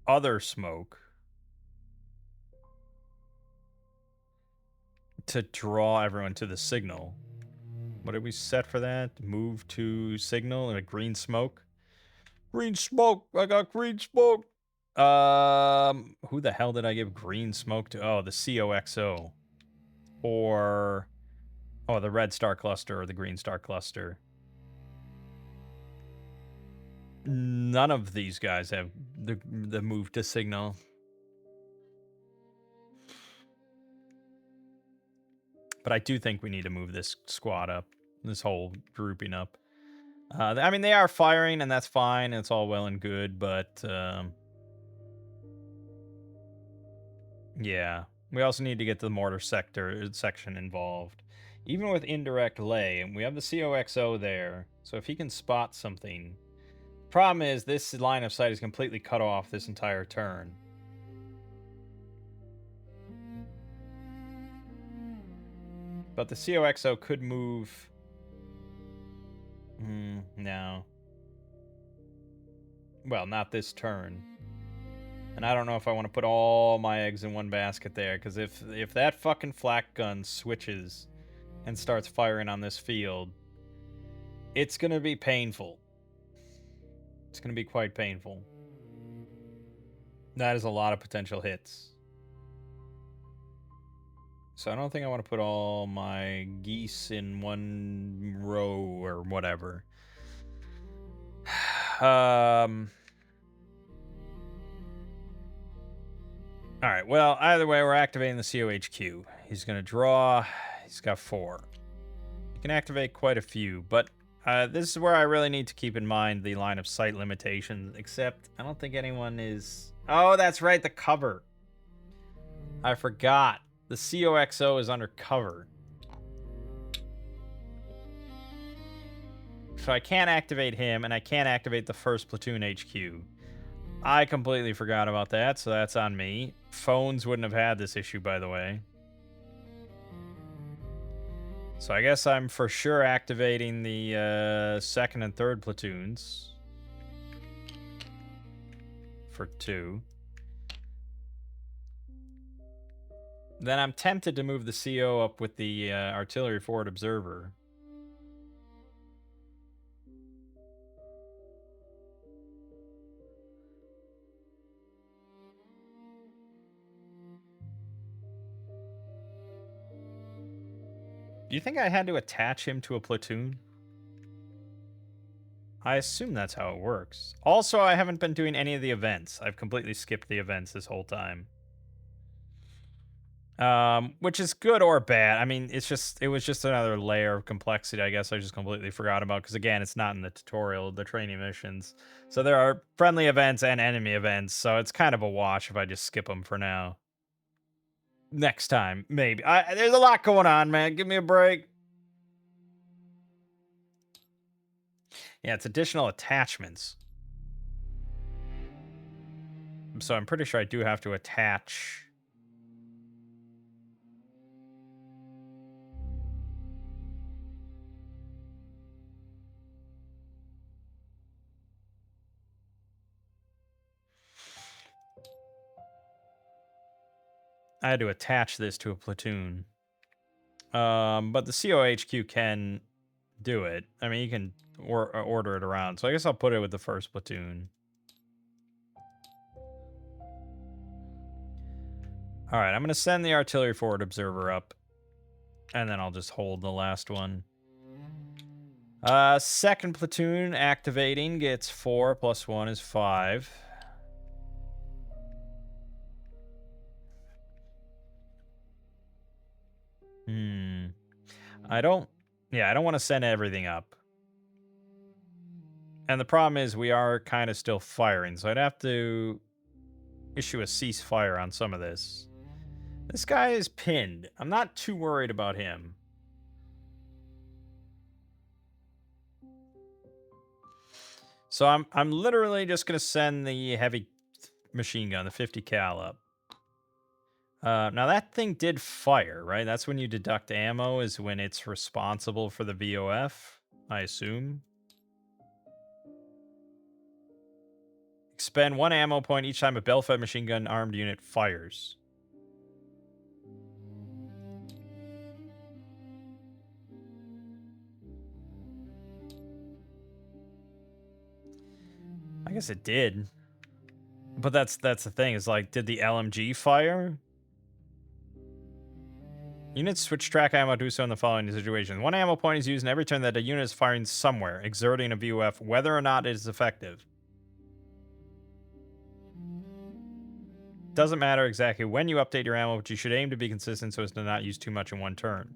Speaker 1: other smoke to draw everyone to the signal. What did we set for that? Move to signal and a green smoke. Green smoke. I got green smoke. Who the hell did I give green smoke to? Oh, the COXO. Or the red star cluster or the green star cluster. None of these guys have the move to signal. But I do think we need to move this squad up. This whole grouping up. I mean, they are firing, and that's fine. It's all well and good, but yeah. We also need to get the mortar section involved. Even with indirect lay, and we have the COXO there. So if he can spot something. Problem is, this line of sight is completely cut off this entire turn. But the COXO could move. No. Well, not this turn. And I don't know if I want to put all my eggs in one basket there, because if that fucking flak gun switches and starts firing on this field, it's going to be painful. It's going to be quite painful. That is a lot of potential hits. So I don't think I want to put all my geese in one row or whatever. Alright, well, either way, we're activating the COHQ. He's going to draw. He's got 4. He can activate quite a few, but this is where I really need to keep in mind the line of sight limitations, except I don't think anyone is... Oh, that's right, the cover. I forgot. The COXO is under cover. So I can't activate him, and I can't activate the first platoon HQ. I completely forgot about that, so that's on me. Phones wouldn't have had this issue, by the way. So I guess I'm for sure activating the second and third platoons. For 2. Then I'm tempted to move the CO up with the artillery forward observer. Do you think I had to attach him to a platoon? I assume that's how it works. Also, I haven't been doing any of the events. I've completely skipped the events this whole time. Which is good or bad. I mean, it was just another layer of complexity, I guess I just completely forgot about, because again, it's not in the tutorial, the training missions. So there are friendly events and enemy events, so it's kind of a wash if I just skip them for now. Next time, maybe. There's a lot going on, man. Give me a break. Yeah, it's additional attachments. So I'm pretty sure I do have to attach. I had to attach this to a platoon. But the COHQ can do it. I mean, you can order it around. So I guess I'll put it with the first platoon. All right, I'm going to send the artillery forward observer up. And then I'll just hold the last one. Second platoon activating gets 4 plus 1 is 5. I don't want to send everything up. And the problem is we are kind of still firing, so I'd have to issue a ceasefire on some of this. This guy is pinned. I'm not too worried about him. So I'm literally just going to send the heavy machine gun, the 50 cal up. Now that thing did fire, right? That's when you deduct ammo, is when it's responsible for the VOF, I assume. Expend 1 ammo point each time a bell-fed machine gun armed unit fires. I guess it did. But that's the thing, is like, did the LMG fire? Units switch track ammo, do so in the following situation. 1 ammo point is used in every turn that a unit is firing somewhere, exerting a VOF, whether or not it is effective. Doesn't matter exactly when you update your ammo, but you should aim to be consistent so as to not use too much in one turn.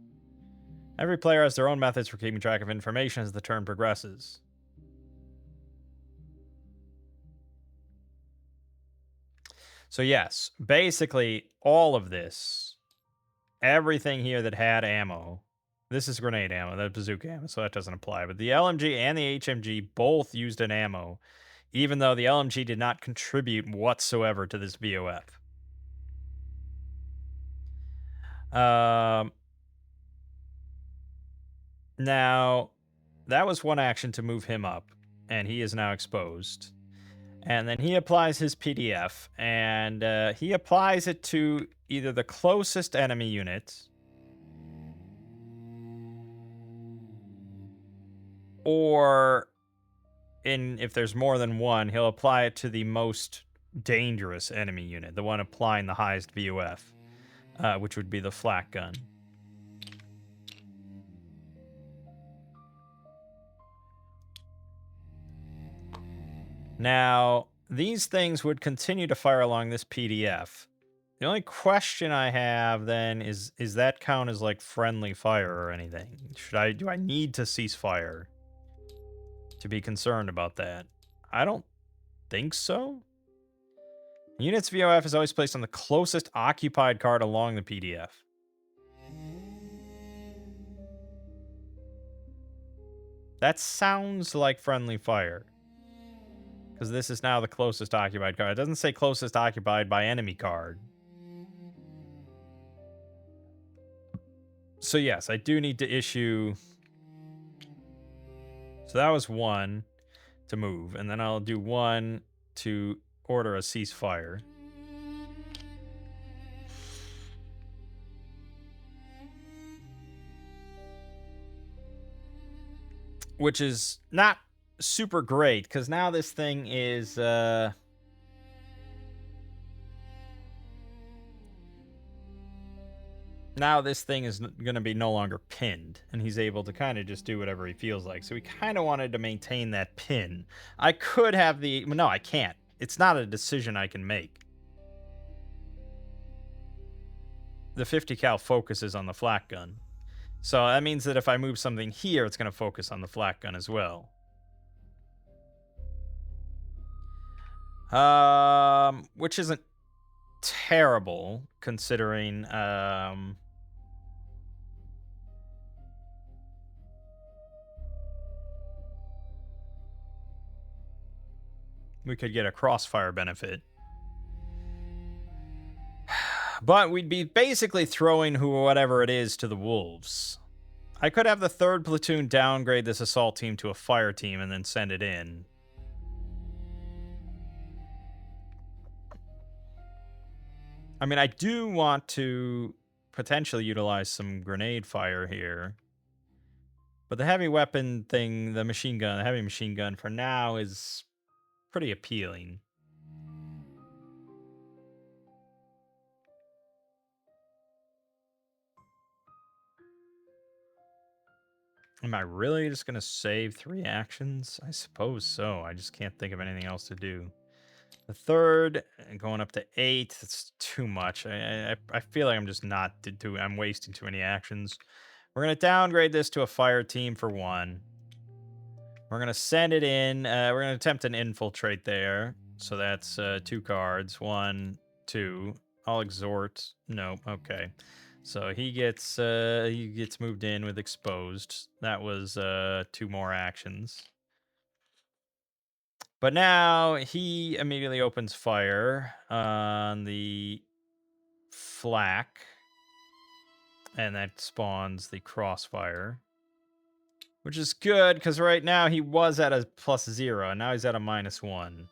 Speaker 1: Every player has their own methods for keeping track of information as the turn progresses. So yes, basically all of this, everything here that had ammo, this is grenade ammo, that's bazooka ammo, so that doesn't apply. But the LMG and the HMG both used an ammo, even though the LMG did not contribute whatsoever to this VOF. Now, that was one action to move him up, and he is now exposed. And then he applies his PDF, and he applies it to either the closest enemy unit, or if there's more than one, he'll apply it to the most dangerous enemy unit, the one applying the highest VOF, which would be the flak gun. Now, these things would continue to fire along this PDF. The only question I have then is that count as like friendly fire or anything? Do I need to cease fire to be concerned about that? I don't think so. Unit's VOF is always placed on the closest occupied card along the PDF. That sounds like friendly fire, because this is now the closest occupied card. It doesn't say closest occupied by enemy card. So yes, I do need to issue. So that was 1 to move, and then I'll do 1 to order a ceasefire. which is not super great because now this thing is now this thing is going to be no longer pinned, and he's able to kind of just do whatever he feels like. So he kind of wanted to maintain that pin. I could have the... No, I can't. It's not a decision I can make. The 50 cal focuses on the flak gun. So that means that if I move something here, it's going to focus on the flak gun as well. Which isn't terrible considering we could get a crossfire benefit. But we'd be basically throwing whatever it is to the wolves. I could have the 3rd platoon downgrade this assault team to a fire team and then send it in. I mean, I do want to potentially utilize some grenade fire here. But the heavy weapon thing, the machine gun, the heavy machine gun for now is pretty appealing. Am I really just going to save 3 actions? I suppose so. I just can't think of anything else to do. The 3rd, going up to 8, it's too much. I feel like I'm just not I'm wasting too many actions. We're going to downgrade this to a fire team for 1. We're going to send it in. We're going to attempt an infiltrate there. So that's 2 cards. 1, 2. I'll exhort. No, okay. So he gets moved in with exposed. That was 2 more actions. But now he immediately opens fire on the flak. And that spawns the crossfire. Which is good, because right now he was at a +0, and now he's at a -1.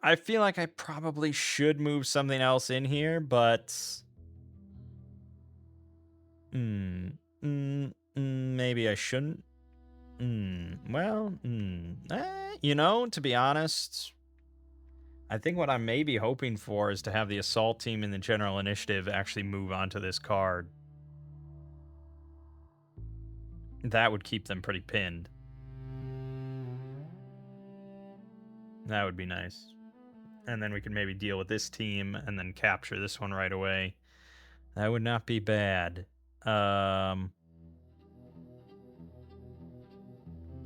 Speaker 1: I feel like I probably should move something else in here, but... maybe I shouldn't. Well, you know, to be honest, I think what I'm maybe hoping for is to have the assault team in the general initiative actually move onto this card. That would keep them pretty pinned. That would be nice. And then we could maybe deal with this team and then capture this one right away. That would not be bad.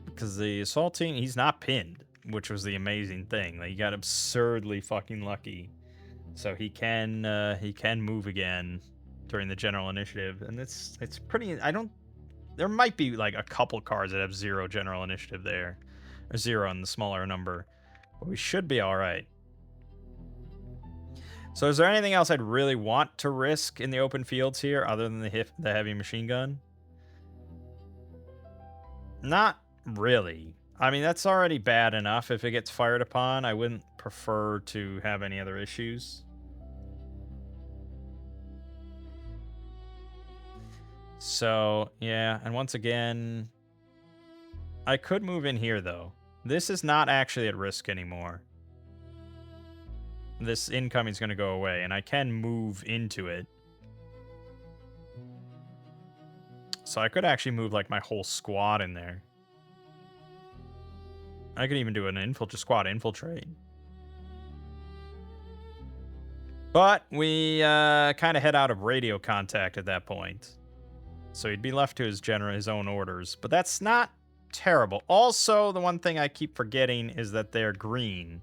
Speaker 1: Because the assault team, he's not pinned, which was the amazing thing. Like, he got absurdly fucking lucky. So he can move again during the general initiative. And it's pretty... There might be like a couple cards that have 0 general initiative there. Or 0 on the smaller number. But we should be alright. So is there anything else I'd really want to risk in the open fields here other than the heavy machine gun? Not really. I mean, that's already bad enough. If it gets fired upon, I wouldn't prefer to have any other issues. So, yeah, and once again, I could move in here, though. This is not actually at risk anymore. This incoming is going to go away, and I can move into it. So I could actually move, like, my whole squad in there. I could even do an squad infiltrate. But we kind of head out of radio contact at that point. So he'd be left to his own orders. But that's not terrible. Also, the one thing I keep forgetting is that they're green.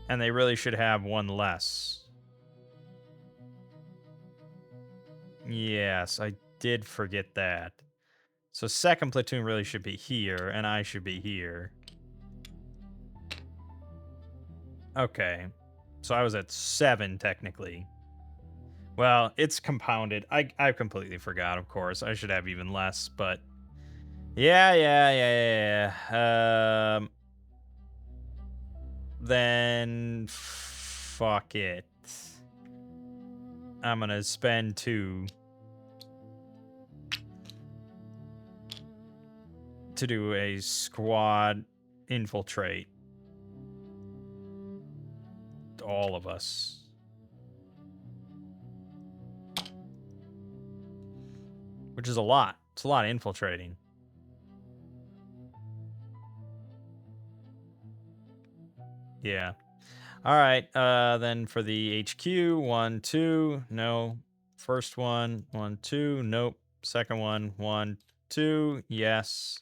Speaker 1: And they really should have 1 less. Yes, I did forget that. So 2nd platoon really should be here, and I should be here. Okay. So I was at 7, technically. Well, it's compounded. I completely forgot, of course. I should have even less, but... Yeah. then fuck it. I'm gonna spend 2 to do a squad infiltrate. All of us. Which is a lot. It's a lot of infiltrating. Yeah. All right. Then for the HQ, 1, 2. No. First one, 1, 2. Nope. Second one, 1, 2. Yes.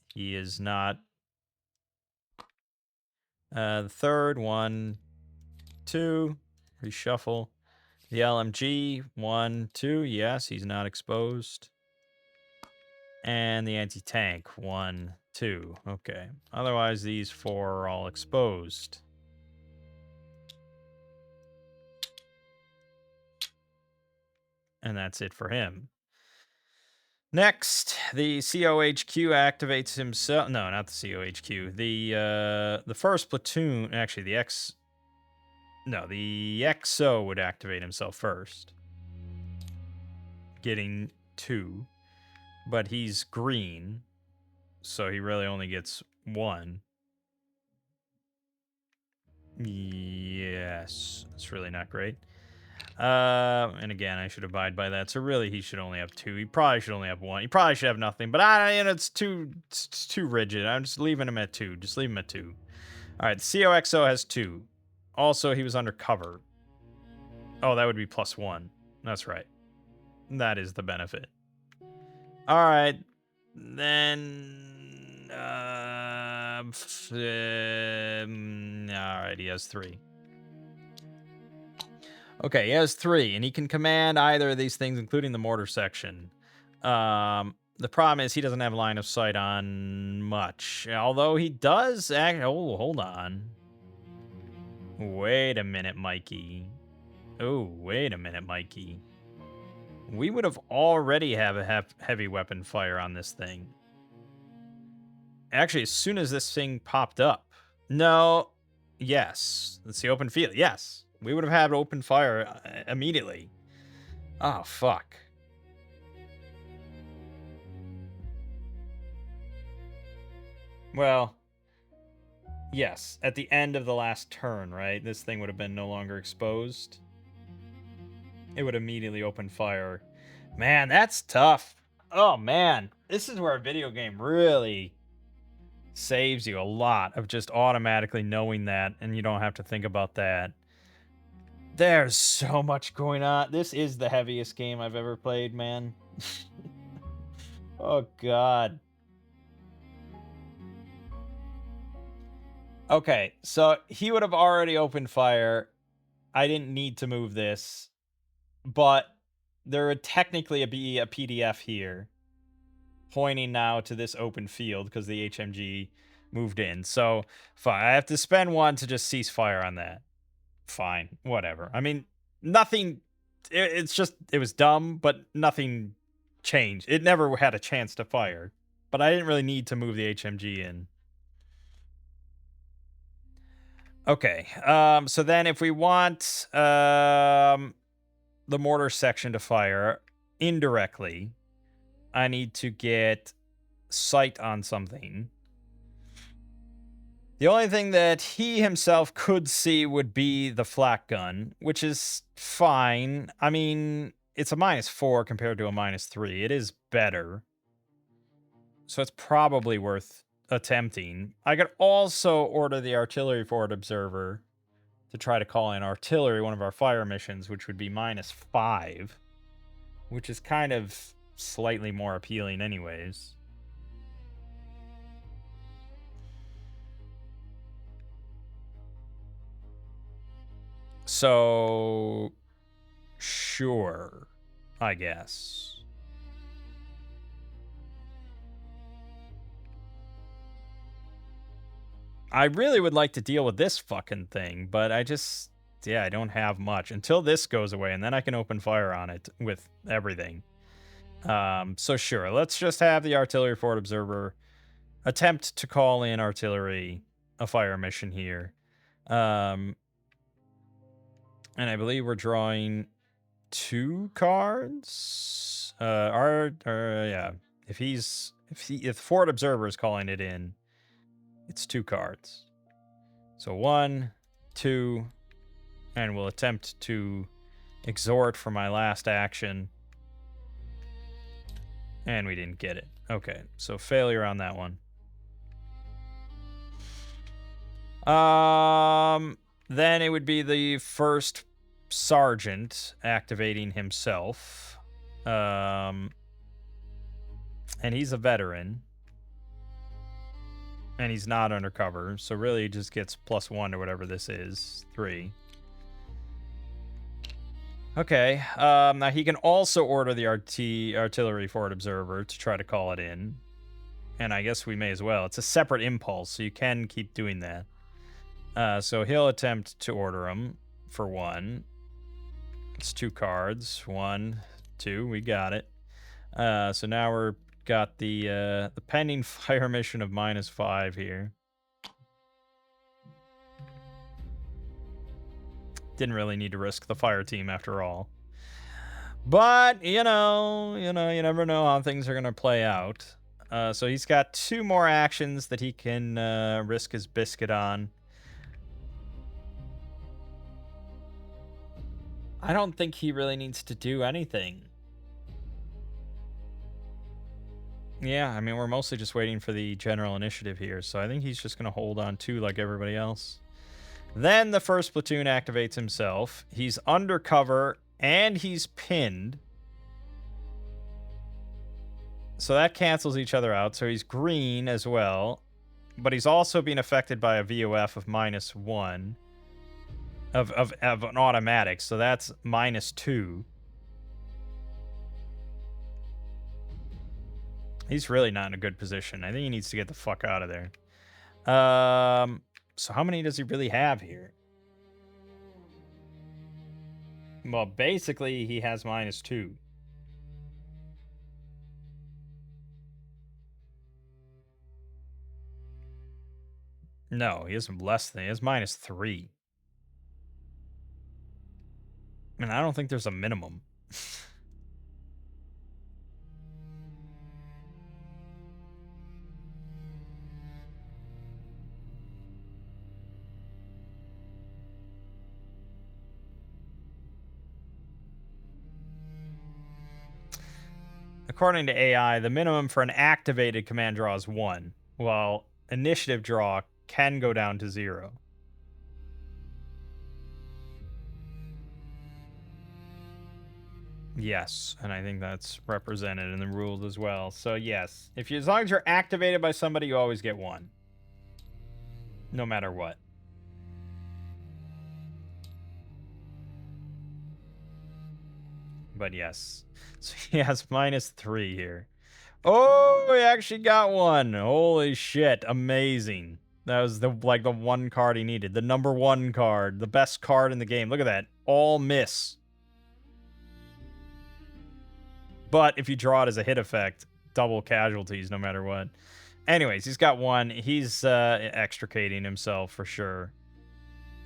Speaker 1: He is not. The third, 1, 2. Reshuffle. The LMG, 1, 2. Yes, he's not exposed. And the anti-tank, 1, 2. Okay. Otherwise, these 4 are all exposed. And that's it for him. Next, the COHQ activates himself. No, not the COHQ. The first platoon, actually the XO would activate himself first. Getting 2. But he's green, so he really only gets 1. Yes, it's really not great. And again, I should abide by that. So really, he should only have 2. He probably should only have 1. He probably should have nothing. But it's too rigid. I'm just leaving him at 2. Just leave him at 2. All right, the COXO has 2. Also, he was undercover. Oh, that would be +1. That's right. That is the benefit. All right, then. All right, he has 3. Okay, he has 3, and he can command either of these things, including the mortar section. The problem is he doesn't have line of sight on much. Although he does act. Oh, hold on. Wait a minute, Mikey. Oh, wait a minute, Mikey. We would have already have a heavy weapon fire on this thing. Actually, as soon as this thing popped up. No. Yes. It's the open field. Yes. We would have had open fire immediately. Oh, fuck. Well, yes. At the end of the last turn, right? This thing would have been no longer exposed. It would immediately open fire. Man, that's tough. Oh, man. This is where a video game really saves you a lot of just automatically knowing that, and you don't have to think about that. There's so much going on. This is the heaviest game I've ever played, man. Oh, God. Okay, so he would have already opened fire. I didn't need to move this, but there would technically be a PDF here pointing now to this open field because the HMG moved in. So, fine. I have to spend 1 to just cease fire on that. Fine, whatever. I mean, nothing. It's just, it was dumb, but nothing changed. It never had a chance to fire, but I didn't really need to move the HMG in. Okay, so then if we want the mortar section to fire indirectly, I need to get sight on something. The only thing that he himself could see would be the flak gun, which is fine. I mean, it's a -4 compared to a -3. It is better. So it's probably worth attempting. I could also order the artillery forward observer to try to call in artillery, one of our fire missions, which would be -5, which is kind of slightly more appealing anyways. So, sure, I guess. I really would like to deal with this fucking thing, but I don't have much until this goes away, and then I can open fire on it with everything. So sure, let's just have the artillery forward observer attempt to call in artillery, a fire mission here. And I believe we're drawing 2 cards. Yeah. If Forward Observer is calling it in, it's 2 cards. So 1, 2, and we'll attempt to exhort for my last action. And we didn't get it. Okay, so failure on that one. Then it would be the first sergeant activating himself. And he's a veteran. And he's not undercover, so really he just gets +1 to whatever this is. 3. Okay, now he can also order the artillery forward observer to try to call it in. And I guess we may as well. It's a separate impulse, so you can keep doing that. So he'll attempt to order him for 1. It's 2 cards. 1, 2, we got it. So now we're got the pending fire mission of -5 here. Didn't really need to risk the fire team after all. But, you never know how things are going to play out. So he's got 2 more actions that he can risk his biscuit on. I don't think he really needs to do anything. Yeah, I mean, we're mostly just waiting for the general initiative here, so I think he's just going to hold on to like everybody else. Then the first platoon activates himself. He's undercover, and he's pinned. So that cancels each other out, so he's green as well. But he's also being affected by a VOF of -1 of an automatic, so that's -2. He's really not in a good position. I think he needs to get the fuck out of there. So how many does he really have here? Well, basically, he has -2. No, he has less than. He has -3. And I don't think there's a minimum. According to AI, the minimum for an activated command draw is 1, while initiative draw can go down to 0. Yes, and I think that's represented in the rules as well. So yes, as long as you're activated by somebody, you always get 1, no matter what. But yes, so he has -3 here. Oh, he actually got 1. Holy shit, amazing. That was the 1 card he needed. The number 1 card, the best card in the game. Look at that. All miss. But if you draw it as a hit effect, double casualties no matter what. Anyways, he's got 1. He's extricating himself for sure.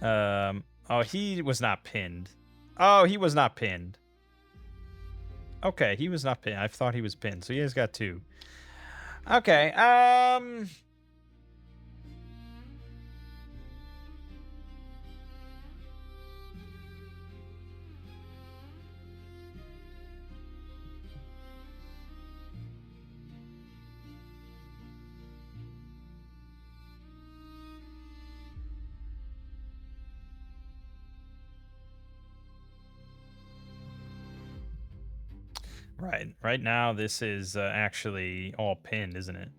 Speaker 1: Oh, he was not pinned. Oh, he was not pinned. Okay, he was not pinned. I thought he was pinned, so he has got 2. Okay, Right now, this is actually all pinned, isn't it?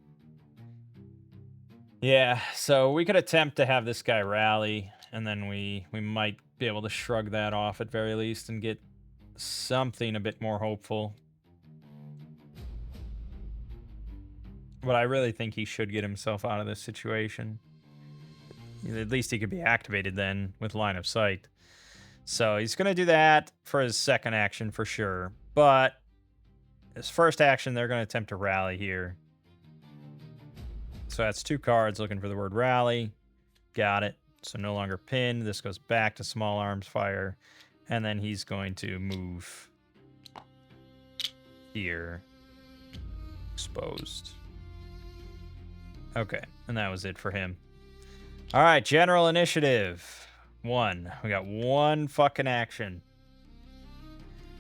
Speaker 1: Yeah, so we could attempt to have this guy rally, and then we might be able to shrug that off at very least and get something a bit more hopeful. But I really think he should get himself out of this situation. At least he could be activated then with line of sight. So he's going to do that for his second action for sure. But his first action, they're going to attempt to rally here. So that's 2 cards looking for the word rally. Got it. So no longer pinned. This goes back to small arms fire. And then he's going to move here. Exposed. Okay, and that was it for him. All right, general initiative. 1. We got 1 fucking action.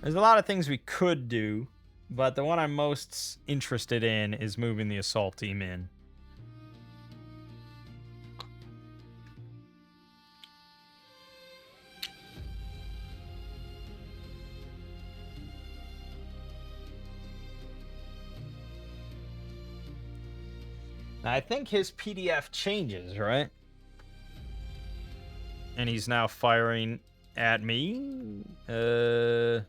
Speaker 1: There's a lot of things we could do, but the one I'm most interested in is moving the assault team in. I think his PDF changes, right? And he's now firing at me. Or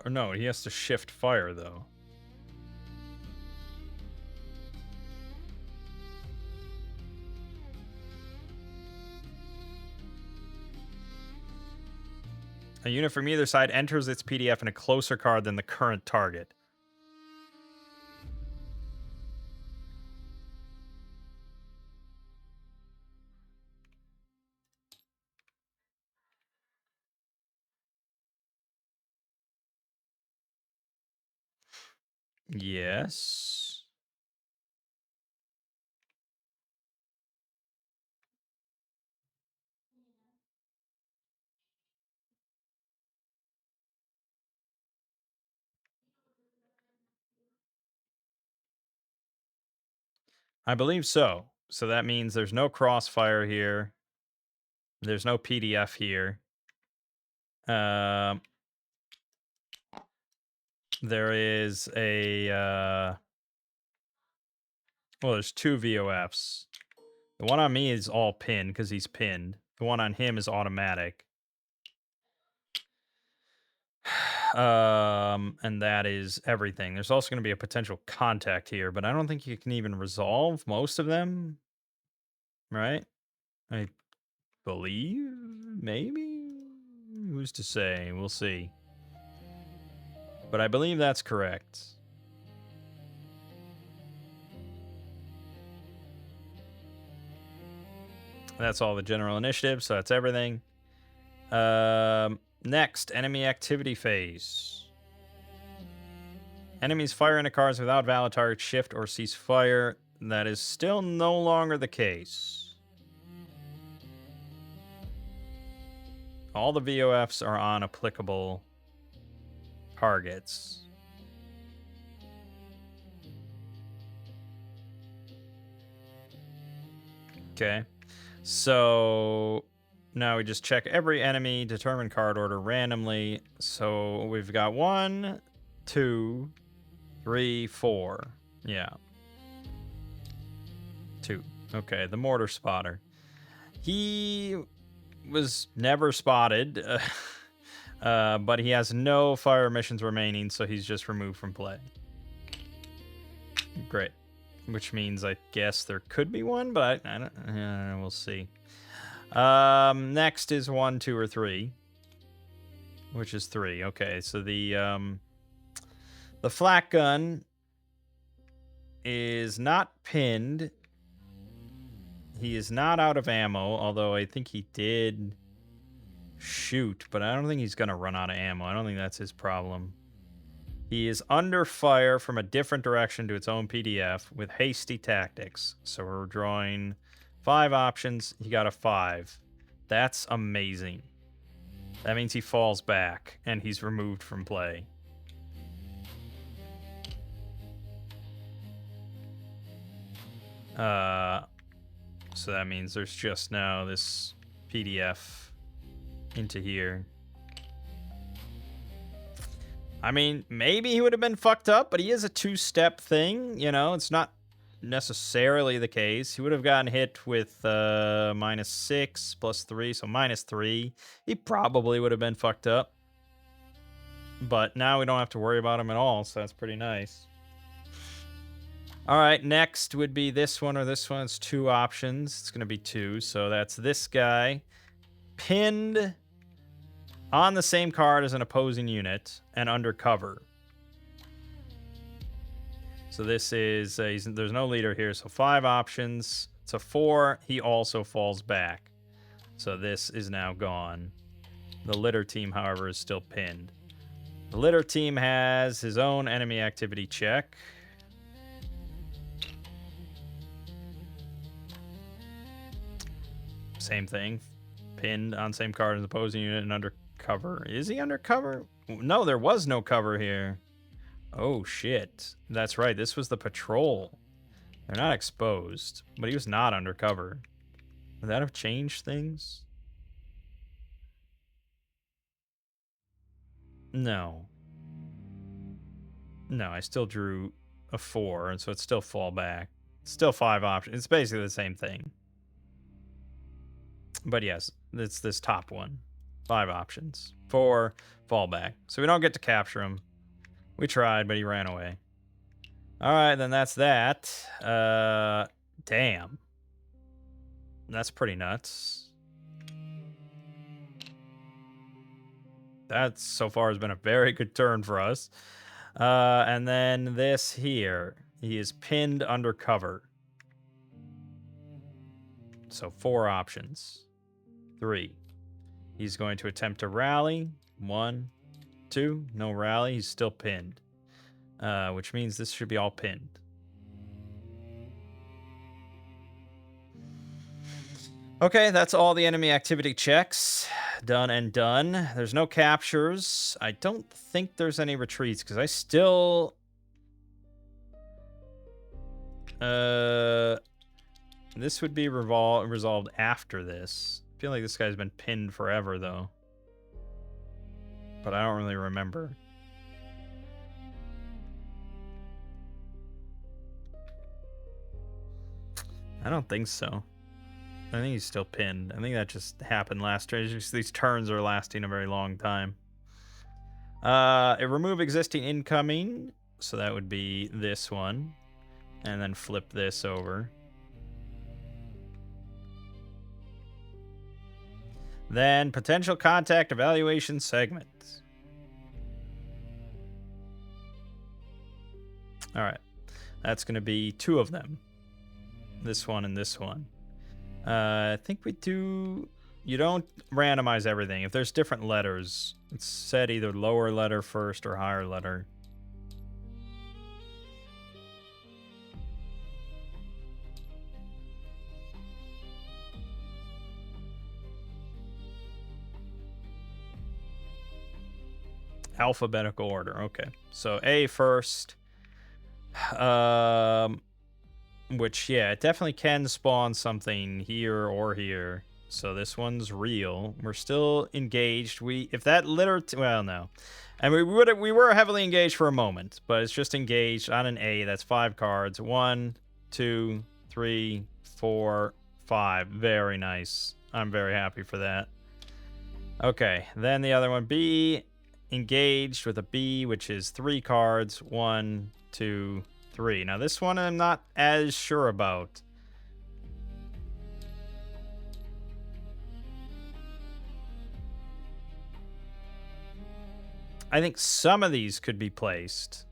Speaker 1: no, he has to shift fire though. A unit from either side enters its PDF in a closer card than the current target. Yes. I believe so. So that means there's no crossfire here. There's no PDF here. There is a well, there's 2 VOFs. The one on me is all pinned because he's pinned. The one on him is automatic. And that is everything. There's also going to be a potential contact here, but I don't think you can even resolve most of them, right? I believe, maybe? Who's to say? We'll see. But I believe that's correct. That's all the general initiative, so that's everything. Next, enemy activity phase. Enemies fire into cards without valid target shift or cease fire. That is still no longer the case. All the VOFs are on applicable targets. Okay. So now we just check every enemy, determine card order randomly. So we've got 1, 2, 3, 4. Yeah. 2. Okay, the mortar spotter. He was never spotted, but he has no fire missions remaining, so he's just removed from play. Great. Which means I guess there could be one, but I don't we'll see. Next is 1, 2, or 3. Which is 3. Okay, so the flak gun is not pinned. He is not out of ammo, although I think he did shoot, but I don't think he's going to run out of ammo. I don't think that's his problem. He is under fire from a different direction to its own PDF with hasty tactics. So we're drawing 5 options. He got a 5. That's amazing. That means he falls back and he's removed from play. So that means there's just now this PDF into here. I mean, maybe he would have been fucked up, but he is a 2-step thing, you know? It's not necessarily the case. He would have gotten hit with -6 plus 3, so -3. He probably would have been fucked up. But now we don't have to worry about him at all, so that's pretty nice. All right, next would be this one or this one. It's 2 options. It's going to be 2, so that's this guy. Pinned on the same card as an opposing unit and under cover. So this is, there's no leader here, so 5 options. It's a 4. He also falls back. So this is now gone. The litter team, however, is still pinned. The litter team has his own enemy activity check. Same thing. Pinned on same card as the opposing unit and under cover. Is he under cover? No, there was no cover here. Oh, shit. That's right. This was the patrol. They're not exposed, but he was not undercover. Would that have changed things? No. No, I still drew a 4, and so it's still fall back. It's still 5 options. It's basically the same thing. But yes, it's this top one. 5 options. 4, fall back. So we don't get to capture him. We tried, but he ran away. All right, then that's that. Damn. That's pretty nuts. That so far has been a very good turn for us. And then this here. He is pinned under cover. So 4 options. 3. He's going to attempt to rally. 1, 2. No rally. He's still pinned. Which means this should be all pinned. Okay, that's all the enemy activity checks. Done and done. There's no captures. I don't think there's any retreats, because I still... This would be resolved after this. I feel like this guy's been pinned forever, though. But I don't really remember. I don't think so. I think he's still pinned. I think that just happened last turn. These turns are lasting a very long time. Remove existing incoming. So that would be this one. And then flip this over. Then potential contact evaluation segment. All right. That's going to be 2 of them. This one and this one. I think we do... You don't randomize everything. If there's different letters, it's said either lower letter first or higher letter. Alphabetical order. Okay. So A first. Which, yeah, it definitely can spawn something here or here. So this one's real. We're still engaged. If that litter... well, no. And we were heavily engaged for a moment, but it's just engaged on an A. That's 5 cards. 1, 2, 3, 4, 5. Very nice. I'm very happy for that. Okay, then the other one, B, engaged with a B, which is 3 cards. 1, 2, 3. Now this one I'm not as sure about. I think some of these could be placed.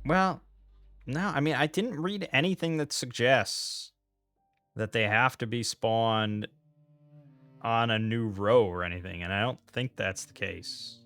Speaker 1: Well, no, I mean, I didn't read anything that suggests that they have to be spawned on a new row or anything, and I don't think that's the case.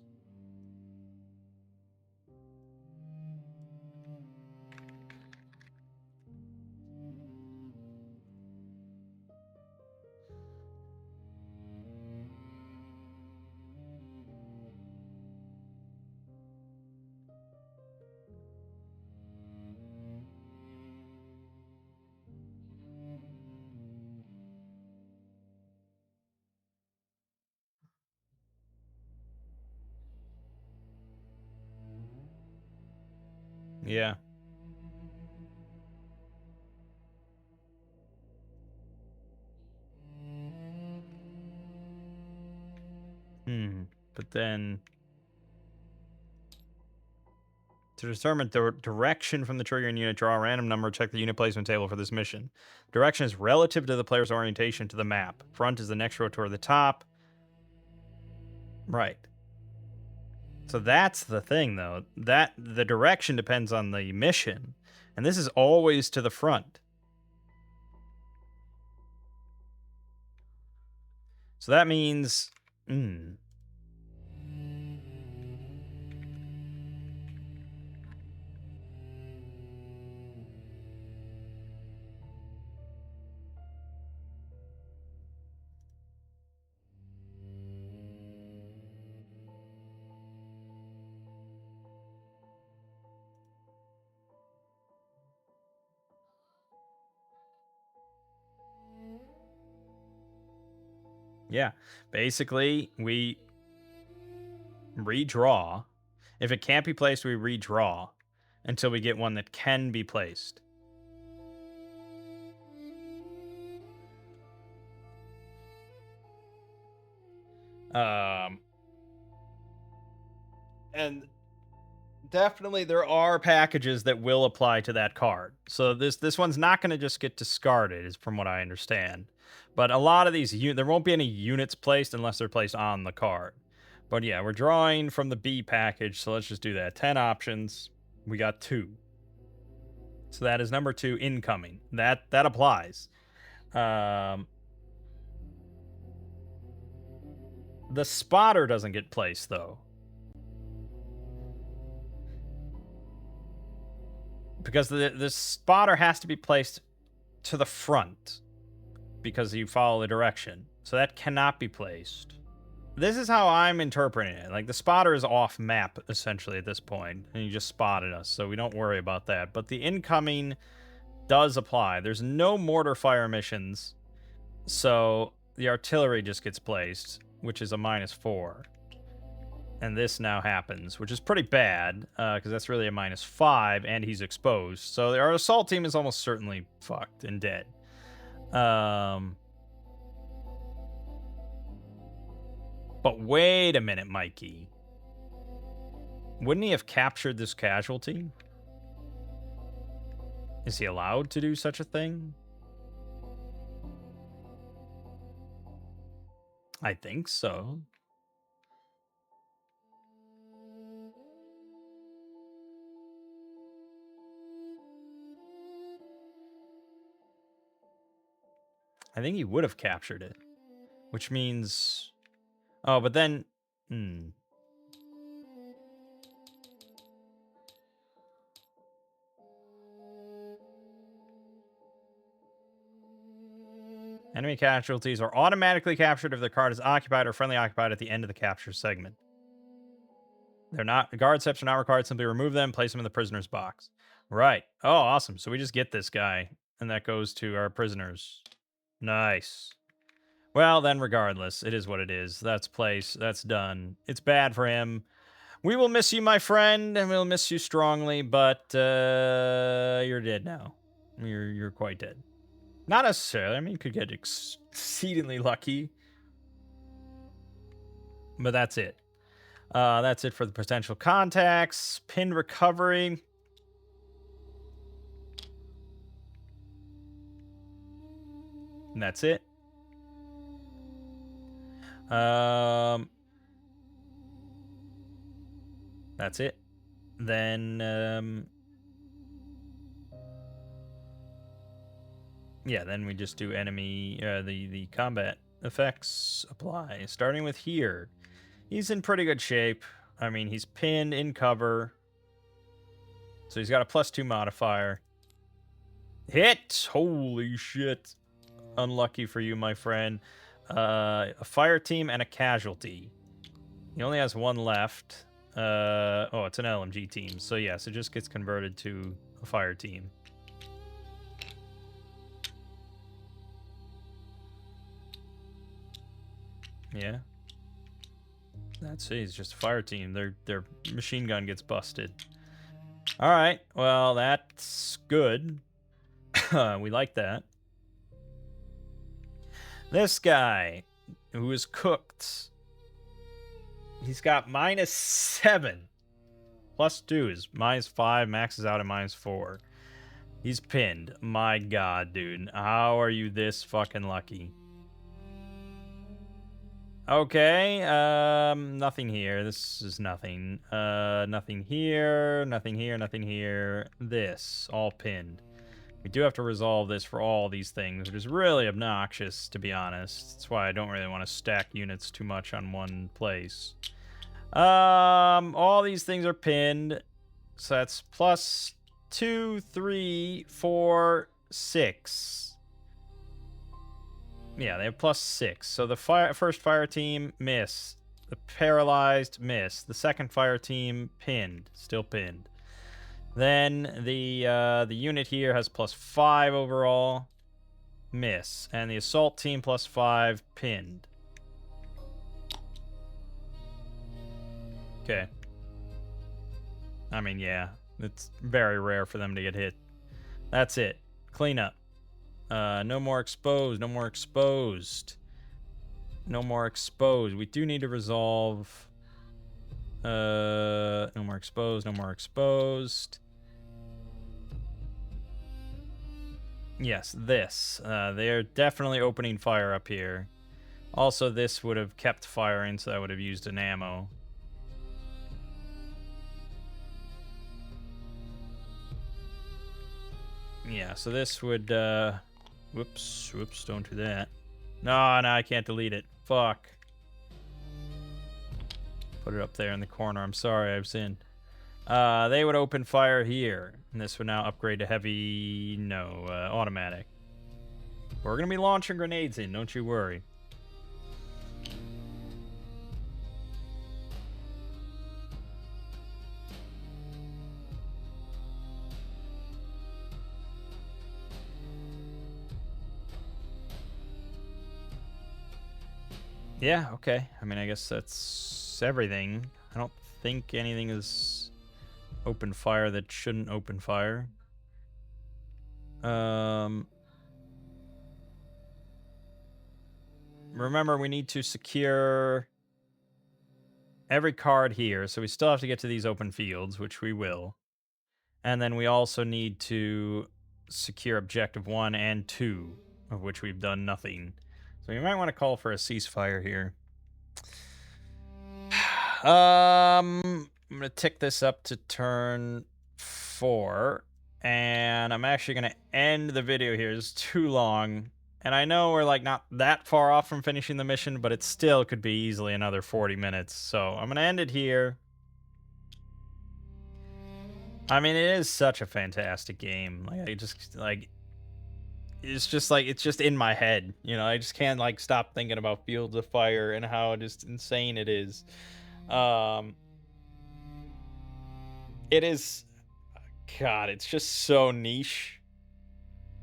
Speaker 1: Yeah. But then To determine the direction from the triggering unit, draw a random number, check the unit placement table for this mission. Direction is relative to the player's orientation to the map. Front is the next row toward the top. Right. So that's the thing, though. That the direction depends on the mission, and this is always to the front. So that means... Yeah, basically, we redraw. If it can't be placed, we redraw until we get one that can be placed. And definitely there are packages that will apply to that card. So this one's not going to just get discarded, is from what I understand. But a lot of these, there won't be any units placed unless they're placed on the card. But yeah, we're drawing from the B package, so let's just do that. 10 options. We got 2. So that is number 2, incoming. That applies. The spotter doesn't get placed, though. Because the spotter has to be placed to the front because you follow the direction. So that cannot be placed. This is how I'm interpreting it. Like, the spotter is off map, essentially, at this point, and you just spotted us, so we don't worry about that. But the incoming does apply. There's no mortar fire missions, so the artillery just gets placed, which is a -4. And this now happens, which is pretty bad, because that's really a -5, and he's exposed. So our assault team is almost certainly fucked and dead. But wait a minute, Mikey. Wouldn't he have captured this casualty? Is he allowed to do such a thing? I think so. I think he would have captured it. Which means... Oh, but then... Enemy casualties are automatically captured if their card is occupied or friendly occupied at the end of the capture segment. They're not... Guard steps are not required. Simply remove them, place them in the prisoner's box. Right. Oh, awesome. So we just get this guy, and that goes to our prisoners. Nice. Well, then, regardless, it is what it is. That's place. That's done. It's bad for him. We will miss you, my friend, and we'll miss you strongly, but you're dead now. You're quite dead. Not necessarily. I mean, you could get exceedingly lucky. But that's it. That's it for the potential contacts. Pinned recovery. And that's it. That's it. Then, yeah, then we just do enemy, the combat effects apply. Starting with here. He's in pretty good shape. I mean, he's pinned in cover. So he's got a +2 modifier. Hit! Holy shit. Unlucky for you, my friend. A fire team and a casualty. He only has 1 left. Oh, it's an LMG team. So yes, it just gets converted to a fire team. Yeah. That's it. It's just a fire team. Their machine gun gets busted. All right. Well, that's good. We like that. This guy, who is cooked, he's got -7. +2 is -5, maxes out at -4. He's pinned. My god, dude. How are you this fucking lucky? Okay, nothing here. This is nothing. Nothing here, nothing here, nothing here. This, all pinned. We do have to resolve this for all these things, which is really obnoxious, to be honest. That's why I don't really want to stack units too much on one place. All these things are pinned. So that's +2, 3, 4, 6. Yeah, they have +6. So the first fire team, miss. The paralyzed, miss. The second fire team, pinned. Still pinned. Then the unit here has +5 overall, miss. And the assault team +5, pinned. Okay. I mean, yeah. It's very rare for them to get hit. That's it. Clean up. No more exposed. No more exposed. No more exposed. We do need to resolve. No more exposed. No more exposed. Yes, this. They are definitely opening fire up here. Also, this would have kept firing, so I would have used an ammo. Yeah, so this would, whoops, don't do that. No, I can't delete it. Fuck. Put it up there in the corner. I'm sorry, I've sinned. They would open fire here. And this would now upgrade to heavy, no, automatic. We're gonna be launching grenades in, don't you worry. Yeah, okay. I mean, I guess that's everything. I don't think anything is open fire that shouldn't open fire. Remember, we need to secure every card here, so we still have to get to these open fields, which we will. And then we also need to secure objective 1 and 2, of which we've done nothing. So you might want to call for a ceasefire here. I'm gonna tick this up to turn 4, and I'm actually gonna end the video here. It's too long, and I know we're like not that far off from finishing the mission, but it still could be easily another 40 minutes. So I'm gonna end it here. I mean, it is such a fantastic game. Like, I just like. It's just in my head, you know. I just can't like stop thinking about Fields of Fire and how just insane it is. It is, God, it's just so niche.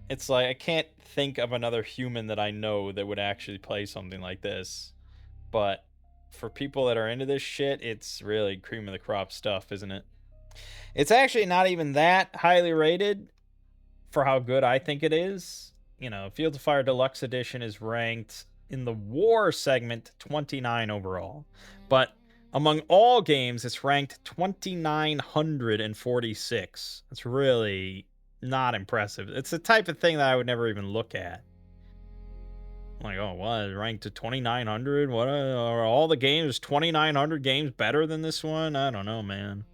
Speaker 1: It's like I can't think of another human that I know that would actually play something like this. But for people that are into this shit, it's really cream of the crop stuff, isn't it? It's actually not even that highly rated for how good I think it is. You know, Fields of Fire Deluxe Edition is ranked in the war segment 29 overall. But among all games, it's ranked 2946. That's really not impressive. It's the type of thing that I would never even look at. I'm like, oh, what? Ranked to 2900? What are all the games? 2900 games better than this one? I don't know, man.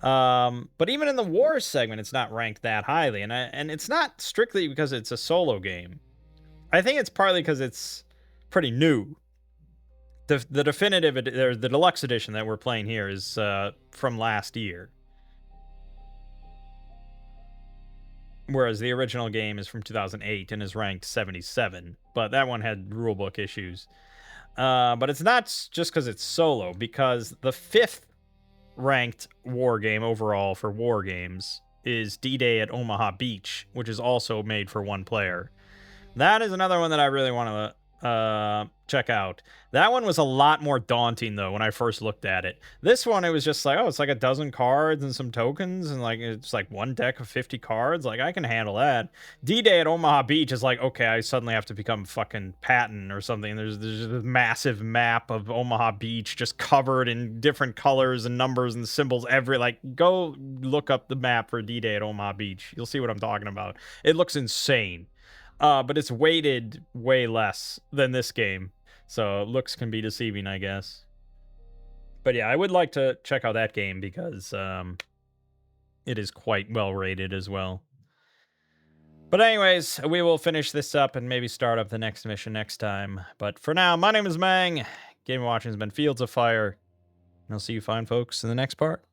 Speaker 1: But even in the war segment, it's not ranked that highly, and it's not strictly because it's a solo game. I think it's partly because it's pretty new. The definitive, or the deluxe edition that we're playing here is from last year, whereas the original game is from 2008 and is ranked 77. But that one had rulebook issues. But it's not just because it's solo, because the 5th ranked war game overall for war games is D-Day at Omaha Beach, which is also made for one player. That is another one that I really want check out. That one was a lot more daunting though when I first looked at it. This one, it was just like, oh, it's like a dozen cards and some tokens, and like it's like one deck of 50 cards. Like I can handle that. D-Day at Omaha Beach is like, okay, I suddenly have to become fucking Patton or something. There's this massive map of Omaha Beach just covered in different colors and numbers and symbols. Like, go look up the map for D-Day at Omaha Beach. You'll see what I'm talking about. It looks insane. But it's weighted way less than this game. So looks can be deceiving, I guess. But yeah, I would like to check out that game because it is quite well rated as well. But anyways, we will finish this up and maybe start up the next mission next time. But for now, my name is Mangg. Game watching has been Fields of Fire. And I'll see you fine folks in the next part.